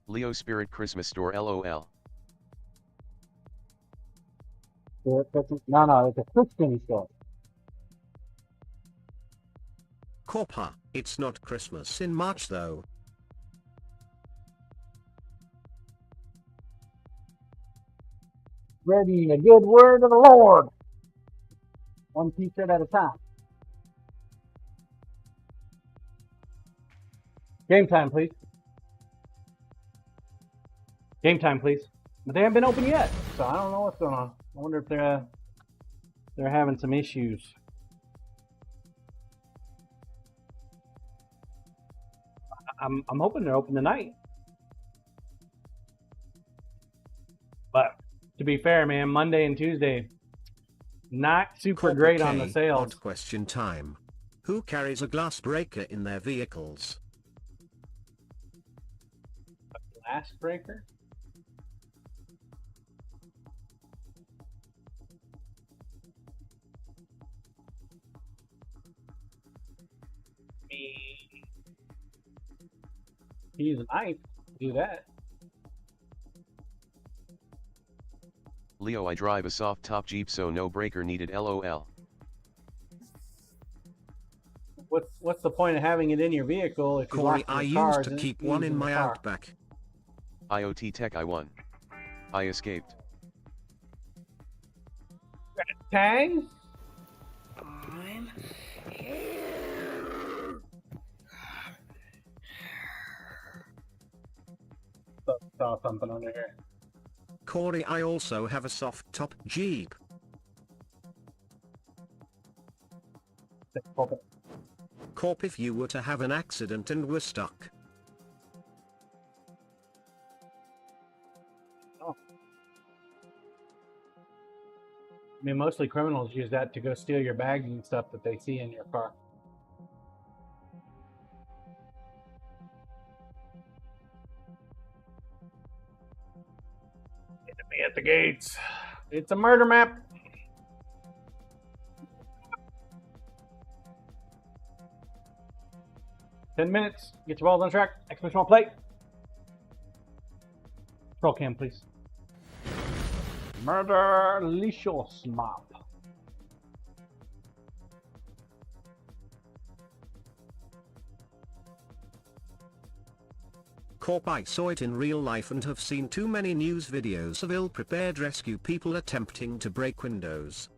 Leo Spirit Christmas Store, LOL. No, it's a Christian store. Corpa, it's not Christmas in March though. Spreading the good word of the Lord. One t-shirt at a time. Game time, please. Game time, please. But they haven't been open yet, so I don't know what's going on. I wonder if they're having some issues. I'm hoping they're open tonight. But to be fair, man, Monday and Tuesday, not super great on the sales. Odd question time. Who carries a glass breaker in their vehicles? A glass breaker? Use a knife to do that. Leo, I drive a soft top Jeep, so no breaker needed, LOL. What's the point of having it in your vehicle if you Corey, lock your I car used to keep one in my Outback. IoT Tech, I won. I escaped. Tang? I'm Saw something under here. Corey, I also have a soft top Jeep. Corp, if you were to have an accident and were stuck. Oh. I mean, mostly criminals use that to go steal your bags and stuff that they see in your car. Me at the gates. It's a murder map. $10 minutes. Get your balls on track. Exclamation on plate. Roll cam, please. Murder licious map. Corp, I saw it in real life and have seen too many news videos of ill-prepared rescue people attempting to break windows.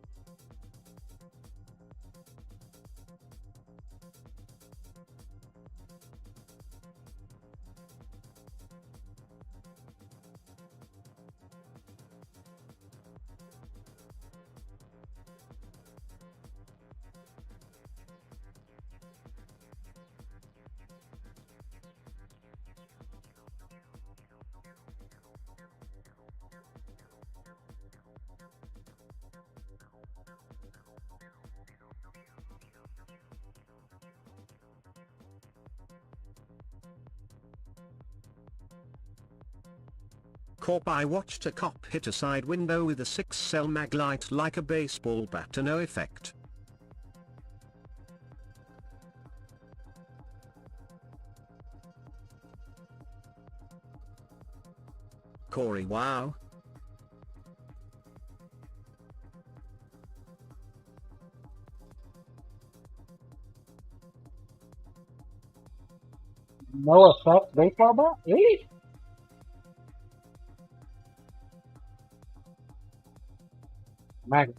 Corp, I watched a cop hit a side window with a 6-cell mag light like a baseball bat to no effect. Corey, wow. No effect baseball bat? Really? Mag.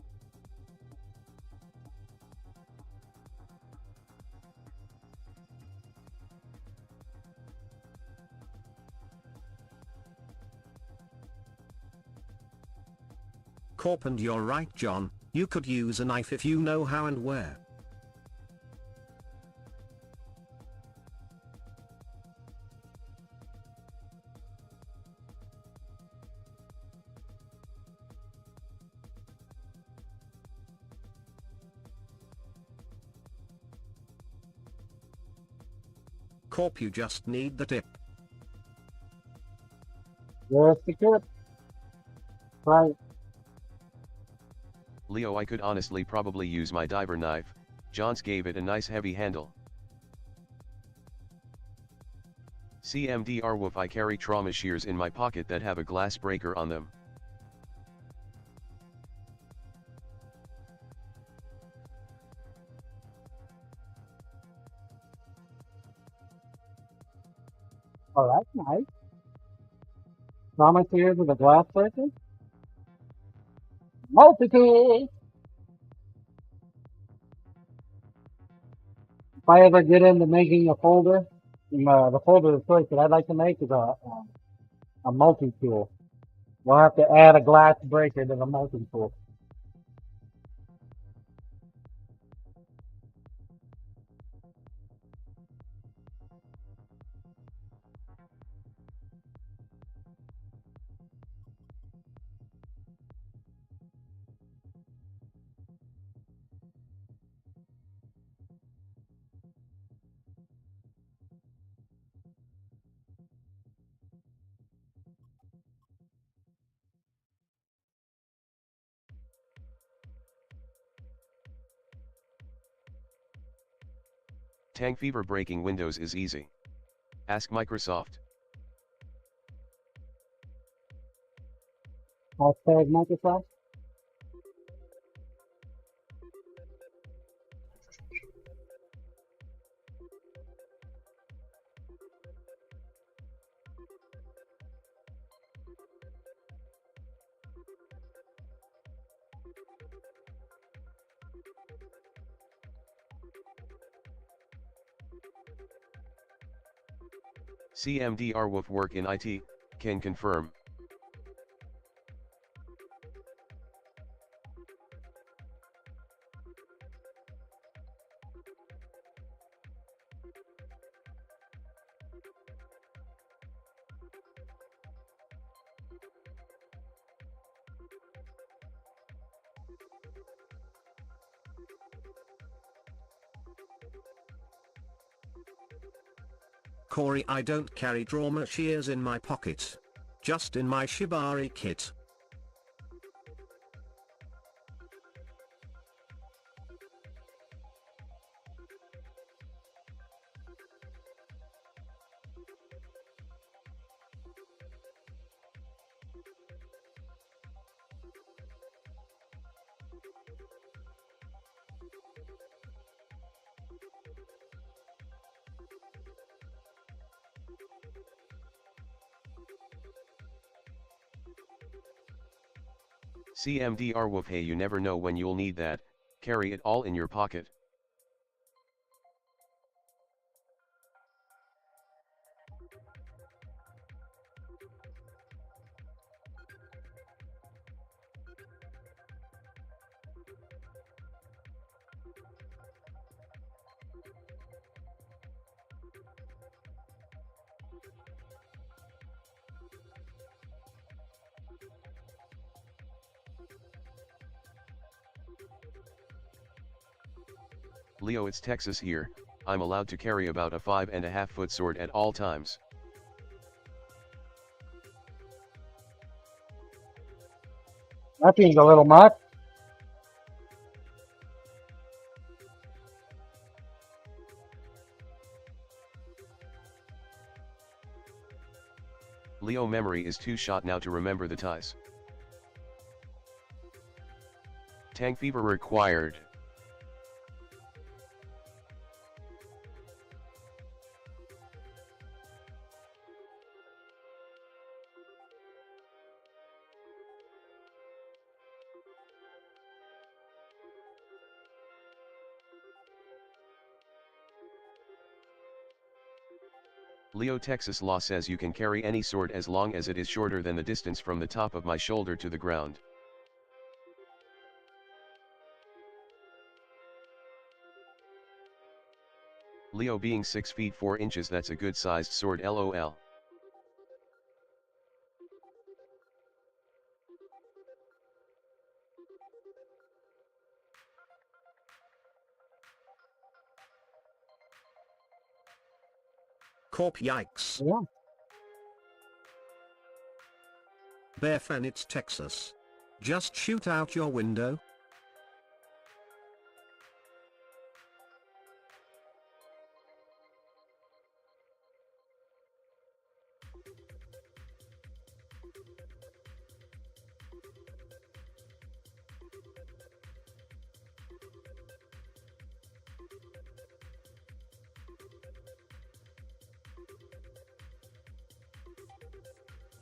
Corp, and you're right, John, you could use a knife if you know how and where. Corp, you just need the tip. Yes, the tip. Right. Leo, I could honestly probably use my diver knife. Johns gave it a nice heavy handle. CMDR woof, I carry trauma shears in my pocket that have a glass breaker on them. Oh, that's nice. Trauma shears with a glass breaker? Multi-tool! If I ever get into making a folder, the folder of choice that I'd like to make is a multi-tool. We'll have to add a glass breaker to the molting pool. Tank fever breaking Windows is easy. Ask Microsoft. Hashtag Microsoft. CMDR Wolf work in IT, can confirm. Corey, I don't carry trauma shears in my pocket. Just in my Shibari kit. CMDR Wolf, hey, you never know when you'll need that, carry it all in your pocket. Leo, it's Texas here, I'm allowed to carry about a 5.5 foot sword at all times. That seems a little much. Leo, memory is too shot now to remember the ties. Tank fever required. Leo, Texas law says you can carry any sword as long as it is shorter than the distance from the top of my shoulder to the ground. Leo, being 6 feet 4 inches, that's a good sized sword, lol. Corp, yikes. Yeah. Bearfan, it's Texas. Just shoot out your window.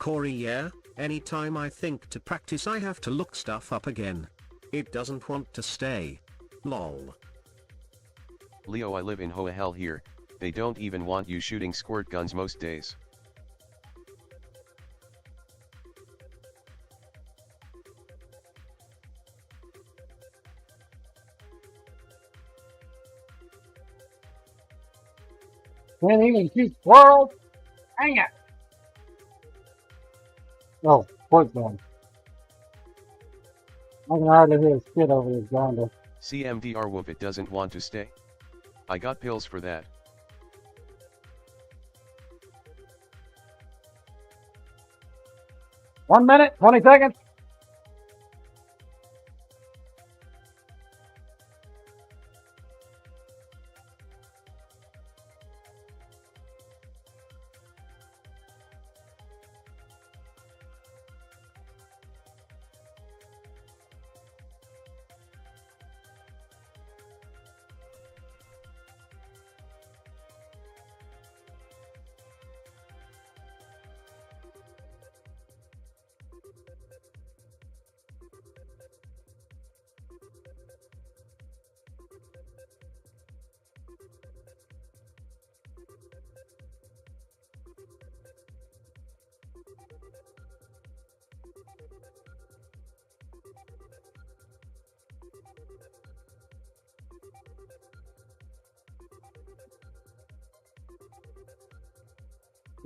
Corey, yeah, anytime I think to practice I have to look stuff up again. It doesn't want to stay. Lol. Leo, I live in Hoa hell here, they don't even want you shooting squirt guns most days. Can't even shoot squirrels. Hang it. Oh, pork bone. I can hardly hear shit over this grinder. CMDR whoop it doesn't want to stay. I got pills for that. One minute, 20 seconds.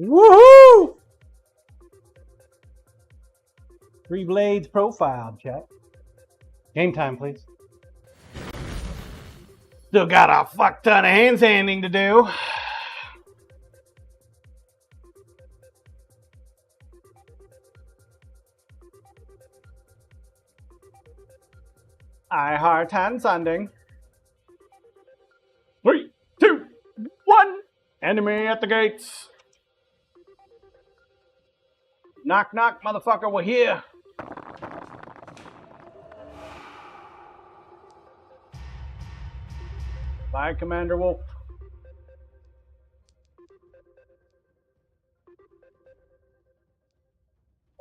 Woohoo! Three Blades profile, chat. Game time, please. Still got a fuck ton of handstanding to do. I heart handstanding. 3, 2, 1. Enemy at the gates. Knock, knock, motherfucker, we're here. Bye, Commander Wolf.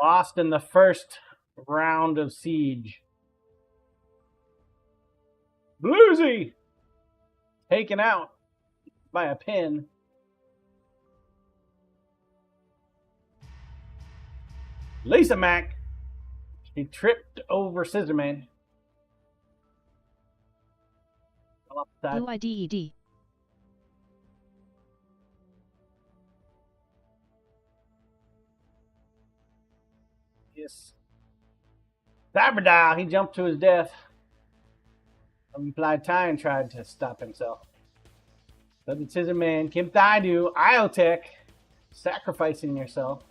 Lost in the first round of siege. Bluesy! Taken out by a pin. Lisa Mac. She tripped over Scissorman. Blue IDED. Yes. Cyberdile, he jumped to his death. Implied Time tried to stop himself. So did Scissorman, Kim Thaidu, Iotech, sacrificing yourself.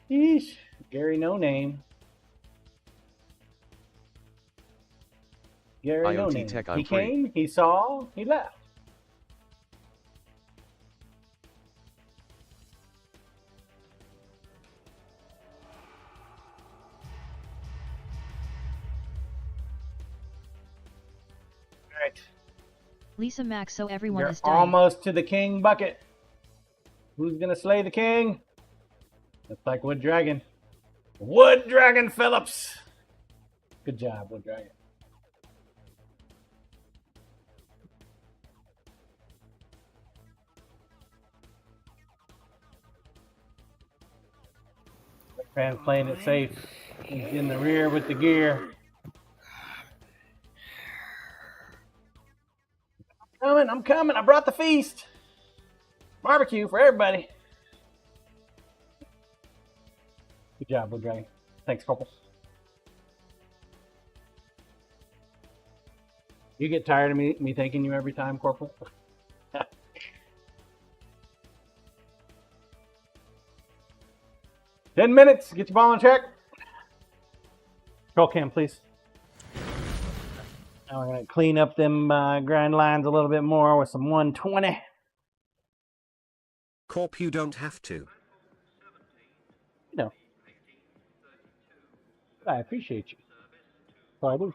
Yeesh. Gary No Name. Gary No IoT Name. Tech, He I'm free. came, he saw, he left. All right. Lisa Max, so everyone You're is dying. almost to the king bucket. Who's gonna slay the king? Looks like Wood Dragon. Wood Dragon Phillips. Good job, Wood Dragon. Fan playing it safe. He's in the rear with the gear. I'm coming. I brought the feast. Barbecue for everybody. Good job, Wood Dragon. Thanks, Corporal. You get tired of me thanking you every time, Corporal? 10 minutes. Get your ball in check. Control cam, please. Now we're going to clean up them grind lines a little bit more with some 120. Corp, you don't have to. No. I appreciate you. So I do.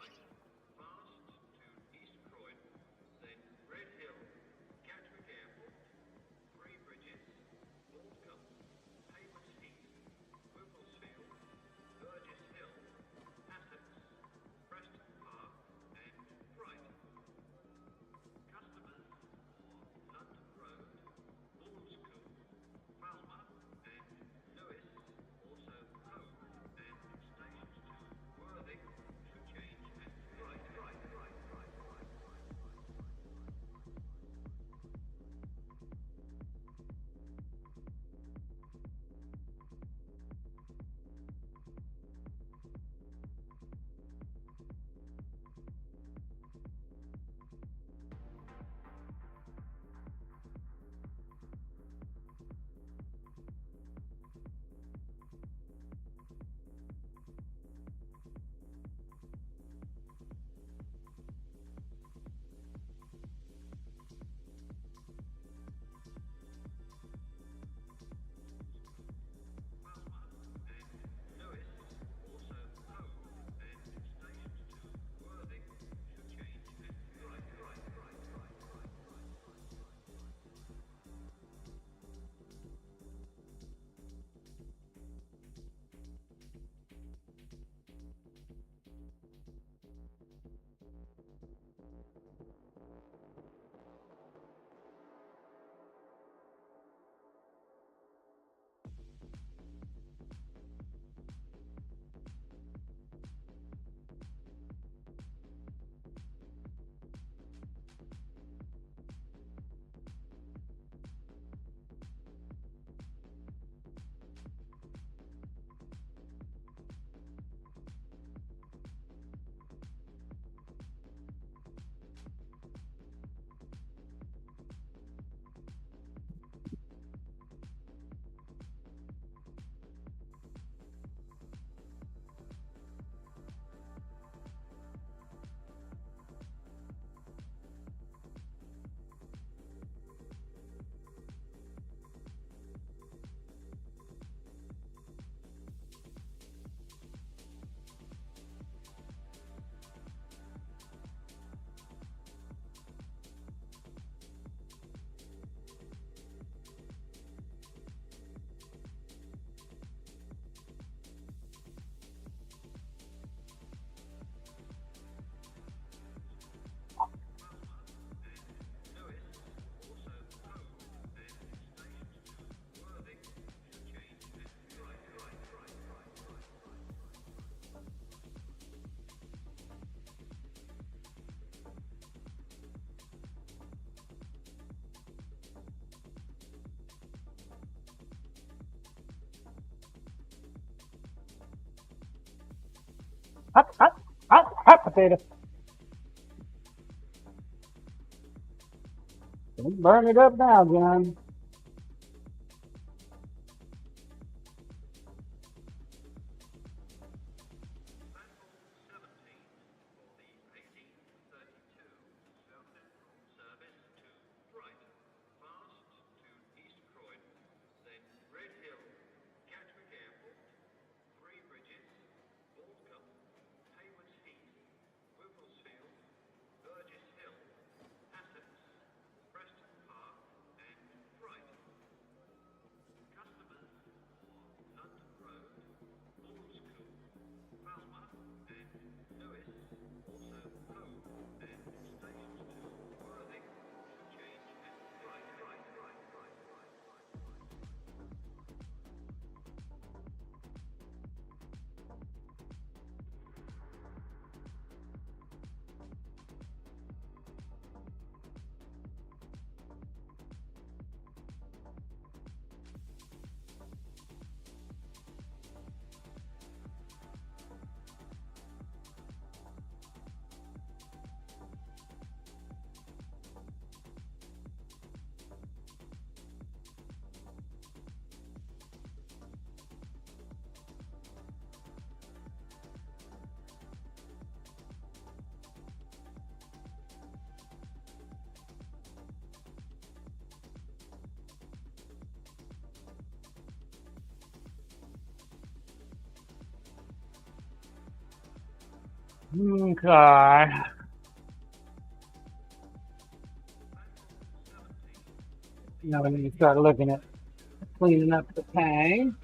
Hot potato. Don't burn it up now, John. Okay. Now we need to start looking at cleaning up the tank.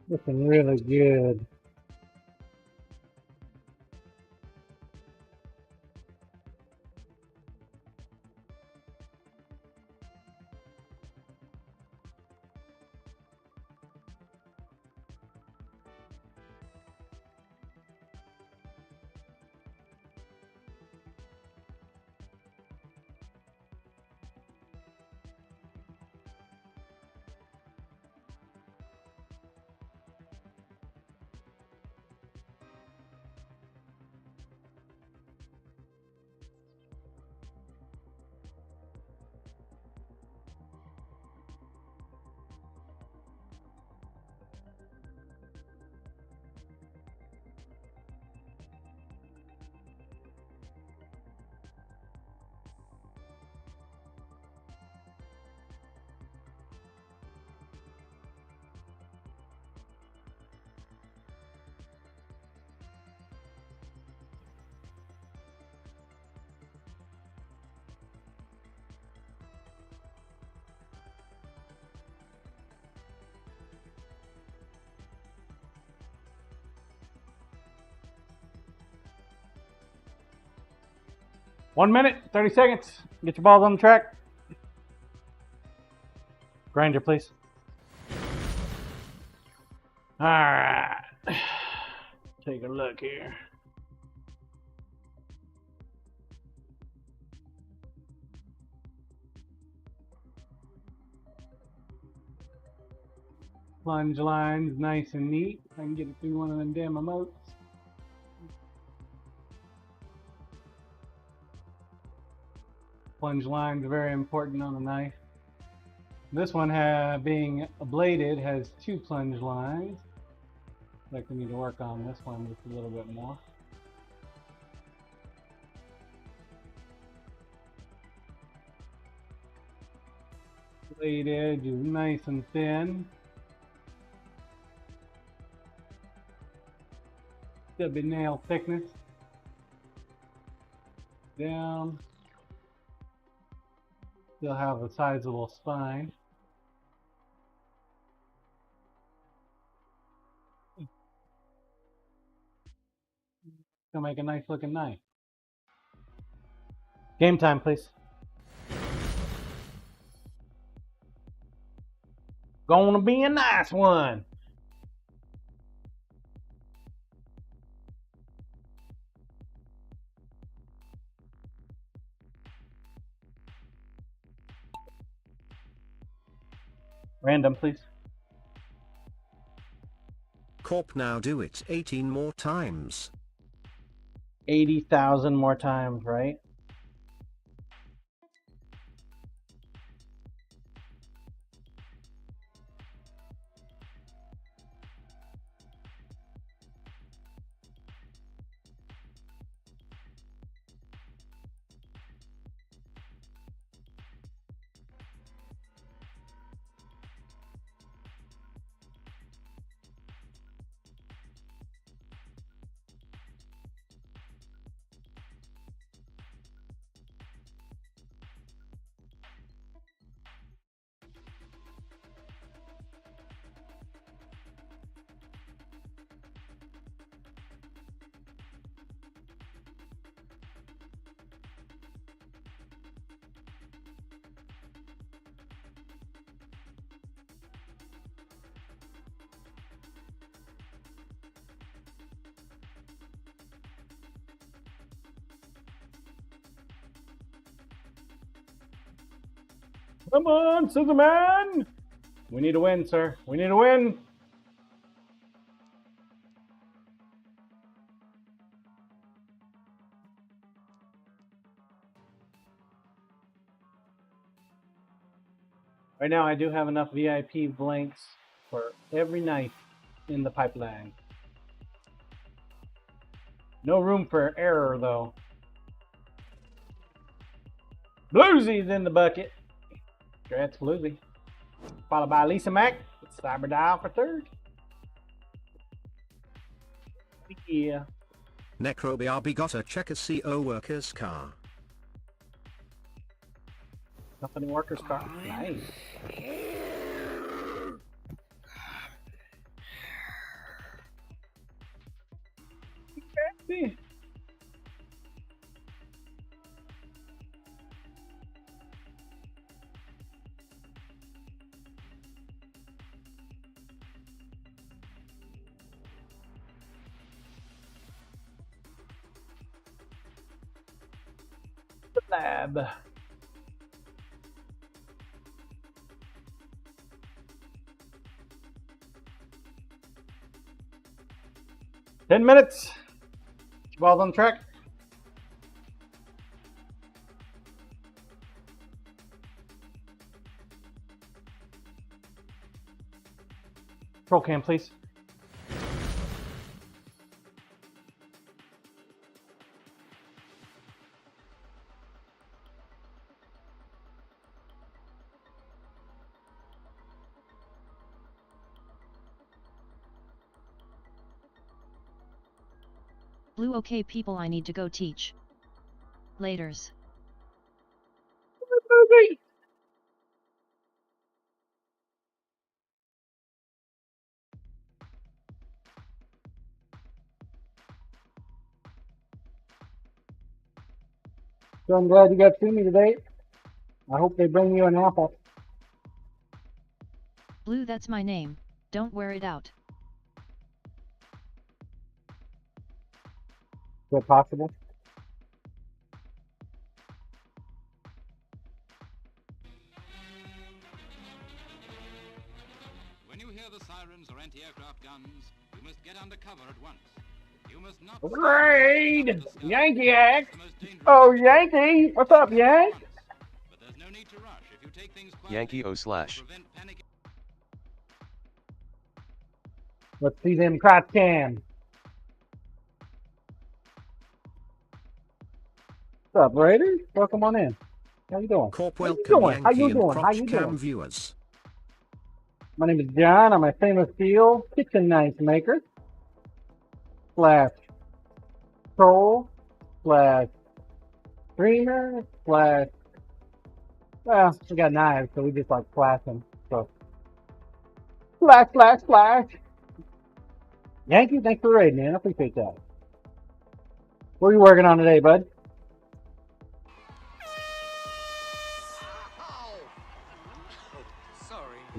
Looking really good. One minute, 30 seconds. Get your balls on the track. Grinder, please. All right. a look here. Plunge lines, nice and neat. I can get it through one of them damn emotes. Plunge lines are very important on a knife. This one, being bladed, has 2 plunge lines. I think we need to work on this one just a little bit more. Blade edge is nice and thin. Stubby nail thickness. Down. Still have a sizable spine. Gonna make a nice looking knife. Game time, please. Gonna be a nice one. Random, please. Corp, now do it 18 more times. 80,000 more times, right? Come on, Scissor Man! We need a win, sir. We need a win! Right now, I do have enough VIP blanks for every knife in the pipeline. No room for error, though. Bluesy's in the bucket. Congrats, Bluesy. Followed by Lisa Mack with Cyber Dial for third. Yeah. Necro BRB got a Checker CO worker's car. Company workers car. Nice. Okay. The lab. Ten minutes. Ball's on the track. Roll cam, please. Blue, okay people, I need to go teach. Laters. So I'm glad you got to see me today. I hope they bring you an apple. Blue, that's my name. Don't wear it out. if possible. When you hear the sirens or anti-aircraft guns, you must get under cover at once. You must not... Raid! Yankee Act! Oh, Yankee! What's up, Yank? But there's no need to rush. If you take things Yankee O slash. Let's see them crotch cams. What's up, Raiders? Welcome on in. How you doing? Corp, How you welcome doing? How Yankee you and doing? How crotch you cam doing? viewers. My name is John. I'm a famous steel kitchen knife maker slash troll slash streamer slash, well, we got knives, so we just like flash them. So slash slash slash. Yankee, thanks for raiding, man. I appreciate that. What are you working on today, bud?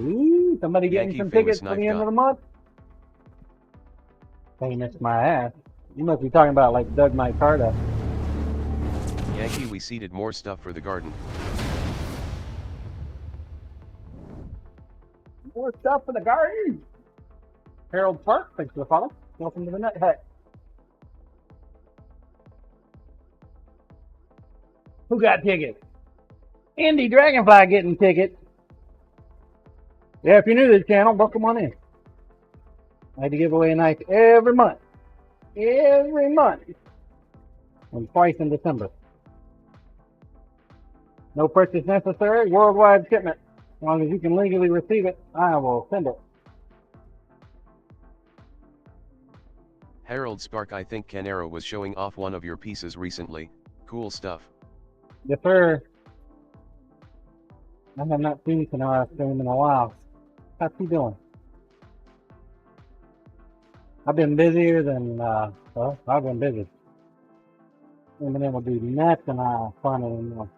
Ooh, somebody getting Yankee some famous tickets for the knife end of guy. the month? Famous my ass. You must be talking about like Doug Mike Carter. Yankee, we seeded more stuff for the garden. More stuff for the garden. Harold Park, thanks for the follow. Welcome to the Nut Hut. Who got tickets? Indy Dragonfly getting tickets. Yeah, if you're new to this channel, welcome on in. I like to give away a knife every month. Every month. And twice in December. No purchase necessary. Worldwide shipment. As long as you can legally receive it, I will send it. Harold Spark, I think Canero was showing off one of your pieces recently. Cool stuff. Yes, sir. I have not seen Canara stream in a while. How's he doing? I've been busier than, well, I've been busy. I haven't been able to do nothing fun anymore.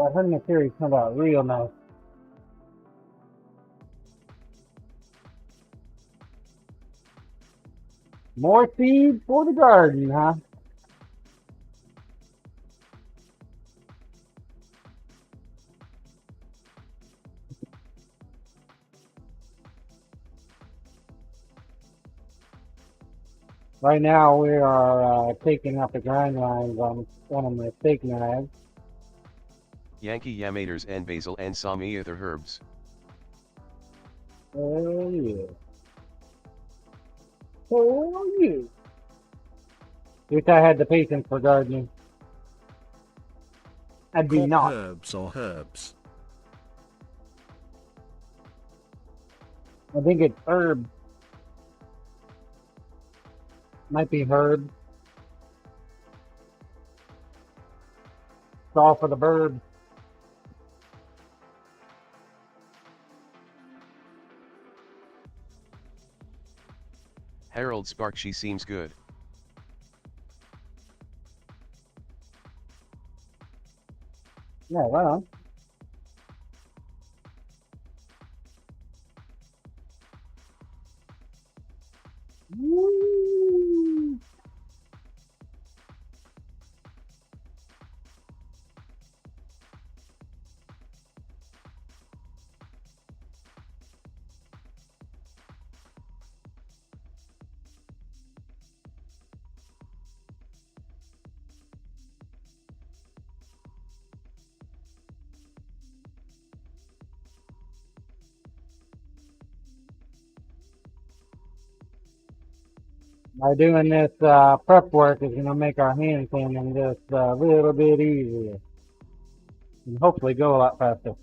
I heard the series come out real nice. More seeds for the garden, huh? Right now we are taking out the grind lines on one of my steak knives. Yankee Yamaters and basil and some ether herbs. Oh yeah. Oh yeah. Wish I had the patience for gardening. I do Corp not. herbs or herbs. I think it's herb. Might be herb. It's all for the birds. Harold Spark, she seems good. Yeah, right on. Woo. By doing this prep work is going to make our hand cleaning just a little bit easier. And hopefully go a lot faster.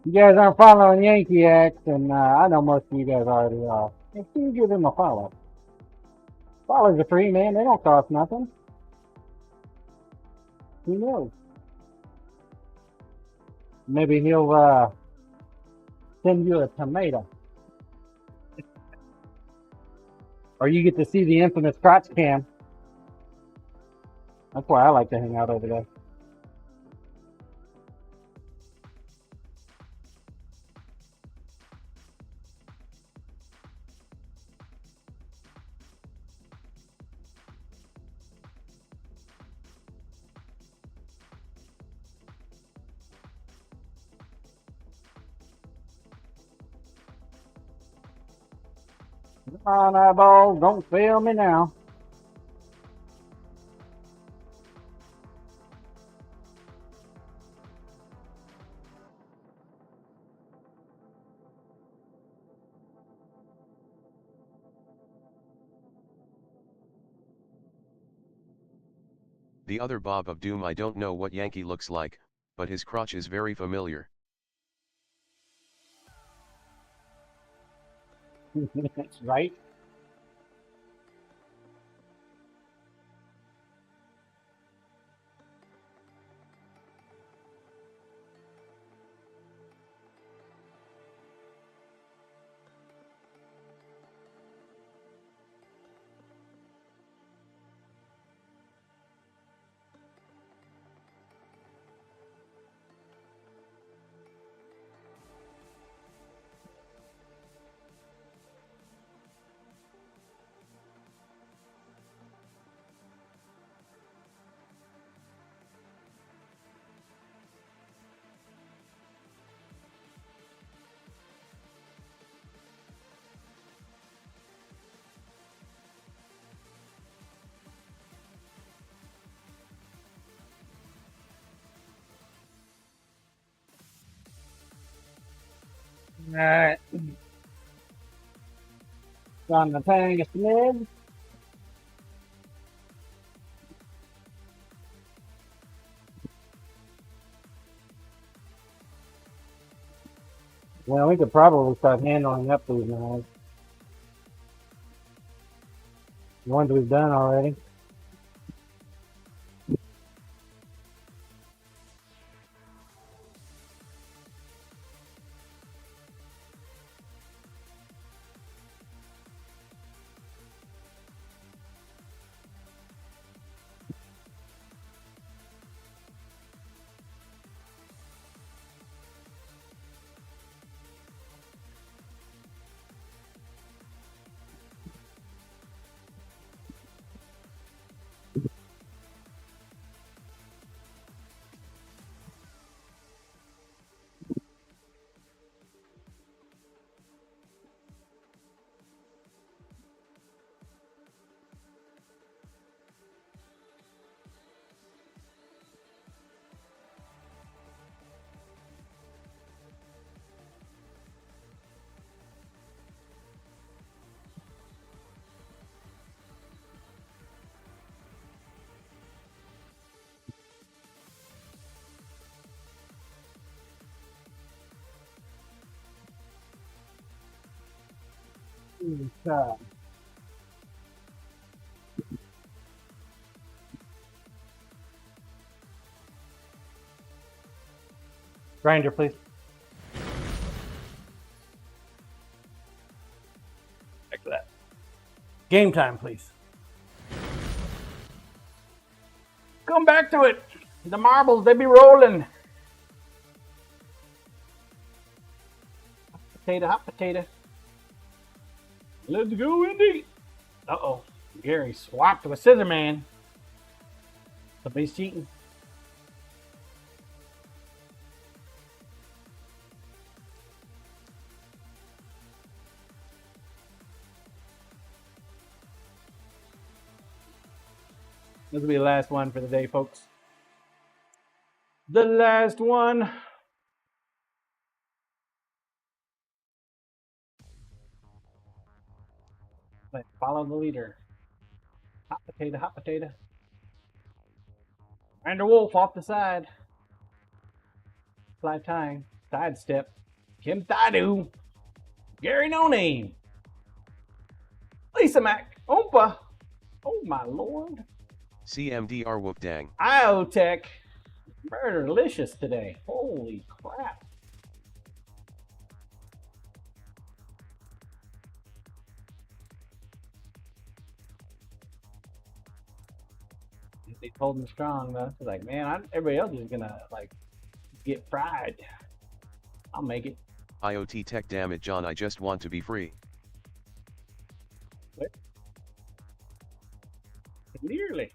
You guys aren't following Yankee X, and I know most of you guys already are. Make sure you give them a follow. Follows are free, man. They don't cost nothing. Who knows? Maybe he'll send you a tomato. Or you get to see the infamous crotch cam. That's why I like to hang out over there. Come on, eyeball, don't fail me now. The other Bob of Doom. I don't know what Yankee looks like, but his crotch is very familiar. Right? Alright. On the tang of smidge. Well, we could probably start handling up these knives. The ones we've done already. Grinder, please. Back to that. Game time, please. Come back to it. The marbles, they be rolling. Hot potato. Let's go, Indy. Uh-oh. Gary swapped with Scissor Man. Somebody's cheating. This will be the last one for the day, folks. The last one. Let's follow the leader. Hot potato, hot potato. Rander Wolf off the side. Fly tying. Sidestep. Kim Thadu. Gary No Name. Lisa Mack. Oompa. Oh my lord. CMDR whoop dang. IoTech. Murderlicious today. Holy crap. They told him strong though. It's like, man, everybody else is gonna like get fried. I'll make it. IoT tech, damn it, John, I just want to be free. What? Nearly.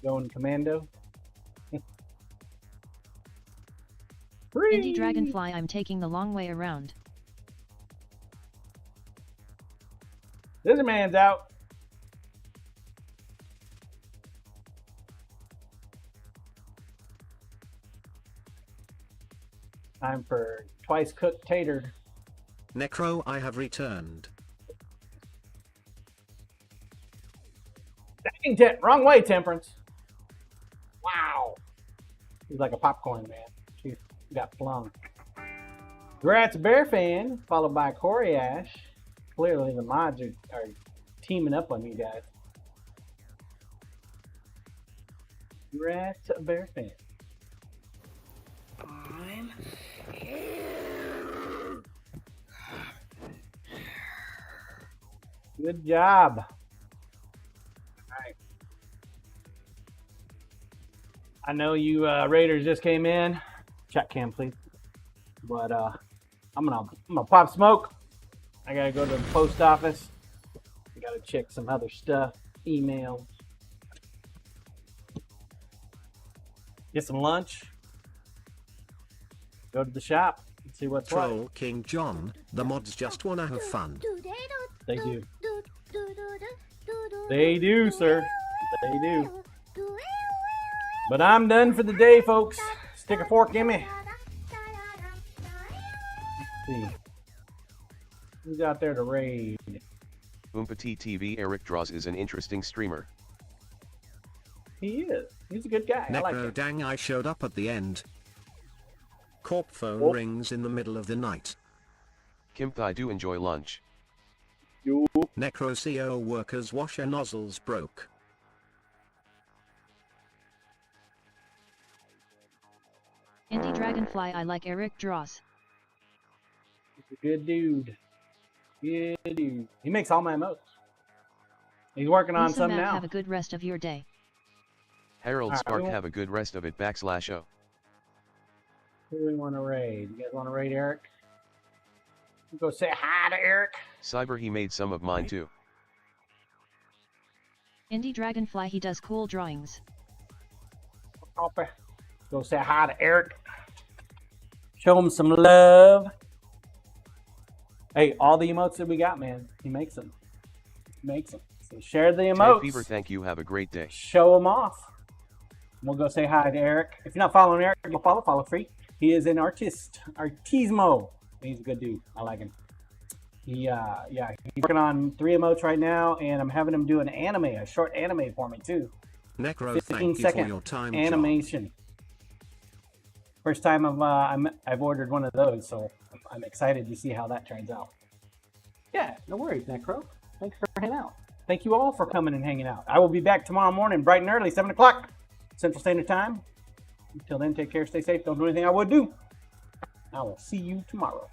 Going commando. Free. Indie Dragonfly, I'm taking the long way around. Lizard Man's out. Time for twice cooked tater. Necro, I have returned. Dang, wrong way, Temperance. Wow. He's like a popcorn man. She got flung. Gratz Bear Fan, followed by Corey Ash. Clearly the mods are teaming up on you guys. Gratz Bear Fan. I'm Good job. Alright. I know you Raiders just came in. Chat cam, please. But I'm gonna pop smoke. I gotta go to the post office. I gotta check some other stuff. Email. Get some lunch. Go to the shop and see what's Troll what. King John, the mods just wanna have fun. They do. They do, sir. They do. But I'm done for the day, folks. Stick a fork in me. Let's see. Who's out there to raid? Oompati TV Eric Draws is an interesting streamer. He is. He's a good guy. I like Necro him. dang, I showed up at the end. Corp phone Oh. rings in the middle of the night. Kimp, I do enjoy lunch. Necro CO workers washer nozzles broke. Indie Dragonfly, I like Eric Dross. He's a good dude. Good dude. He makes all my emotes. He's working on Lisa some Matt, now. have a good rest of your day. Harold Alright, Spark, we have a good rest of it /O. Who do we want to raid? You guys want to raid Eric? Go say hi to Eric. Cyber, he made some of mine too. Indie Dragonfly, he does cool drawings. Go say hi to Eric. Show him some love. Hey, all the emotes that we got, man, he makes them. He makes them. So share the Ted emotes. Fever, thank you, have a great day. Show them off. We'll go say hi to Eric. If you're not following Eric, go follow free. He is an artismo. He's a good dude. I like him. He's working on 3 emotes right now, and I'm having him do an anime, a short anime for me too. Necro, thank you for your time, John. animation. First time I've ordered one of those, so I'm excited to see how that turns out. Yeah, no worries, Necro. Thanks for hanging out. Thank you all for coming and hanging out. I will be back tomorrow morning, bright and early, 7 o'clock Central Standard Time. Until then, take care, stay safe, don't do anything I would do. I will see you tomorrow.